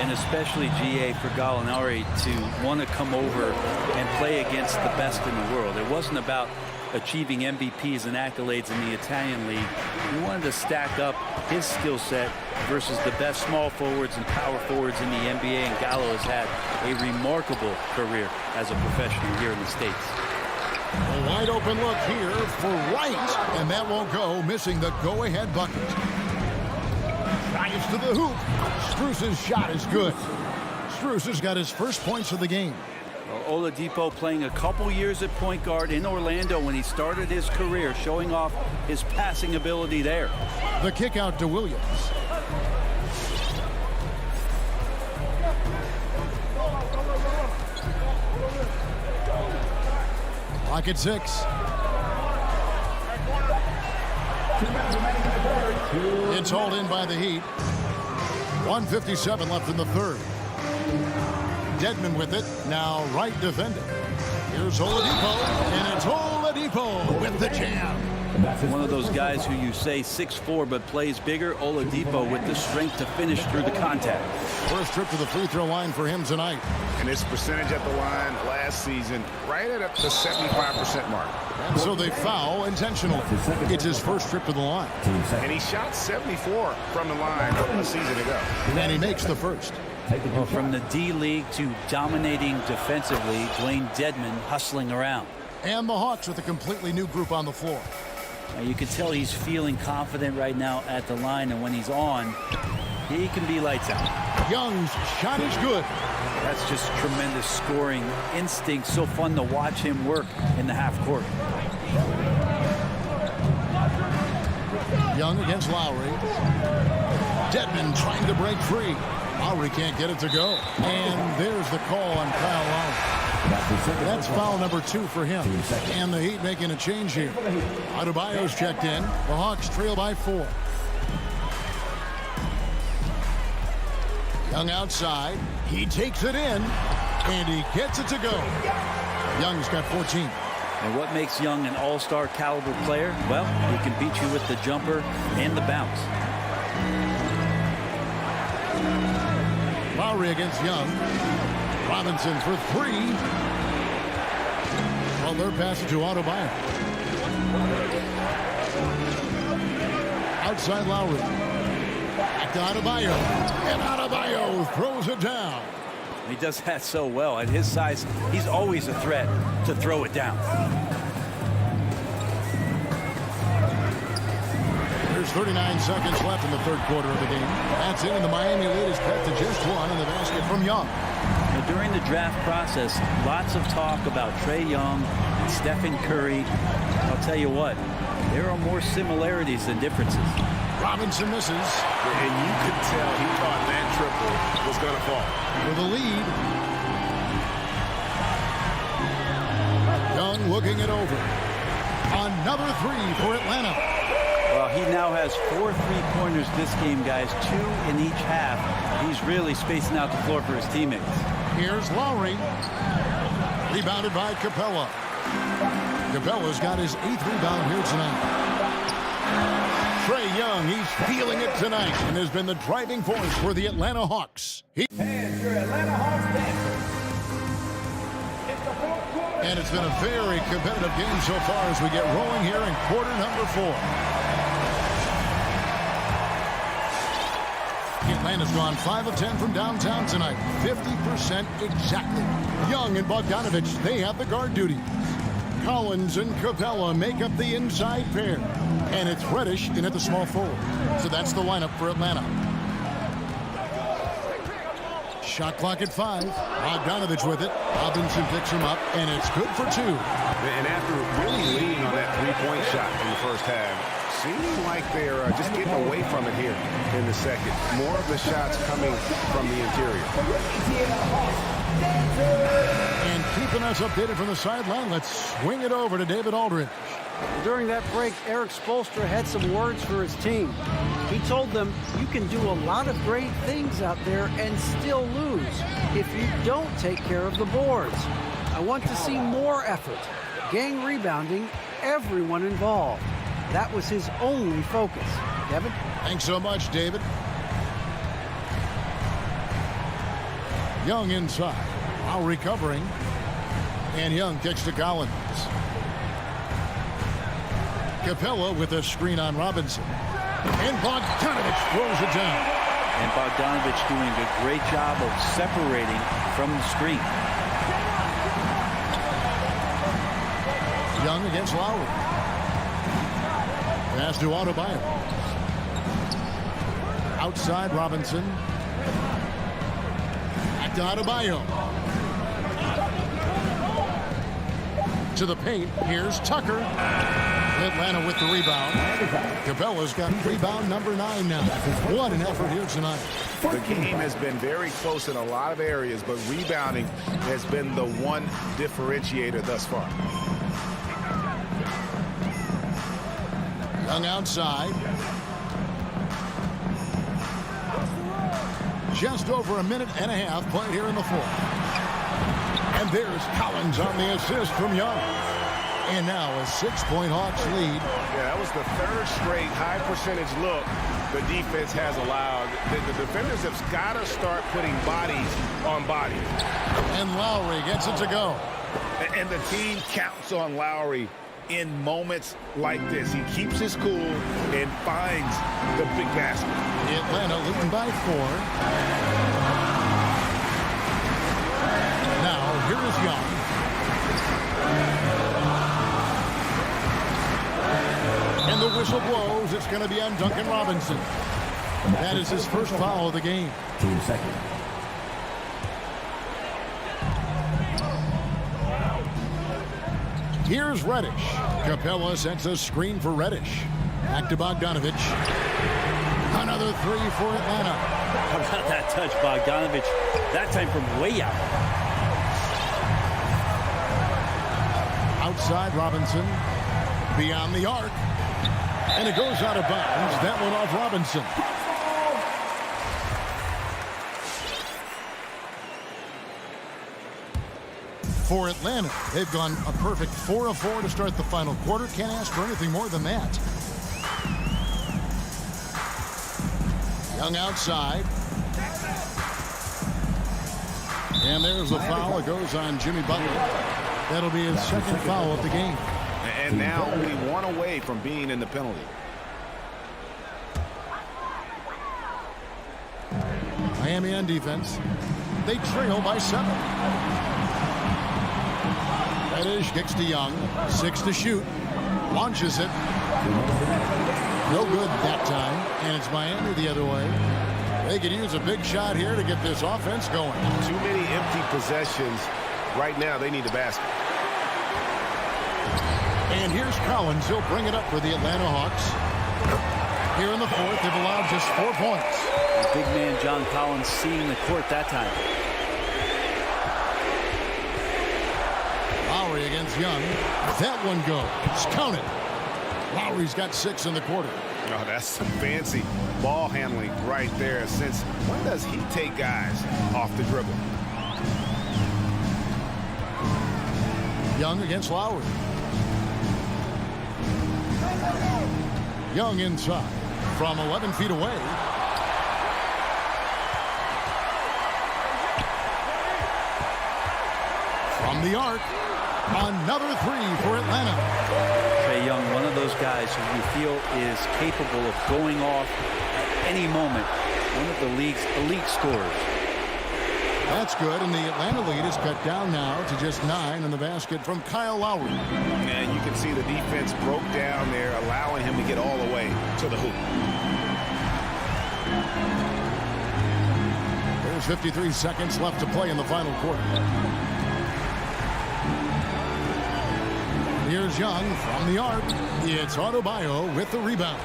And especially, GA, for Gallinari to want to come over and play against the best in the world. It wasn't about achieving MVPs and accolades in the Italian league. He wanted to stack up his skill set versus the best small forwards and power forwards in the NBA, and Gallo has had a remarkable career as a professional here in the States. A wide open look here for White, and that won't go, missing the go-ahead bucket. Drives to the hoop. Strus's shot is good. Strus has got his first points of the game. Well, Oladipo playing a couple years at point guard in Orlando when he started his career, showing off his passing ability there. The kick out to Williams. Clock at 6. It's hauled in by the Heat. 1:57 left in the third. Dedmon with it. Now Wright defending. Here's Oladipo, and it's Oladipo with the jam. One of those guys who you say 6'4", but plays bigger. Oladipo with the strength to finish through the contact. First trip to the free throw line for him tonight. And his percentage at the line last season right at the 75% mark. And so they foul intentionally. It's his first trip to the line. And he shot 74 from the line a season ago. And he makes the first. Well, from the D-League to dominating defensively, Dwayne Dedmon hustling around. And the Hawks with a completely new group on the floor. You can tell he's feeling confident right now at the line, and when he's on, he can be lights out. Young's shot is good. That's just tremendous scoring instinct. So fun to watch him work in the half court. Young against Lowry. Dedmon trying to break free. Lowry can't get it to go. And there's the call on Kyle Lowry. That's foul number 2 for him. And the Heat making a change here. Adebayo's checked in. The Hawks trail by 4. Young outside. He takes it in. And he gets it to go. Young's got 14. And what makes Young an all-star caliber player? Well, he can beat you with the jumper and the bounce. Lowry against Young. Robinson for 3. Well, they're passing to Adebayo. Outside Lowry. Back to Adebayo. And Adebayo throws it down. He does that so well. At his size, he's always a threat to throw it down. There's 39 seconds left in the third quarter of the game. That's it, and the Miami lead is cut to just 1 in the basket from Young. Now, during the draft process, lots of talk about Trae Young and Stephen Curry. I'll tell you what, there are more similarities than differences. Robinson misses. And you could tell he thought that triple was going to fall. For the lead. Young looking it over. Another 3 for Atlanta. Well, he now has 4 3-pointers this game, guys. 2 in each half. He's really spacing out the floor for his teammates. Here's Lowry. Rebounded by Capella. Capella's got his 8th rebound here tonight. Trae Young, he's feeling it tonight and has been the driving force for the Atlanta Hawks. And your Atlanta Hawks dancers. It's the fourth quarter. And it's been a very competitive game so far as we get rolling here in quarter number 4. Atlanta's gone 5 of 10 from downtown tonight. 50% exactly. Young and Bogdanovich, they have the guard duty. Collins and Capella make up the inside pair. And it's Reddish in at the small forward. So that's the lineup for Atlanta. Shot clock at 5. Bogdanovich with it. Robinson picks him up, and it's good for 2. And after really leaning on that three-point shot in the first half, seeming like they're just getting away from it here in the second. More of the shots coming from the interior. And keeping us updated from the sideline, let's swing it over to David Aldridge. During that break, Eric Spoelstra had some words for his team. He told them, you can do a lot of great things out there and still lose if you don't take care of the boards. I want to see more effort, gang rebounding, everyone involved. That was his only focus. Devin? Thanks so much, David. Young inside. Now recovering. And Young kicks to Collins. Capella with a screen on Robinson. And Bogdanovich throws it down. And Bogdanovich doing a great job of separating from the screen. Young against Lowry. Pass to Adebayo. Outside Robinson. Back to Adebayo. To the paint. Here's Tucker. Atlanta with the rebound. Capella's got rebound number 9 now. What an effort here tonight. The game has been very close in a lot of areas, but rebounding has been the one differentiator thus far. Young outside. Just over a minute and a half played here in the fourth. And there's Collins on the assist from Young. And now a 6-point Hawks lead. Yeah, that was the third straight high percentage look the defense has allowed. The defenders have got to start putting bodies on bodies. And Lowry gets it to go. And the team counts on Lowry in moments like this. He keeps his cool and finds the big basket. Atlanta leading by 4. Now, here is Young. And the whistle blows. It's going to be on Duncan Robinson. That is his first foul of the game. Team second. Here's Reddish. Capella sets a screen for Reddish. Back to Bogdanovich. Another 3 for Atlanta. How about that touch, Bogdanovich? That time from way out. Outside Robinson. Beyond the arc. And it goes out of bounds. That one off Robinson. For Atlanta, they've gone a perfect 4 of 4 to start the final quarter. Can't ask for anything more than that. Young outside. And there's a foul. It goes on Jimmy Butler. That'll be his second foul of the game. And now only 1 away from being in the penalty. Miami on defense. They trail by 7. Reddish kicks to Young. 6 to shoot. Launches it. No good that time. And it's Miami the other way. They could use a big shot here to get this offense going. Too many empty possessions. Right now, they need a basket. And here's Collins. He'll bring it up for the Atlanta Hawks. Here in the fourth, they've allowed just 4 points. Big man John Collins seeing the court that time. Lowry against Young. That one goes. Count it. Lowry's got 6 in the quarter. Oh, that's some fancy ball handling right there. Since when does he take guys off the dribble? Young against Lowry. Young inside from 11 feet away. From the arc, another 3 for Atlanta. Trae Young, one of those guys who you feel is capable of going off any moment. One of the league's elite scorers. That's good, and the Atlanta lead is cut down now to just 9 in the basket from Kyle Lowry. And you can see the defense broke down there, allowing him to get all the way to the hoop. There's 53 seconds left to play in the final quarter. Here's Young from the arc. It's Adebayo with the rebound.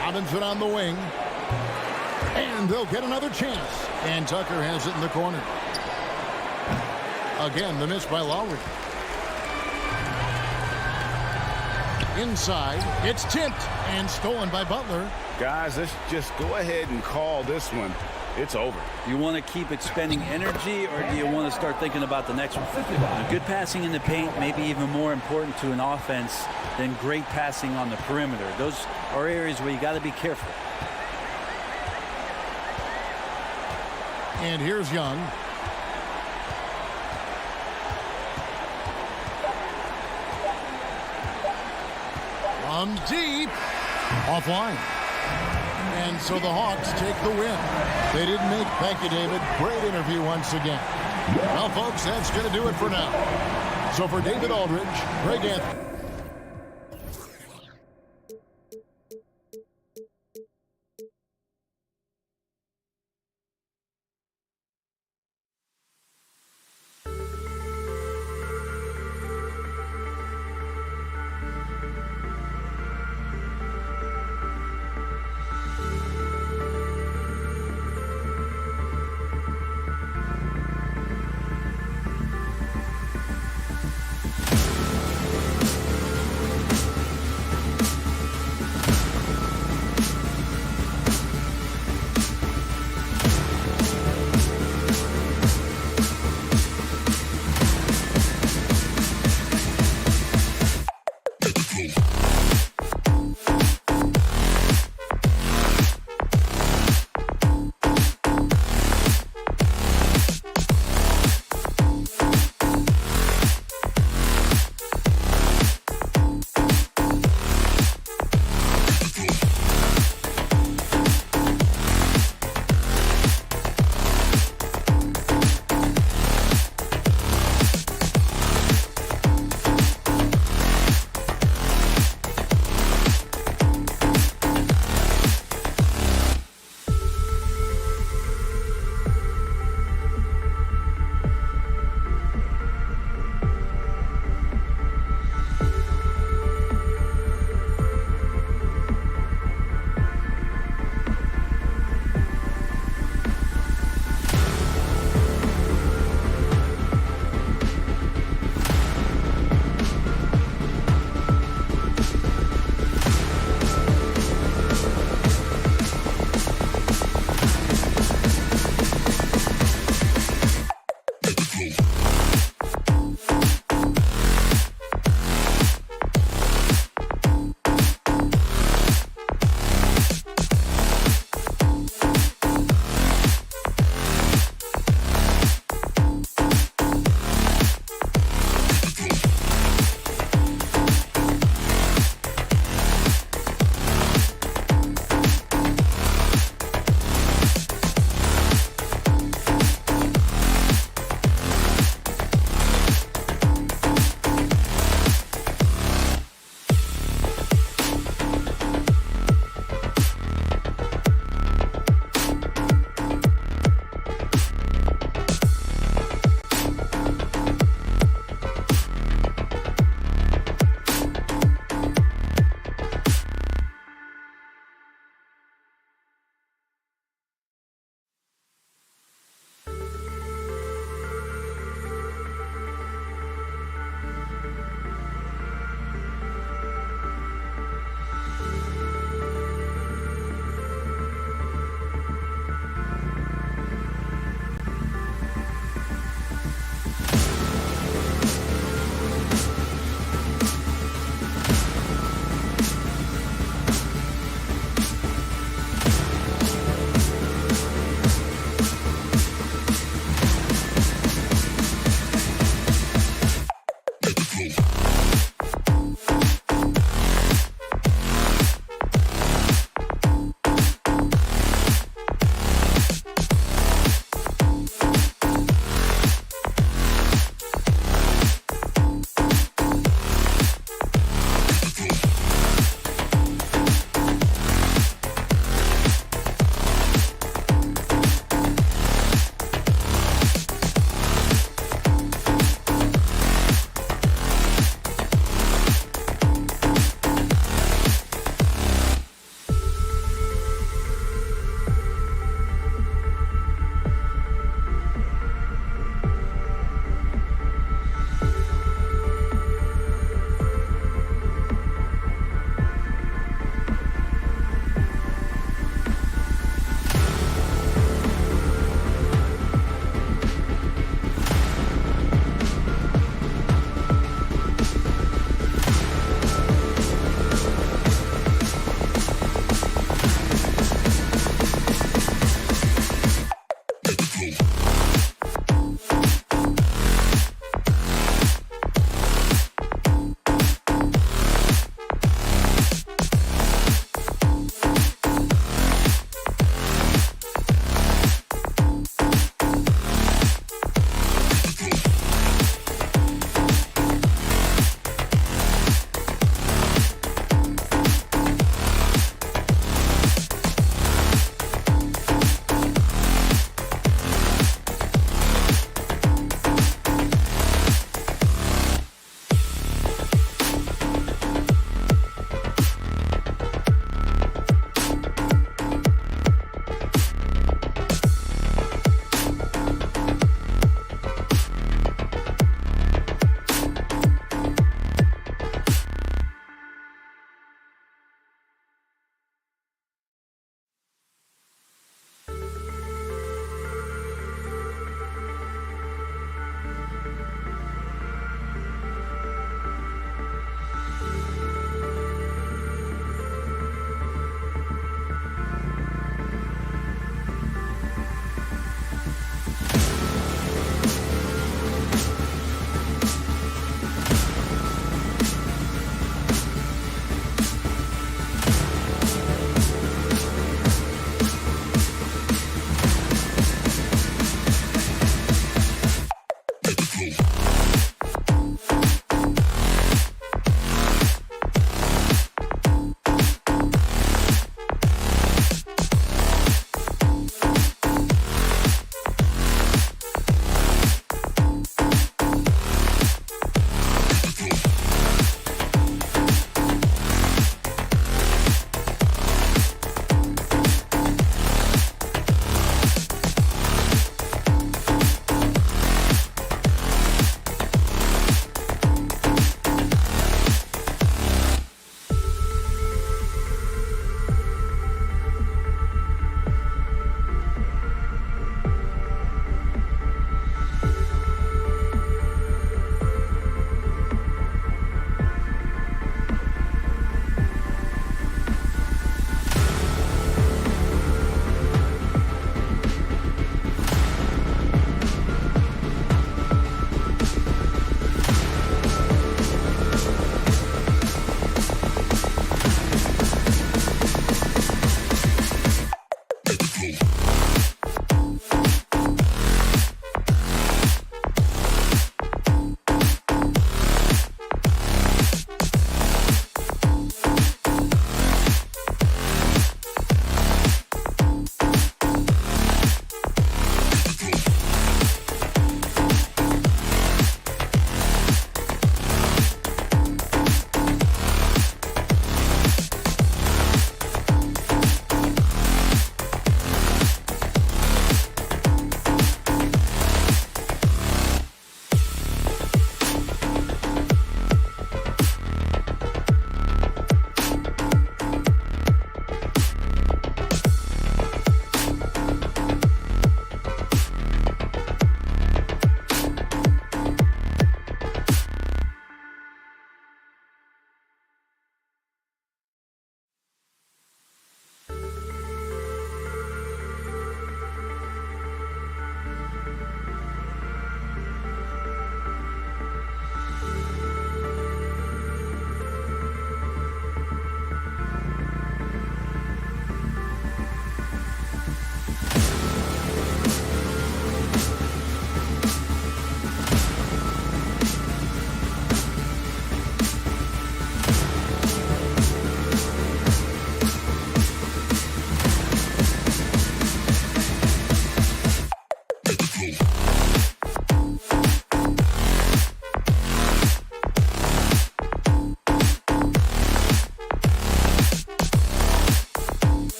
Robinson on the wing. And they'll get another chance. And Tucker has it in the corner. Again, the miss by Lowry. Inside, it's tipped and stolen by Butler. Guys, let's just go ahead and call this one. It's over. You want to keep expending energy, or do you want to start thinking about the next one? Good passing in the paint may be even more important to an offense than great passing on the perimeter. Those are areas where you got to be careful. And here's Young. From deep. Offline. And so the Hawks take the win. They didn't make. Thank you, David. Great interview once again. Well, folks, that's going to do it for now. So for David Aldridge, Greg Anthony.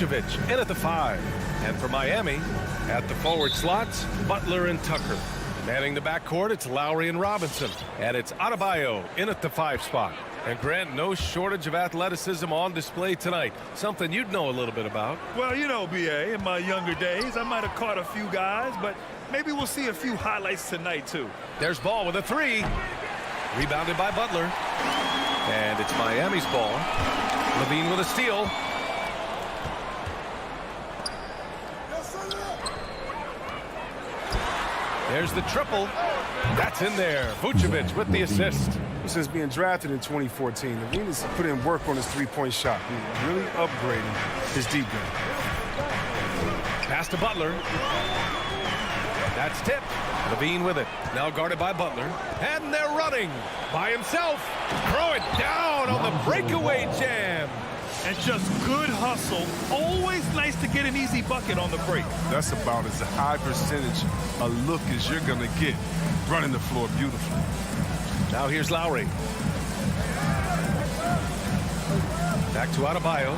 Vucevic in at the 5. And for Miami, at the forward slots, Butler and Tucker. Manning the backcourt, it's Lowry and Robinson. And it's Adebayo in at the 5 spot. And Grant, no shortage of athleticism on display tonight. Something you'd know a little bit about. Well, you know, BA, in my younger days, I might have caught a few guys, but maybe we'll see a few highlights tonight, too. There's Ball with a 3. Rebounded by Butler. And it's Miami's ball. Levine with a steal. There's the triple. That's in there. Vucevic with the assist. Since being drafted in 2014, Levine has put in work on his three-point shot. He's really upgrading his deep game. Pass to Butler. That's tipped. Levine with it. Now guarded by Butler. And they're running by himself. Throw it down on the breakaway jam. And just good hustle. Always nice to get an easy bucket on the break. That's about as high percentage a look as you're going to get. Running the floor beautifully. Now here's Lowry. Back to Adebayo.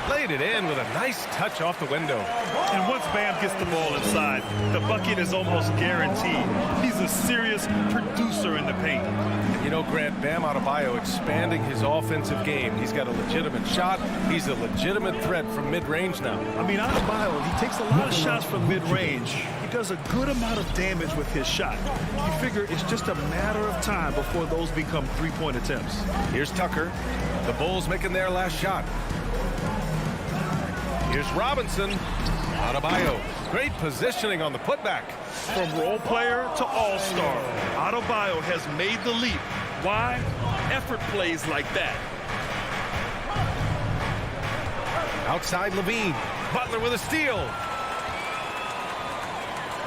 Laid it in with a nice touch off the window. And once Bam gets the ball inside, the bucket is almost guaranteed. He's a serious producer in the paint. And you know, Grant, Bam Adebayo expanding his offensive game. He's got a legitimate shot. He's a legitimate threat from mid-range now. I mean, Adebayo, he takes a lot of shots from mid-range. He does a good amount of damage with his shot. You figure it's just a matter of time before those become three-point attempts. Here's Tucker. The Bulls making their last shot. Here's Robinson. Adebayo. Great positioning on the putback. From role player to all-star, Adebayo has made the leap. Why? Effort plays like that. Outside Levine. Butler with a steal.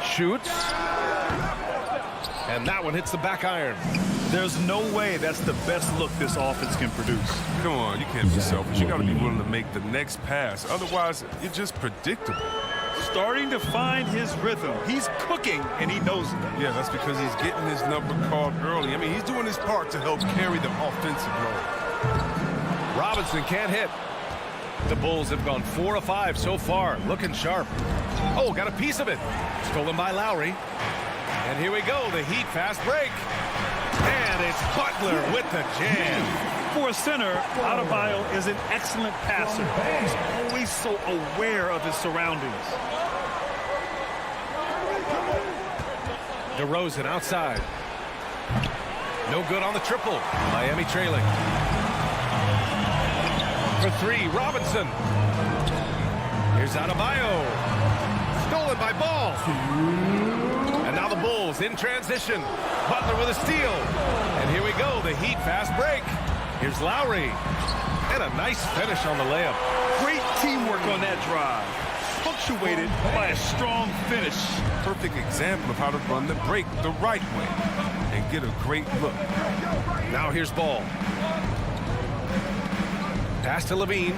Shoots. And that one hits the back iron. There's no way that's the best look this offense can produce. Come on, you can't be selfish. You got to be willing to make the next pass. Otherwise, you're just predictable. Starting to find his rhythm. He's cooking, and he knows it. Yeah, that's because he's getting his number called early. I mean, he's doing his part to help carry the offensive load. Robinson can't hit. The Bulls have gone 4 of 5 so far. Looking sharp. Oh, got a piece of it. Stolen by Lowry. And here we go, the Heat fast break. And it's Butler with the jam. For a center, Adebayo is an excellent passer. He's always so aware of his surroundings. DeRozan outside. No good on the triple. Miami trailing. For 3, Robinson. Here's Adebayo. Stolen by Ball. And now the Bulls in transition. Butler with a steal. And here we go, the Heat fast break. Here's Lowry. And a nice finish on the layup. Great teamwork on that drive. Punctuated by a strong finish. Perfect example of how to run the break the right way and get a great look. Now here's Ball. Pass to Levine.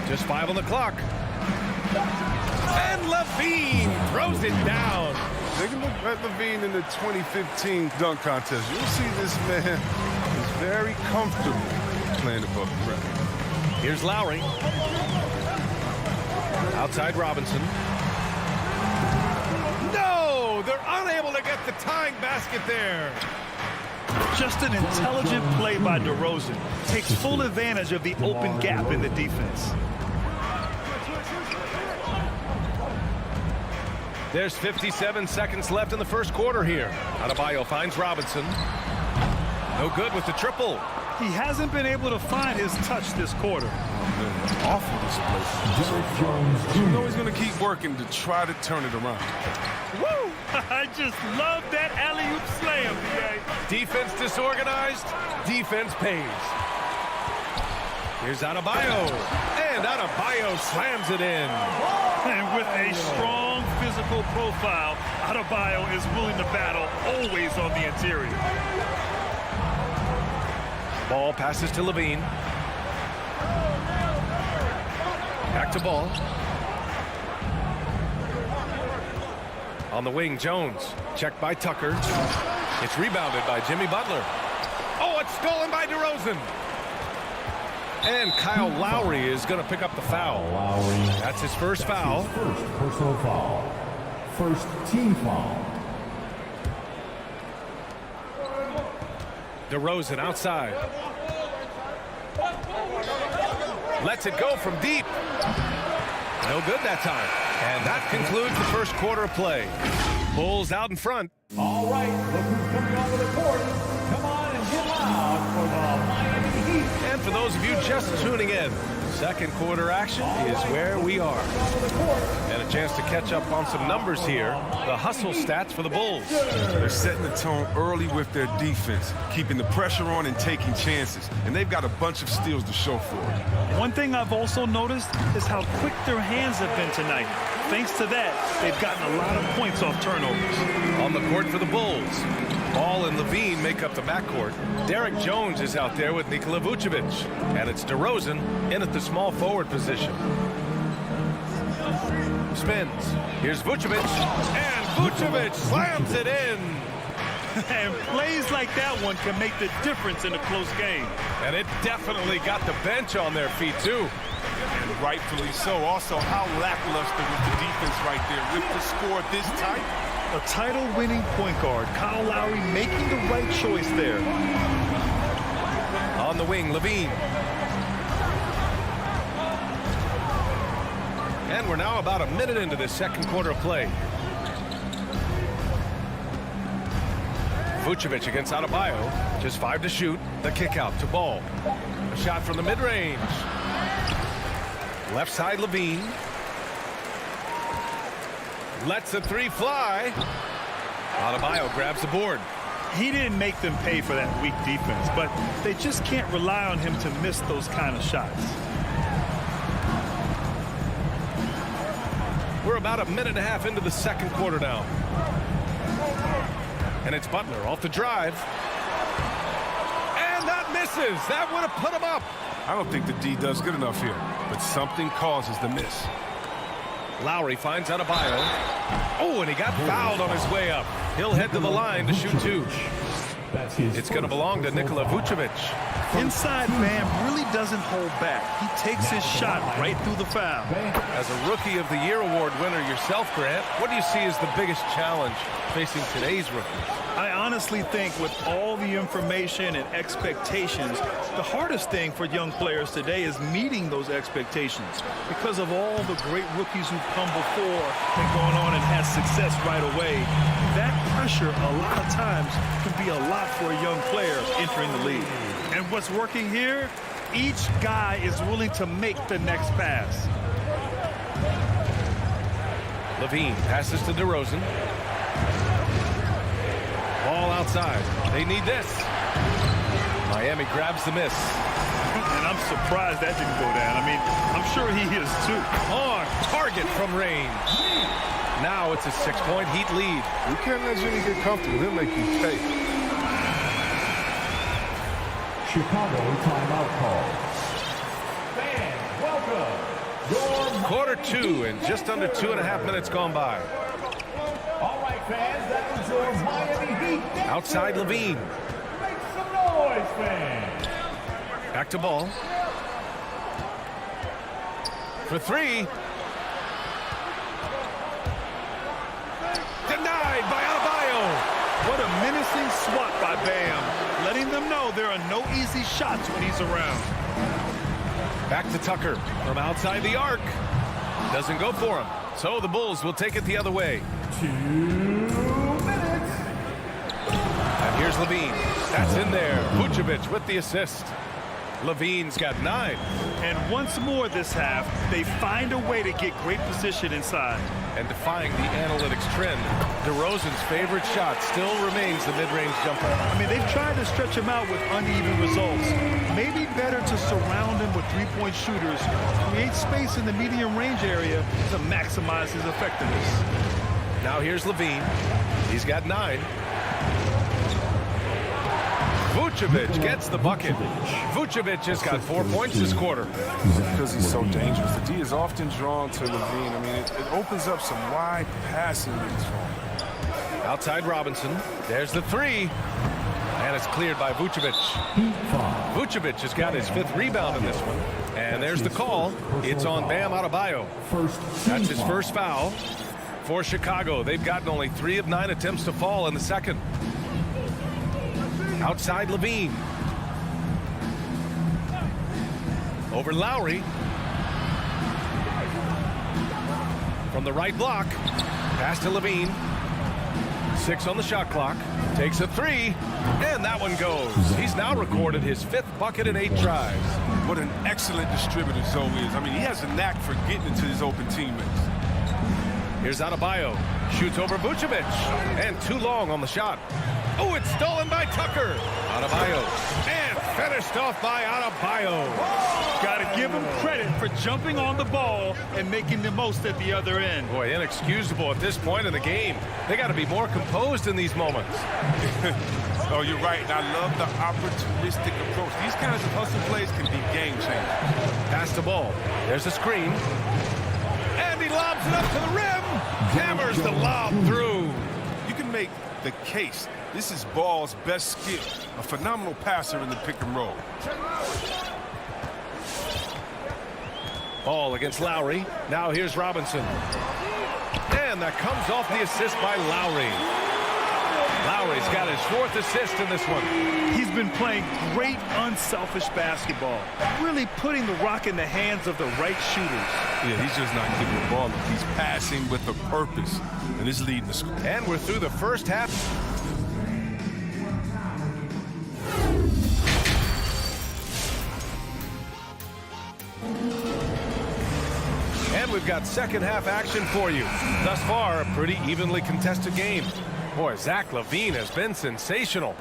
Just 5 on the clock. And Levine throws it down. Take a look at Levine in the 2015 dunk contest. You'll see this man is very comfortable playing above the rim. Here's Lowry. Outside Robinson. No! They're unable to get the tying basket there. Just an intelligent play by DeRozan. Takes full advantage of the open gap in the defense. There's 57 seconds left in the first quarter here. Adebayo finds Robinson. No good with the triple. He hasn't been able to find his touch this quarter. Awful display. You know he's going to keep working to try to turn it around. Woo! I just love that alley-oop slam, BA. Defense disorganized, defense pays. Here's Adebayo. And Adebayo slams it in. And with a strong physical profile, Adebayo is willing to battle always on the interior. Ball passes to Levine. Back to Ball. On the wing, Jones. Checked by Tucker. It's rebounded by Jimmy Butler. Oh, it's Stolen by DeRozan. And Kyle Lowry is going to pick up the foul. Lowry. That's his first foul. First personal foul. First team foul. DeRozan outside. Lets it go from deep. No good that time. And that concludes the first quarter of play. Bulls out in front. All right, look who's coming onto the court. Come on and get loud for the Miami Heat. And for those of you just tuning in, second quarter action is where we are. And a chance to catch up on some numbers here. The hustle stats for the Bulls. They're setting the tone early with their defense, keeping the pressure on and taking chances. And they've got a bunch of steals to show for it. One thing I've also noticed is how quick their hands have been tonight. Thanks to that, they've gotten a lot of points off turnovers. On the court for the Bulls, Ball and Levine make up the backcourt. Derek Jones is out there with Nikola Vucevic. And it's DeRozan in at the small forward position. Spins. Here's Vucevic. And Vucevic slams it in. And plays like that one can make the difference in a close game. And it definitely got the bench on their feet, too. And rightfully so. Also, how lackluster was the defense right there with the score this tight. A title-winning point guard, Kyle Lowry, making the right choice there. On the wing, Levine. And we're now about a minute into the second quarter of play. Vucevic against Adebayo. Just 5 to shoot. The kick out to Ball. A shot from the mid-range. Left side, Levine. Lets the three fly. Adebayo grabs the board. He didn't make them pay for that weak defense, but they just can't rely on him to miss those kind of shots. We're about a minute and a half into the second quarter now. And it's Butler off the drive. And that misses. That would have put him up. I don't think the D does good enough here, but something causes the miss. Lowry finds Adebayo. Oh, and he got fouled on his way up. He'll head to the line to shoot 2. It's going to belong to Nikola Vucevic. Inside Bam really doesn't hold back. He takes his shot right through the foul. As a Rookie of the Year award winner yourself, Grant, what do you see as the biggest challenge facing today's rookies? I honestly think with all the information and expectations, the hardest thing for young players today is meeting those expectations because of all the great rookies who've come before and gone on and had success right away. That pressure a lot of times can be a lot for a young player entering the league. And what's working here, each guy is willing to make the next pass. Levine passes to DeRozan. Ball outside. They need this. Miami grabs the miss. And I'm surprised that didn't go down. I mean, I'm sure he is too. On target from range. Now it's a 6-point Heat lead. You can't let Jimmy get comfortable. He'll make you pay. Chicago timeout call. Fans, welcome. Quarter 2 and just under 2.5 minutes gone by. All right, fans, that was your Miami Heat. Outside Levine. Make some noise, fans. Back to Ball. For 3. Denied by Adebayo. What a menacing swat by Bam, letting them know there are no easy shots when he's around. Back to Tucker from outside the arc. Doesn't go for him. So the Bulls will take it the other way. 2 minutes. And here's Levine. That's in there. Vucevic with the assist. Levine's got 9. And once more this half, they find a way to get great position inside. And defying the analytics trend, DeRozan's favorite shot still remains the mid-range jumper. I mean, they've tried to stretch him out with uneven results. Maybe better to surround him with three-point shooters, create space in the medium range area to maximize his effectiveness. Now here's Levine. He's got 9. Vucevic gets the bucket. Vucevic has got 4 points this quarter. Because he's so dangerous. The D is often drawn to Levine. I mean, it opens up some wide passing lanes for him. Outside Robinson. There's the 3. And it's cleared by Vucevic. Vucevic has got his 5th rebound in this one. And there's the call. It's on Bam Adebayo. That's his first foul for Chicago. They've gotten only 3 of 9 attempts to fall in the second. Outside Levine. Over Lowry. From the right block. Pass to Levine. 6 on the shot clock. Takes a 3. And that one goes. He's now recorded his 5th bucket in 8 tries. What an excellent distributor Zoe is. I mean, he has a knack for getting into his open teammates. Here's Adebayo. Shoots over Vucevic. And too long on the shot. Oh, it's stolen by Tucker. Adebayo. And finished off by Adebayo. Got to give him credit for jumping on the ball and making the most at the other end. Boy, inexcusable at this point in the game. They got to be more composed in these moments. Oh, you're right. And I love the opportunistic approach. These kinds of hustle plays can be game changers. Pass the ball. There's a screen. And he lobs it up to the rim. Hammers the lob through. You can make the case. This is Ball's best skill. A phenomenal passer in the pick and roll. Ball against Lowry. Now here's Robinson. And that comes off the assist by Lowry. Lowry's got his 4th assist in this one. He's been playing great unselfish basketball. Really putting the rock in the hands of the right shooters. Yeah, he's just not giving the ball. He's passing with a purpose. And is leading the score. And we're through the first half. And we've got second half action for you. Thus far, a pretty evenly contested game. Boy, Zach Levine has been sensational.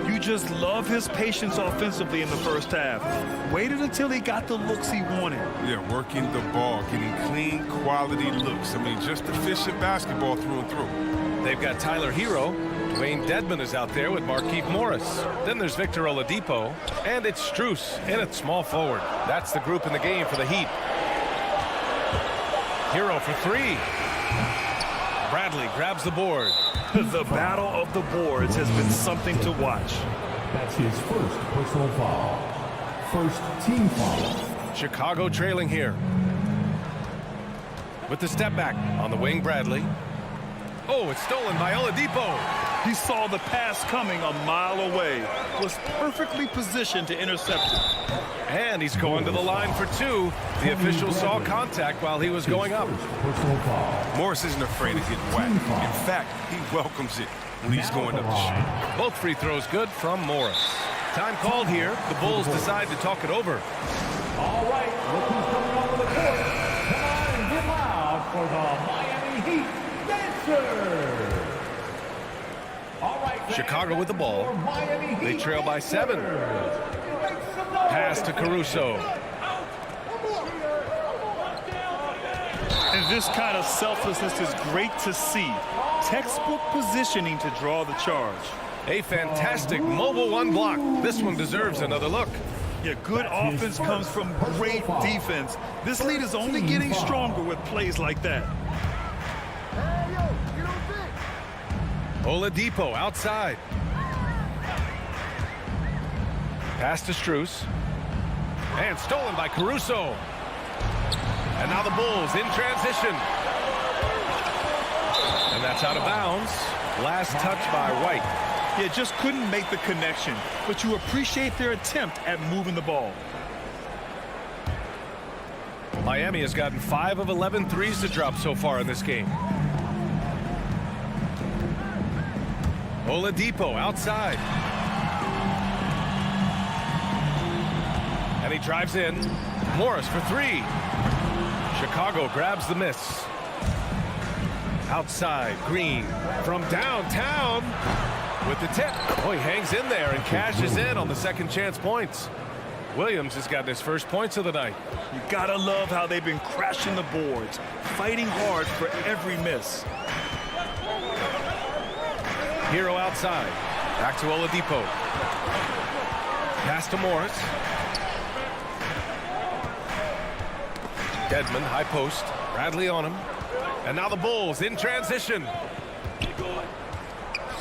You just love his patience offensively in the first half. Waited until he got the looks he wanted. Yeah, working the ball, getting clean, quality looks. I mean, just efficient basketball through and through. They've got Tyler Hero. Dwayne Dedmon is out there with Markieff Morris. Then there's Victor Oladipo. And it's Strus in at small forward. That's the group in the game for the Heat. Hero for 3. Bradley grabs the board. The battle of the boards has been something to watch. That's his first personal foul. First team foul. Chicago trailing here. With the step back on the wing, Bradley. Oh, it's stolen by Oladipo. He saw the pass coming a mile away. Was perfectly positioned to intercept it. And he's going to the line for 2. The official saw contact while he was going up. Morris isn't afraid of getting whacked. In fact, he welcomes it when he's going up the shoot. Both free throws good from Morris. Time called here. The Bulls decide to talk it over. All right, look who's coming onto the court. Come on and get loud for the Miami Heat Dancers. All right, Chicago with the ball. They trail by 7. Pass to Caruso. And this kind of selflessness is great to see. Textbook positioning to draw the charge. A fantastic mobile 1 block. This one deserves another look. Yeah, good offense comes from great defense. This lead is only getting stronger with plays like that. Oladipo outside. Pass to Strus. And stolen by Caruso. And now the Bulls in transition. And that's out of bounds. Last touch by White. Yeah, just couldn't make the connection. But you appreciate their attempt at moving the ball. Miami has gotten 5 of 11 threes to drop so far in this game. Oladipo outside. And he drives in. Morris for 3. Chicago grabs the miss. Outside, Green from downtown with the tip. Oh, he hangs in there and cashes in on the second chance points. Williams has gotten his first points of the night. You gotta love how they've been crashing the boards, fighting hard for every miss. Hero outside. Back to Oladipo. Pass to Morris. Dedmon, high post. Bradley on him. And now the Bulls in transition.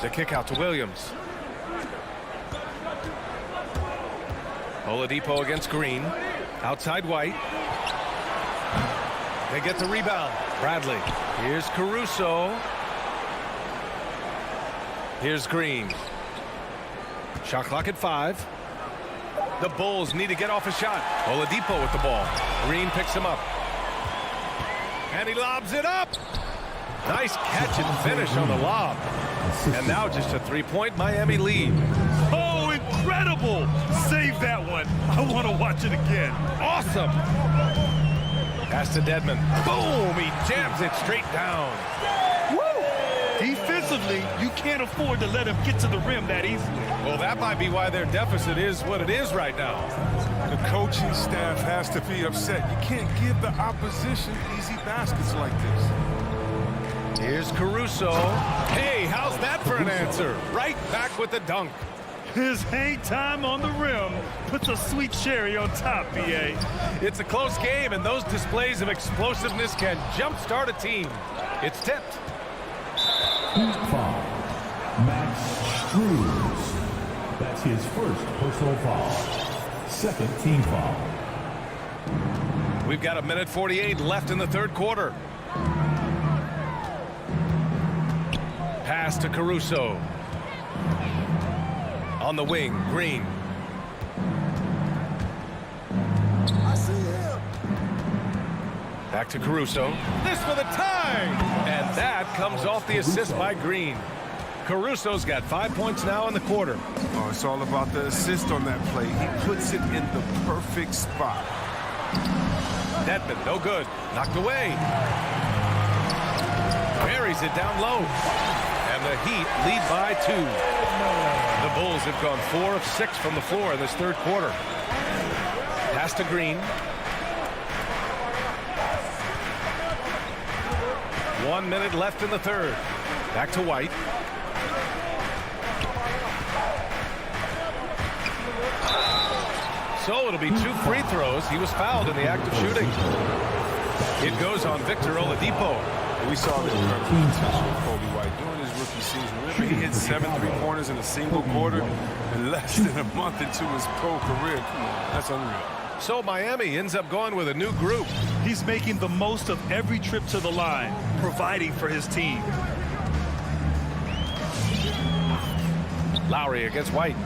The kick out to Williams. Oladipo against Green. Outside White. They get the rebound. Bradley. Here's Caruso. Here's Green. Shot clock at 5. The Bulls need to get off a shot. Oladipo with the ball. Green picks him up. And he lobs it up. Nice catch and finish on the lob. And now just a 3-point Miami lead. Oh, incredible. Save that one. I want to watch it again. Awesome. Pass to Dedmon. Boom. He jams it straight down. Defensively, you can't afford to let him get to the rim that easily. Well, that might be why their deficit is what it is right now. The coaching staff has to be upset. You can't give the opposition easy baskets like this. Here's Caruso. Hey, how's that for an answer? Right back with the dunk. His hang time on the rim puts a sweet cherry on top, B.A. It's a close game, and those displays of explosiveness can jumpstart a team. It's tipped. Foul. Max Struz. That's his first personal foul. Second team foul. We've got 1:48 left in the third quarter. Pass to Caruso. On the wing, Green. I see him. Back to Caruso. This for the tie! And that comes off the assist by Green. Caruso's got 5 points now in the quarter. Oh, it's all about the assist on that play. He puts it in the perfect spot. Dedmon, no good. Knocked away. Buries it down low. And the Heat lead by 2. The Bulls have gone 4 of 6 from the floor in this third quarter. Pass to Green. 1 minute left in the third. Back to White. So it'll be 2 free throws. He was fouled in the act of shooting. It goes on Victor Oladipo. We saw the incredible potential of Kobe White during his rookie season. Remember, he hit 7 3-pointers in a single quarter in less than a month into his pro career. Come on, that's unreal. So Miami ends up going with a new group. He's making the most of every trip to the line, providing for his team. Lowry against White.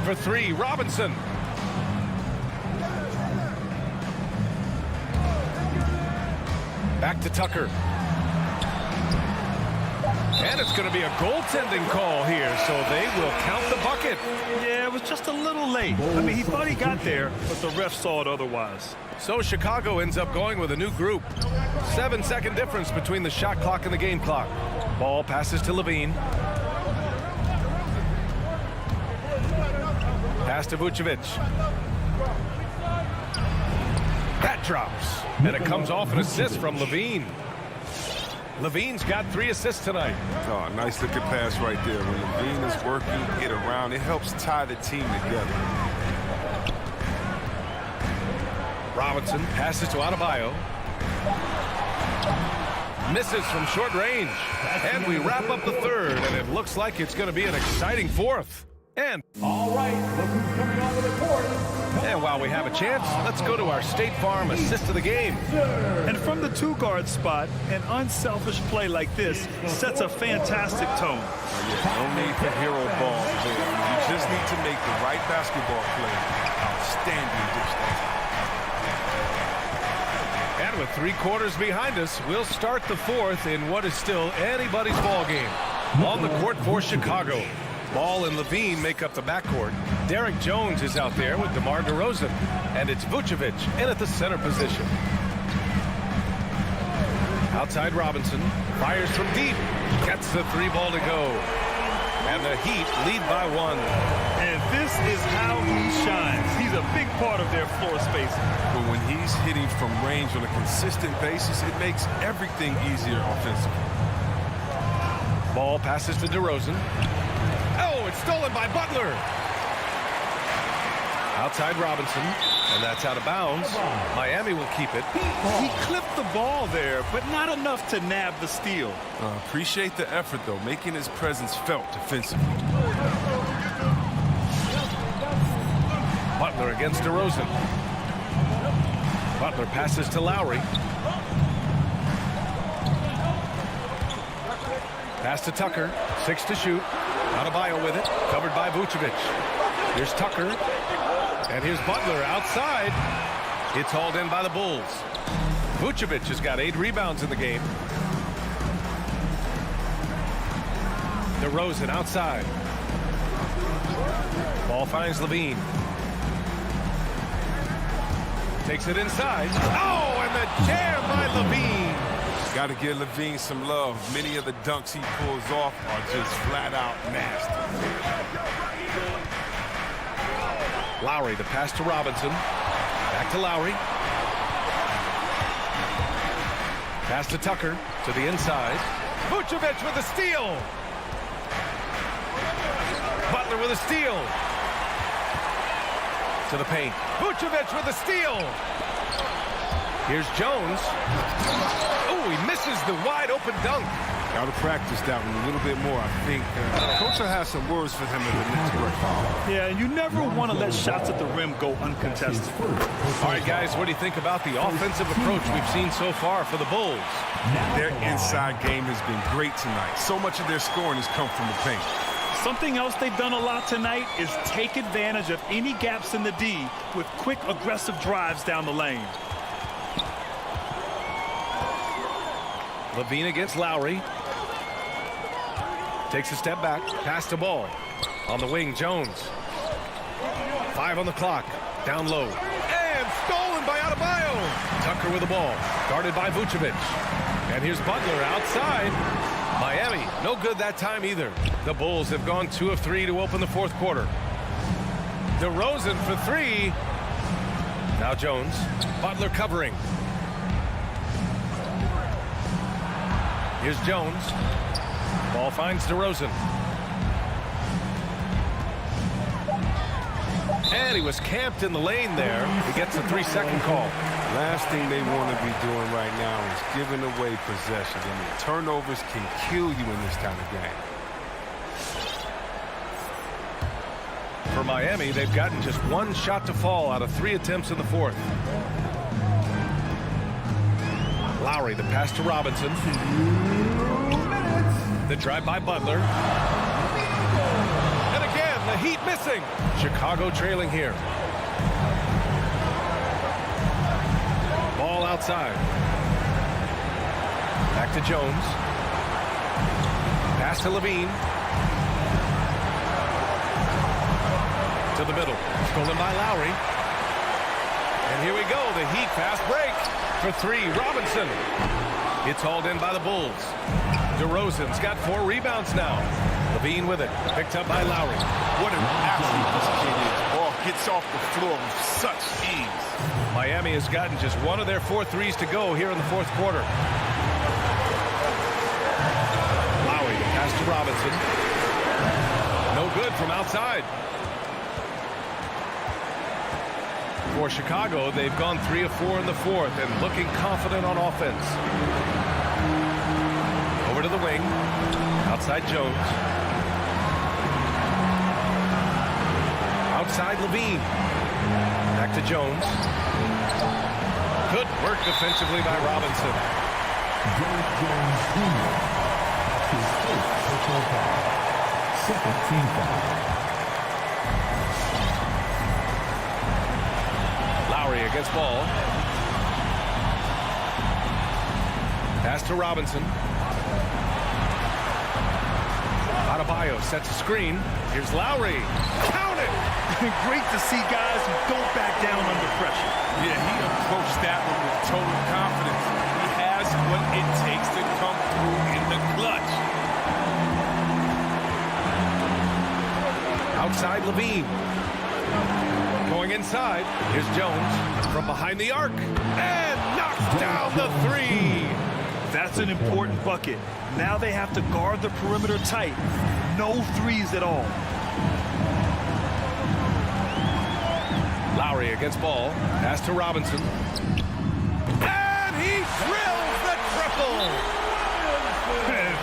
For 3, Robinson. Back to Tucker. And it's going to be a goaltending call here, so they will count the bucket. Yeah, it was just a little late. I mean, he thought he got there, but the ref saw it otherwise. So Chicago ends up going with a new group. 7-second difference between the shot clock and the game clock. Ball passes to Levine. Pass to Vucevic. That drops. And it comes off an assist from Levine. Levine's got 3 assists tonight. Oh, nice looking pass right there. When Levine is working, get around, it helps tie the team together. Robinson passes to Adebayo. Misses from short range. And we wrap up the third, and it looks like it's going to be an exciting fourth. And all right, look who's coming onto the court. And while we have a chance, let's go to our State Farm assist of the game. And from the 2-guard spot, an unselfish play like this sets a fantastic tone. No need for hero ball there. You just need to make the right basketball play. Outstanding dish. And with 3 quarters behind us, we'll start the fourth in what is still anybody's ball game. On the court for Chicago. Ball and Levine make up the backcourt. Derek Jones is out there with DeMar DeRozan. And it's Vucevic in at the center position. Outside Robinson. Fires from deep. Gets the 3 ball to go. And the Heat lead by 1. And this is how he shines. He's a big part of their floor spacing. But when he's hitting from range on a consistent basis, it makes everything easier offensively. Ball passes to DeRozan. Oh, it's stolen by Butler. Outside Robinson, and that's out of bounds. Miami will keep it. He clipped the ball there, but not enough to nab the steal. Appreciate the effort, though, making his presence felt defensively. Butler Butler against DeRozan. Butler passes to Lowry. Pass to Tucker. 6 to shoot. Adebayo with it. Covered by Vucevic. Here's Tucker. And here's Butler outside. It's hauled in by the Bulls. Vucevic has got 8 rebounds in the game. DeRozan outside. Ball finds Levine. Takes it inside. Oh, and the jam by Levine. Got to give Levine some love. Many of the dunks he pulls off are just flat out nasty. Lowry, the pass to Robinson. Back to Lowry. Pass to Tucker to the inside. Vucevic with a steal. Butler with a steal. To the paint. Vucevic with a steal. Here's Jones. Oh, he misses the wide open dunk. Got to practice that one a little bit more. I think Coach will have some words for him in the next break. Yeah, and you never want to let shots at the rim go uncontested. All right, guys, what do you think about the offensive approach we've seen so far for the Bulls? Their inside game has been great tonight. So much of their scoring has come from the paint. Something else they've done a lot tonight is take advantage of any gaps in the D with quick, aggressive drives down the lane. Levine against Lowry. Takes a step back. Pass to Ball. On the wing, Jones. 5 on the clock. Down low. And stolen by Adebayo. Tucker with the ball. Guarded by Vucevic. And here's Butler outside. Miami, no good that time either. The Bulls have gone 2 of 3 to open the fourth quarter. DeRozan for 3. Now Jones. Butler covering. Here's Jones. Ball finds DeRozan. And he was camped in the lane there. He gets a 3-second call. Last thing they want to be doing right now is giving away possession. I mean, turnovers can kill you in this kind of game. For Miami, they've gotten just 1 shot to fall out of 3 attempts in the fourth. Lowry, the pass to Robinson. The drive by Butler. And again, the Heat missing. Chicago trailing here. Ball outside. Back to Jones. Pass to Levine. To the middle. Stolen by Lowry. And here we go. The Heat fast break. For 3, Robinson. It's hauled in by the Bulls. DeRozan's got 4 rebounds now. Levine with it. Picked up by Lowry. What an athlete this kid is. Ball gets off the floor with such ease. Miami has gotten just 1 of their 4 threes to go here in the fourth quarter. Lowry, the pass to Robinson. No good from outside. For Chicago, they've gone 3 of 4 in the fourth and looking confident on offense. Over to the wing. Outside Jones. Outside Levine. Back to Jones. Good work defensively by Robinson. Jones Jr. His first personal foul. Second team foul. Lowry against Ball. Pass to Robinson. Adebayo sets a screen. Here's Lowry. Count it! Great to see guys who don't back down under pressure. Yeah, he approached that one with total confidence. He has what it takes to come through in the clutch. Outside Levine. Going inside. Here's Jones from behind the arc. And knocks down the 3. That's an important bucket. Now they have to guard the perimeter tight. No threes at all. Lowry against Ball. Pass to Robinson. And he drills the triple.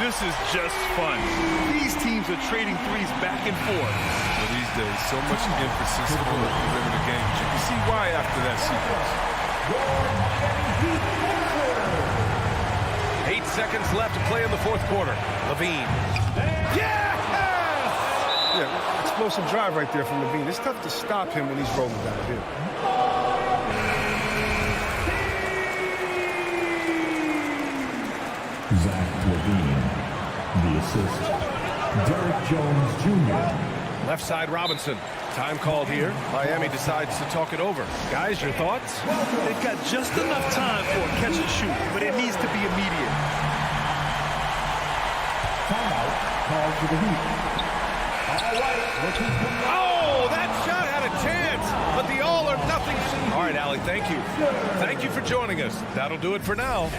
This is just fun. These teams are trading threes back and forth. Well, these these days. So much emphasis on the perimeter game. But you can see why after that sequence. 8 seconds left to play in the fourth quarter. Levine. Yeah, explosive drive right there from Levine. It's tough to stop him when he's rolling downhill. Zach Levine. The assist, Derek Jones Jr. Left side Robinson. Time called here. Miami decides to talk it over. Guys, your thoughts? They've got just enough time for a catch and shoot, but it needs to be immediate. Timeout called for the Heat. Oh, that shot had a chance, but the all or nothing. All right, Allie, thank you. Thank you for joining us. That'll do it for now.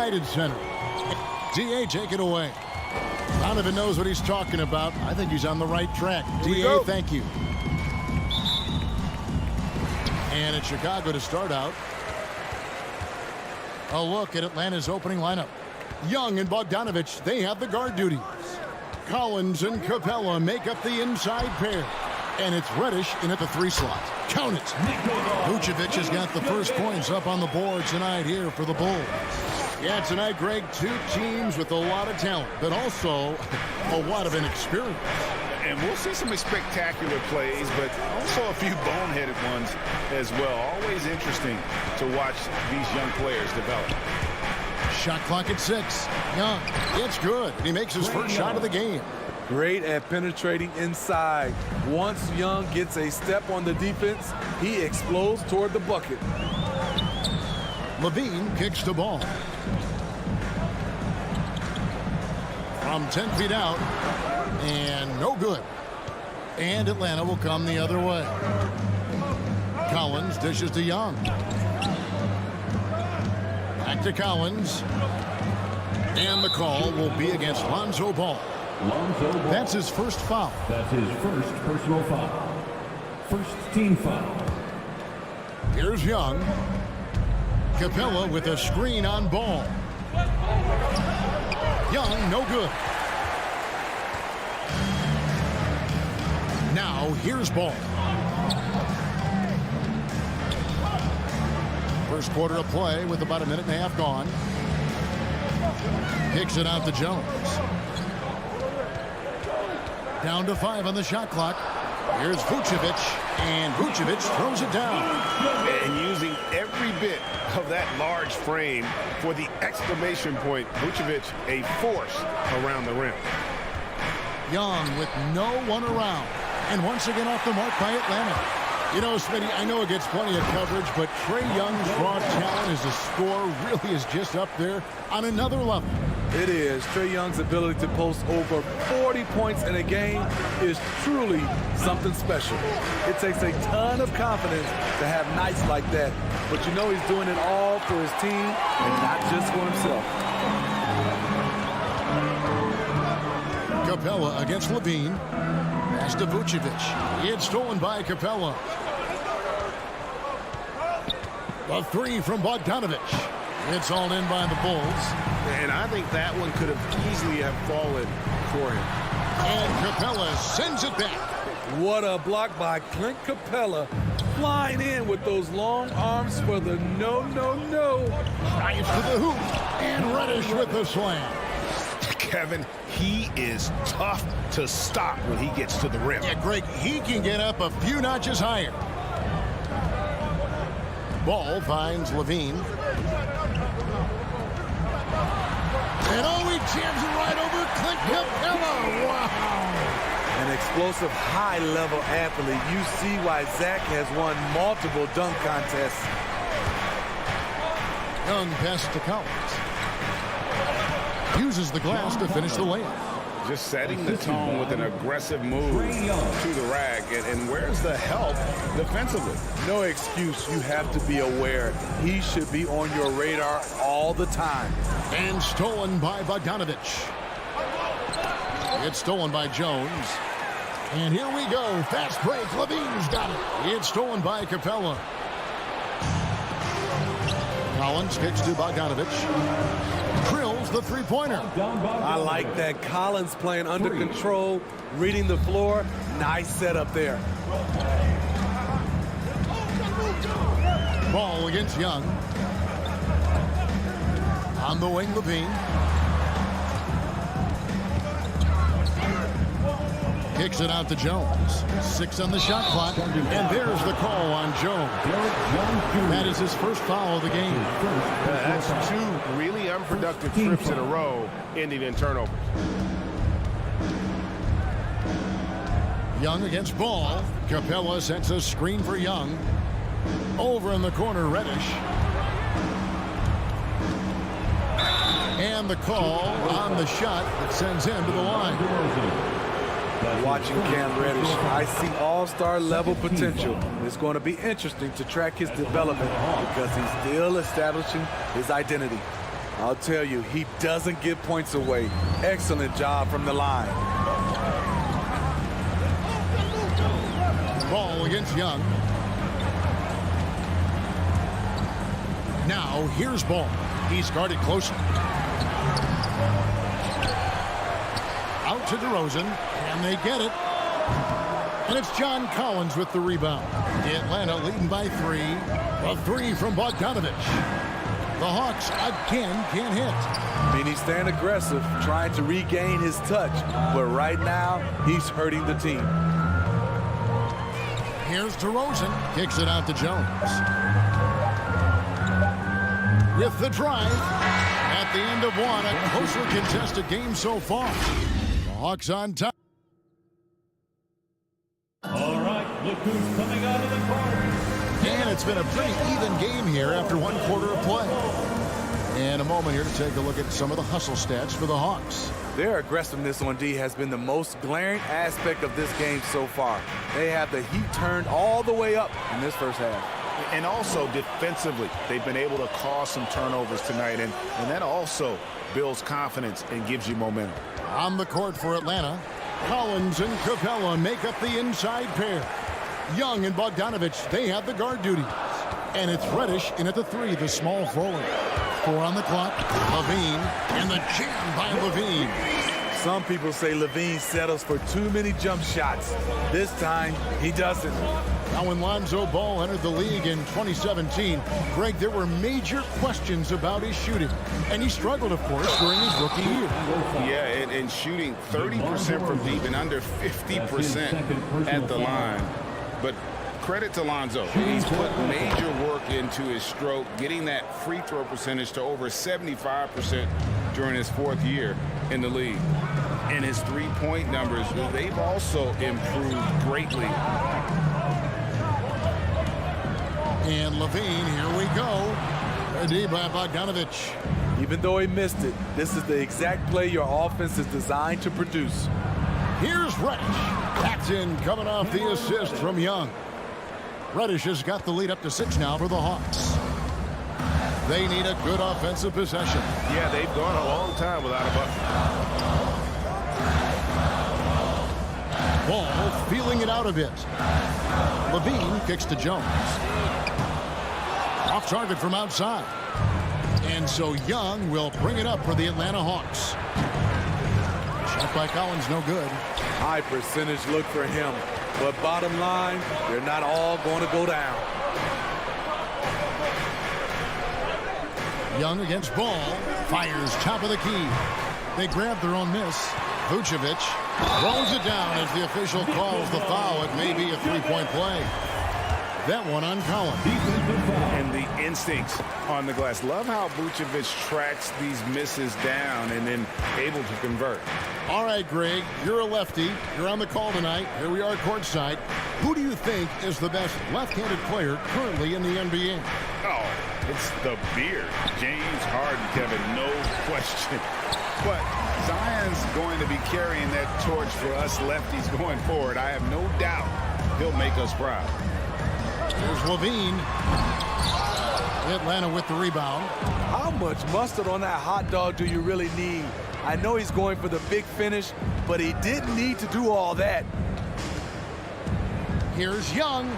United Center. D.A., take it away. Donovan knows what he's talking about. I think he's on the right track. D.A., thank you. And it's Chicago to start out. A look at Atlanta's opening lineup. Young and Bogdanovich, they have the guard duties. Collins and Capella make up the inside pair. And it's Reddish in at the 3 slot. Count it. Vucevic has got the first points up on the board tonight here for the Bulls. Yeah, tonight, Greg, 2 teams with a lot of talent, but also a lot of inexperience. And we'll see some spectacular plays, but also a few boneheaded ones as well. Always interesting to watch these young players develop. Shot clock at 6. Young, it's good. And he makes his first shot of the game. Great at penetrating inside. Once Young gets a step on the defense, he explodes toward the bucket. Levine kicks the ball. From 10 feet out, and no good. And Atlanta will come the other way. Collins dishes to Young. Back to Collins. And the call will be against Lonzo Ball. That's his first foul. That's his first personal foul. First team foul. Here's Young. Capella with a screen on Ball. Young, no good. Now, here's Ball. First quarter of play with about a minute and a half gone. Kicks it out to Jones. Down to 5 on the shot clock. Here's Vucevic, and Vucevic throws it down. And using every bit of that large frame for the exclamation point. Vucevic, a force around the rim. Young with no one around. And once again off the mark by Atlanta. You know, Smitty, I know it gets plenty of coverage, but Trae Young's raw talent as a scorer really is just up there on another level. It is. Trae Young's ability to post over 40 points in a game is truly something special. It takes a ton of confidence to have nights like that. But you know he's doing it all for his team and not just for himself. Capella against Levine. Pass to Vucevic. It's stolen by Capella. The 3 from Bogdanovich. It's all in by the Bulls. And I think that one could have easily have fallen for him. And Capella sends it back. What a block by Clint Capella. Flying in with those long arms for the no. Drives to the hoop. And Reddish with the slam. Kevin, he is tough to stop when he gets to the rim. Yeah, Greg, he can get up a few notches higher. Ball finds Levine. And he jams it right over Clint Capella. Wow. An explosive high-level athlete. You see why Zach has won multiple dunk contests. Young pass to Collins. Uses the glass to finish the layup. Just setting the tone with an aggressive move to the rack. And where's the help defensively? No excuse. You have to be aware. He should be on your radar all the time. And stolen by Bogdanovich. It's stolen by Jones. And here we go. Fast break. Levine's got it. It's stolen by Capella. Collins kicks to Bogdanovich. Drills the three-pointer. I like that. Collins playing under control, reading the floor. Nice setup there. Ball against Young. On the wing, Levine. Kicks it out to Jones. 6 on the shot clock. And there's the call on Jones. That is his first foul of the game. That's 2 really unproductive trips in a row, ending in turnovers. Young against Ball. Capella sets a screen for Young. Over in the corner, Reddish. And the call on the shot that sends him to the line. Watching Cam Reddish, I see all-star level potential. It's going to be interesting to track his development because he's still establishing his identity. I'll tell you, he doesn't give points away. Excellent job from the line. Ball against Young. Now here's Ball. He's guarded closely. Out to DeRozan, and they get it. And it's John Collins with the rebound. Atlanta leading by 3. A 3 from Bogdanovich. The Hawks again can't hit. I mean, he's staying aggressive, trying to regain his touch. But right now, he's hurting the team. Here's DeRozan. Kicks it out to Jones. With the drive. At the end of one, a closely contested game so far. The Hawks on top. All right, look who's coming out of the corner. And it's been a pretty even game here after 1 quarter of play. And a moment here to take a look at some of the hustle stats for the Hawks. Their aggressiveness on D has been the most glaring aspect of this game so far. They have the heat turned all the way up in this first half. And also defensively, they've been able to cause some turnovers tonight, and that also builds confidence and gives you momentum. On the court for Atlanta, Collins and Capella make up the inside pair. Young and Bogdanovich, they have the guard duties. And it's Reddish in at the 3, the small forward. 4 on the clock. Levine, and the jam by Levine. Some people say Levine settles for too many jump shots. This time, he doesn't. Now, when Lonzo Ball entered the league in 2017, Greg, there were major questions about his shooting. And he struggled, of course, during his rookie year. Yeah, and shooting 30% from deep and under 50% at the line. But credit to Lonzo. He's put major work into his stroke, getting that free throw percentage to over 75% during his 4th year in the league. And his three-point numbers, they've also improved greatly. And Levine, here we go. Ready by Bogdanovich. Even though he missed it, this is the exact play your offense is designed to produce. Here's Reddish. Paxton coming off the assist from Young. Reddish has got the lead up to 6 now for the Hawks. They need a good offensive possession. Yeah, they've gone a long time without a bucket. Ball feeling it out a bit. Levine kicks to Jones. Off target from outside. And so Young will bring it up for the Atlanta Hawks. Shot by Collins, no good. High percentage look for him. But bottom line, they're not all going to go down. Young against Ball. Fires top of the key. They grab their own miss. Vucevic rolls it down as the official calls the foul. It may be a 3-point play. That one on Collins. And the instincts on the glass. Love how Vucevic tracks these misses down and then able to convert. All right, Greg, you're a lefty. You're on the call tonight. Here we are courtside. Who do you think is the best left-handed player currently in the NBA? Oh, it's the beard. James Harden, Kevin, no question. But Zion's going to be carrying that torch for us lefties going forward. I have no doubt he'll make us proud. Here's Levine. Atlanta with the rebound. How much mustard on that hot dog do you really need? I know he's going for the big finish, but he didn't need to do all that. Here's Young.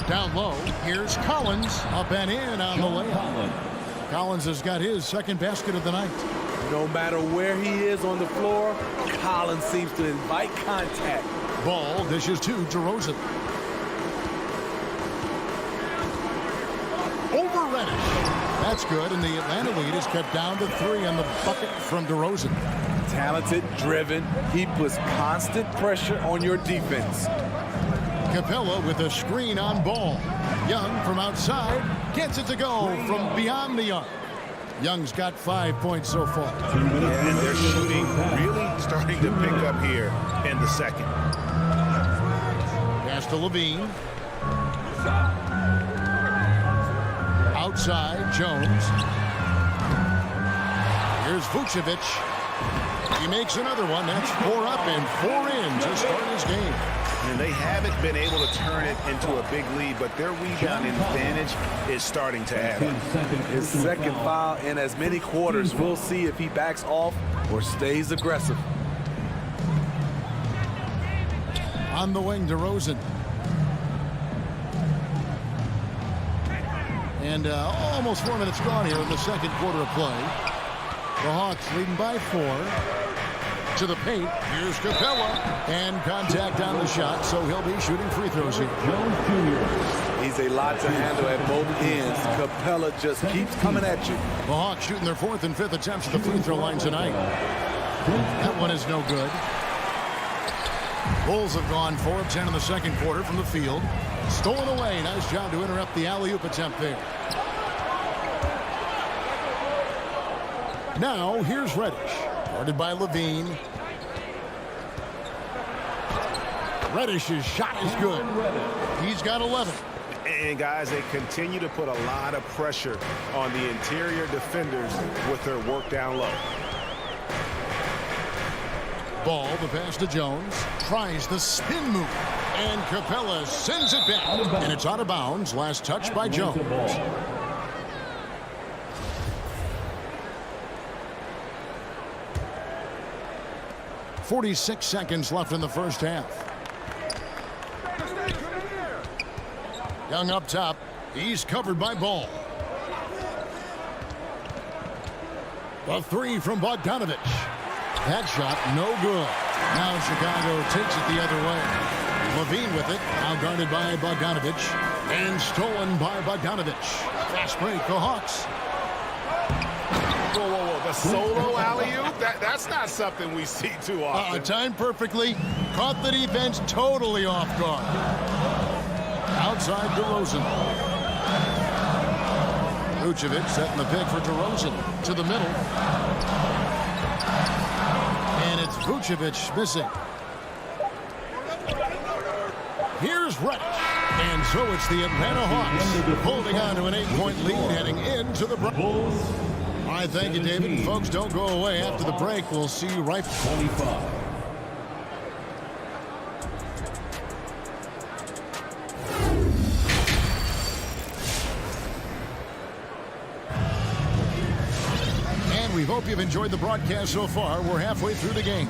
Down low. Here's Collins. Up and in on the layup. Collins has got his second basket of the night. No matter where he is on the floor, Collins seems to invite contact. Ball dishes to DeRozan. Over Reddish. That's good, and the Atlanta lead is cut down to 3 on the bucket from DeRozan. Talented, driven, he puts constant pressure on your defense. Capella with a screen on Ball. Young from outside gets it to go from beyond the arc. Young's got 5 points so far. And their shooting really starting to pick up here in the second. Pass to Levine. Outside, Jones. Here's Vucevic. He makes another one. That's 4 up and 4 in to start his game. And they haven't been able to turn it into a big lead, but their rebound advantage is starting to add up. His second foul in as many quarters. We'll see if he backs off or stays aggressive. On the wing, DeRozan. And almost 4 minutes gone here in the second quarter of play. The Hawks leading by 4. To the paint. Here's Capella. And contact on the shot, so he'll be shooting free throws here. He's a lot to handle at both ends. Capella just keeps coming at you. The Hawks shooting their 4th and 5th attempts at the free throw line tonight. That one is no good. Bulls have gone 4 of 10 in the second quarter from the field. Stolen away. Nice job to interrupt the alley-oop attempt there. Now, here's Reddish. Guarded by Levine. Reddish's shot is good. He's got 11. And, guys, they continue to put a lot of pressure on the interior defenders with their work down low. Ball, the pass to Jones. Tries the spin move. And Capella sends it back. And it's out of bounds. Last touch by Jones. 46 seconds left in the first half. Young up top. He's covered by Ball. The 3 from Bogdanovich. That shot, no good. Now Chicago takes it the other way. Levine with it, now guarded by Bogdanovich. And stolen by Bogdanovich. Fast break, the Hawks. Whoa, whoa, whoa. The solo alley-oop? That's not something we see too often. Timed perfectly. Caught the defense totally off guard. Outside DeRozan. Vucevic setting the pick for DeRozan. To the middle. And it's Vucevic missing. Here's Reddish. And so it's the Atlanta Hawks holding on to an 8-point lead heading into the break. All right, thank you, David. Folks, don't go away. After the break, we'll see you right. 25. And we hope you've enjoyed the broadcast so far. We're halfway through the game.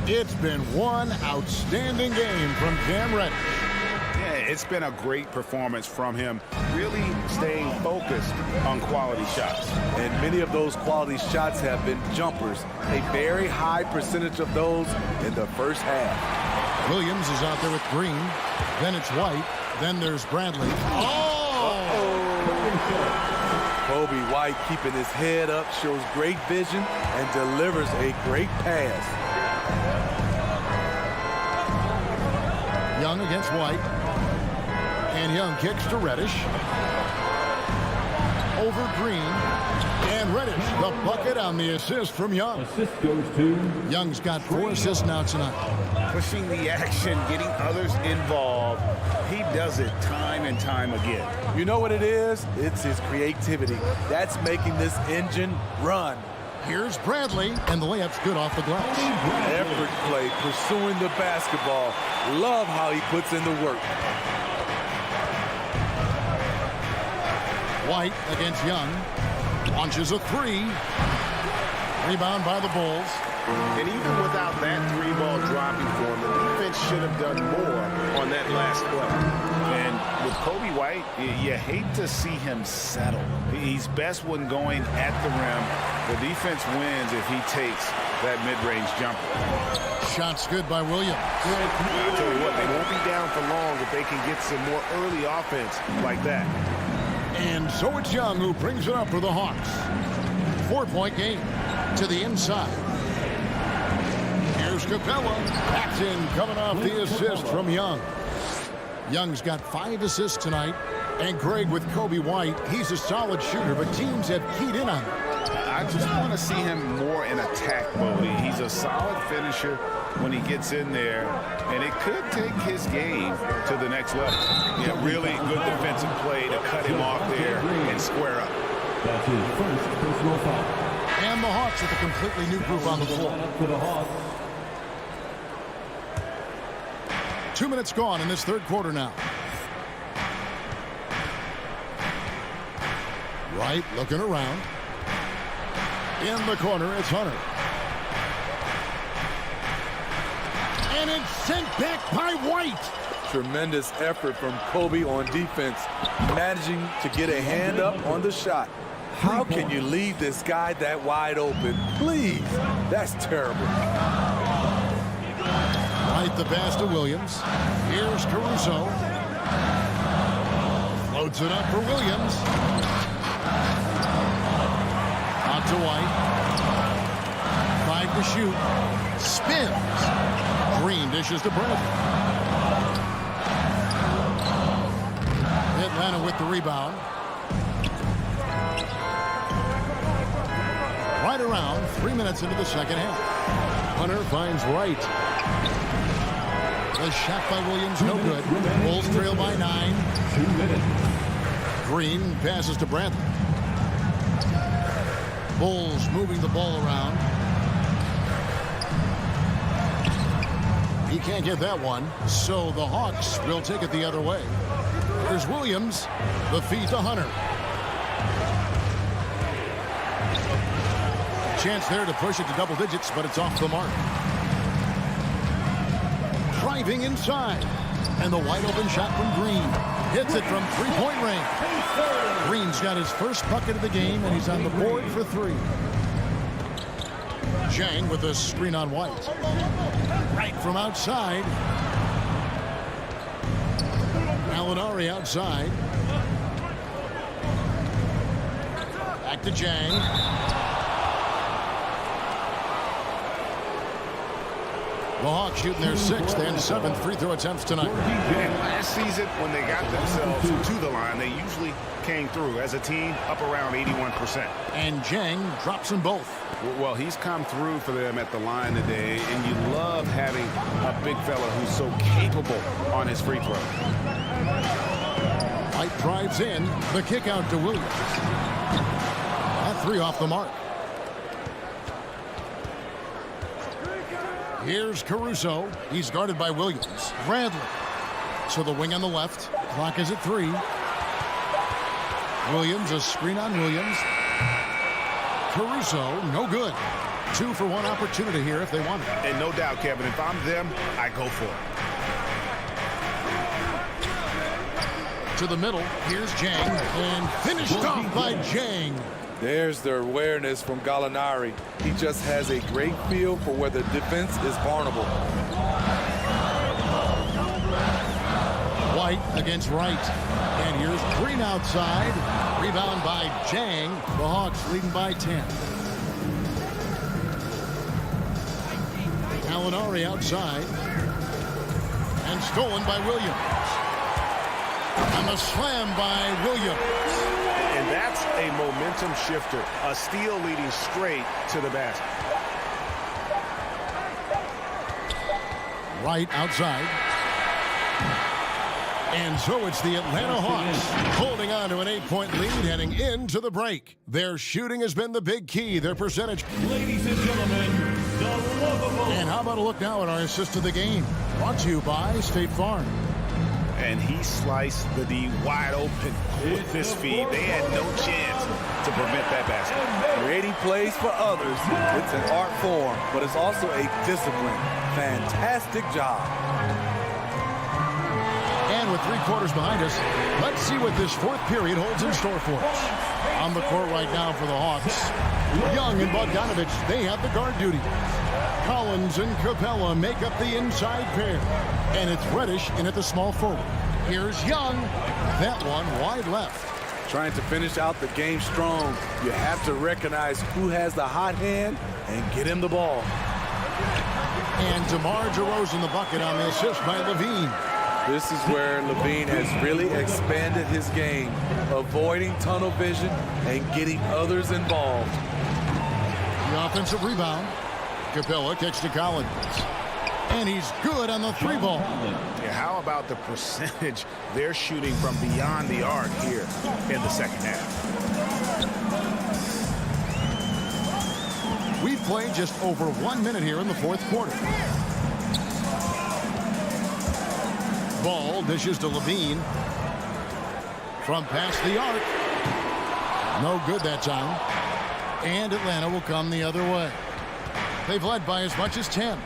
It's been one outstanding game from Cam Reddish. It's been a great performance from him, really staying focused on quality shots. And many of those quality shots have been jumpers. A very high percentage of those in the first half. Williams is out there with Green. Then it's White. Then there's Bradley. Kobe White keeping his head up, shows great vision, and delivers a great pass. Young against White. And Young kicks to Reddish. Over Green. And Reddish, the bucket on the assist from Young. Assist goes to Young's got 4 assists now tonight. Pushing the action, getting others involved. He does it time and time again. You know what it is? It's his creativity. That's making this engine run. Here's Bradley, and the layup's good off the glass. Effort play, pursuing the basketball. Love how he puts in the work. White against Young. Launches a 3. Rebound by the Bulls. And even without that 3-ball dropping for him, the defense should have done more on that last play. And with Kobe White, you hate to see him settle. He's best when going at the rim. The defense wins if he takes that mid-range jumper. Shot's good by Williams. I'll tell you what, they won't be down for long if they can get some more early offense like that. And so it's Young who brings it up for the Hawks. 4-point game to the inside. Here's Capella. Backs in, coming off the assist from Young. Young's got 5 assists tonight. And Greg, with Kobe White, he's a solid shooter, but teams have keyed in on him. I just want to see him more in attack mode. He's a solid finisher when he gets in there, and it could take his game to the next level. Yeah, really good defensive play to cut him off there and square up. That's his first personal foul. And the Hawks with a completely new group on the floor. For the Hawks. 2 minutes gone in this third quarter now. Wright looking around. In the corner, it's Hunter. And it's sent back by White. Tremendous effort from Kobe on defense, managing to get a hand up on the shot. How can you leave this guy that wide open? Please, that's terrible. Right, the pass to Williams. Here's Caruso. Floats it up for Williams. Out to White. 5 to shoot. Spins. Green dishes to Bradley. Atlanta with the rebound. Right around 3 minutes into the second half. Hunter finds Wright. The shot by Williams, no good. Bulls trail by 9. 2 minutes. Green passes to Bradley. Bulls moving the ball around. He can't get that one, so the Hawks will take it the other way. Here's Williams. The feed to Hunter. Chance there to push it to double digits, but it's off the mark. Driving inside. And the wide open shot from Green. Hits it from three-point range. Green's got his first bucket of the game, and he's on the board for 3. Zhang with a screen on White. Right from outside. Gallinari outside. Back to Zhang. The Hawks shooting their 6th and 7th free throw attempts tonight. And last season, when they got themselves to the line, they usually came through as a team up around 81%. And Zhang drops them both. Well, he's come through for them at the line today, and you love having a big fella who's so capable on his free throw. White drives in. The kick out to Williams. That 3 off the mark. Here's Caruso. He's guarded by Williams. Bradley. So the wing on the left. Clock is at 3. Williams, a screen on Williams. Caruso, no good. 2 for 1 opportunity here if they want it. And no doubt, Kevin, if I'm them, I go for it. To the middle. Here's Zhang. And finished off by Zhang. There's the awareness from Gallinari. He just has a great feel for where the defense is vulnerable. White against Wright. And here's Green outside. Rebound by Zhang. The Hawks leading by 10. Gallinari outside. And stolen by Williams. And the slam by Williams. And that's a momentum shifter. A steal leading straight to the basket. Wright outside. And so it's the Atlanta Hawks holding on to an 8-point lead heading into the break. Their shooting has been the big key. Their percentage. Ladies and gentlemen, the lovable. And how about a look now at our assist of the game? Brought to you by State Farm. And he sliced the D wide open with his feet. They had no chance to prevent that basket. Creating plays for others, it's an art form, but it's also a discipline. Fantastic job. And with 3 quarters behind us, let's see what this 4th period holds in store for us. On the court right now for the Hawks, Young and Bogdanovich, they have the guard duty. Collins and Capella make up the inside pair. And it's Reddish in at the small forward. Here's Young. That one wide left. Trying to finish out the game strong, you have to recognize who has the hot hand and get him the ball. And DeMar DeRozan the bucket on the assist by Levine. This is where Levine has really expanded his game, avoiding tunnel vision and getting others involved. The offensive rebound. Capella kicks to Collins. And he's good on the 3-ball. Yeah, how about the percentage they're shooting from beyond the arc here in the second half? We've played just over 1 minute here in the 4th quarter. Ball dishes to Levine. From past the arc. No good that time. And Atlanta will come the other way. They've led by as much as 10.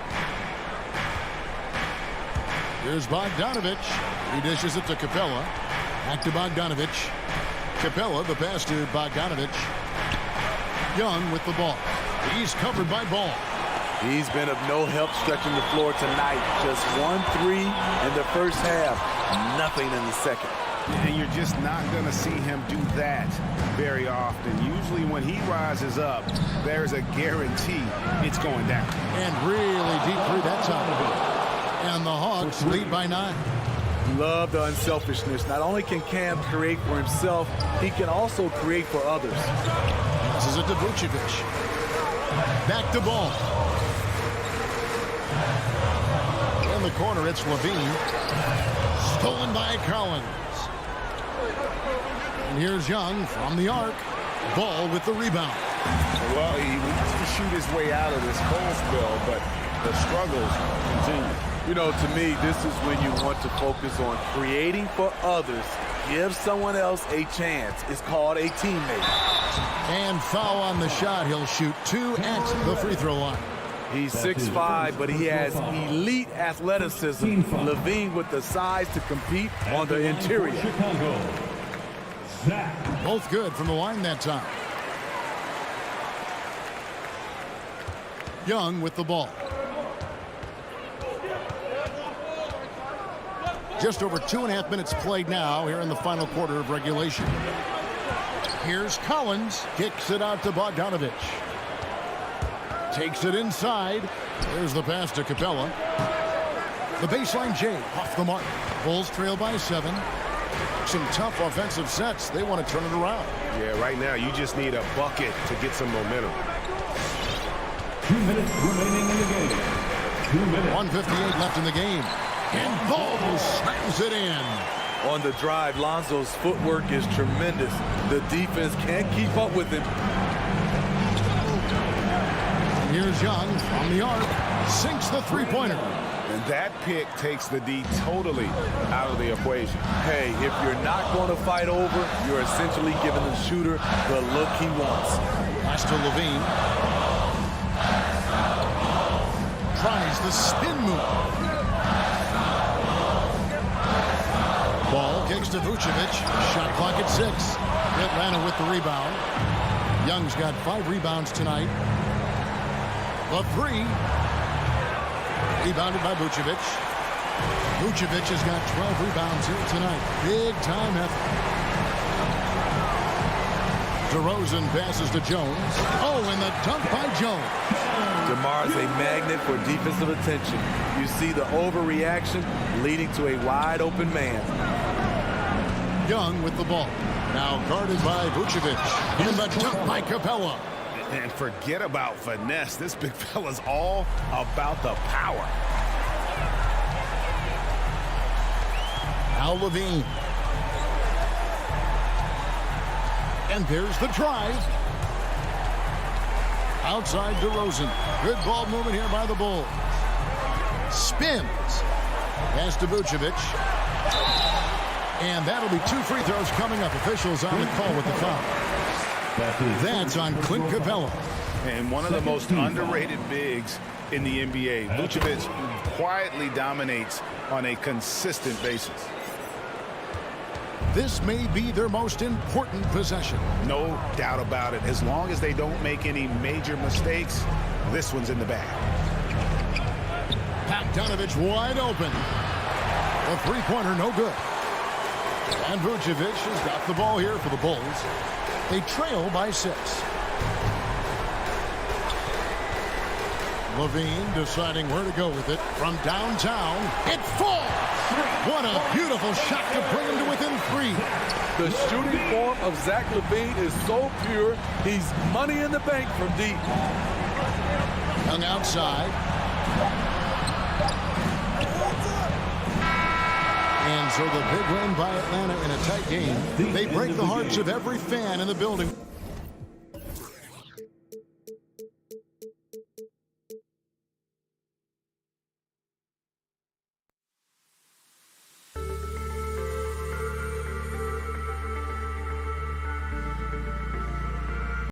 Here's Bogdanovich. He dishes it to Capella. Back to Bogdanovich. Capella, the pass to Bogdanovich. Young with the ball. He's covered by Ball. He's been of no help stretching the floor tonight. Just 1-3 in the first half. Nothing in the second. And you're just not going to see him do that very often. Usually when he rises up, there's a guarantee it's going down. And really deep three that time. And the Hawks lead by 9. Love the unselfishness. Not only can Cam create for himself, he can also create for others. This is it to Vucevic. Back to Ball. In the corner, it's Levine. Stolen by Collins. And here's Young from the arc. Ball with the rebound. Well, he wants to shoot his way out of this cold spell, but the struggles continue. You know, to me, this is when you want to focus on creating for others. Give someone else a chance. It's called a teammate. And foul on the shot. He'll shoot 2 at the free throw line. He's 6'5", but he has elite athleticism. Levine with the size to compete on the interior. Both good from the line that time. Young with the ball. Just over 2.5 minutes played now here in the final quarter of regulation. Here's Collins. Kicks it out to Bogdanovich. Takes it inside. There's the pass to Capella. The baseline J off the mark. Bulls trail by 7. Some tough offensive sets. They want to turn it around. Yeah, right now you just need a bucket to get some momentum. 2 minutes remaining in the game. 2 minutes. 1:58 left in the game. And Ball slams it in. On the drive, Lonzo's footwork is tremendous. The defense can't keep up with him. And here's Young from the arc. Sinks the three-pointer. And that pick takes the D totally out of the equation. Hey, if you're not going to fight over, you're essentially giving the shooter the look he wants. Pass to Levine. Tries the spin move. Ball kicks to Vucevic. Shot clock at 6. Atlanta with the rebound. Young's got 5 rebounds tonight. The 3. Rebounded by Vucevic. Vucevic has got 12 rebounds here tonight. Big time effort. DeRozan passes to Jones. Oh, and the dunk by Jones. DeMar's a magnet for defensive attention. You see the overreaction leading to a wide open man. Young with the ball. Now guarded by Vucevic. And the dunk by Capella. And forget about finesse. This big fella's all about the power. Now Levine. And there's the drive. Outside DeRozan. Good ball movement here by the Bulls. Spins. Pass to Vucevic. And that'll be 2 free throws coming up. Officials on the call with the foul. That's on Clint Capella. And one of the most underrated bigs in the NBA. Vucevic quietly dominates on a consistent basis. This may be their most important possession. No doubt about it. As long as they don't make any major mistakes, this one's in the bag. Bogdanovich wide open. The three-pointer no good. And Vucevic has got the ball here for the Bulls. They trail by 6. Levine deciding where to go with it. From downtown, it falls! What a beautiful shot to bring him to within 3. The shooting form of Zach Levine is so pure, he's money in the bank from deep. Young outside. And so the big win by Atlanta in a tight game. They break the hearts of every fan in the building.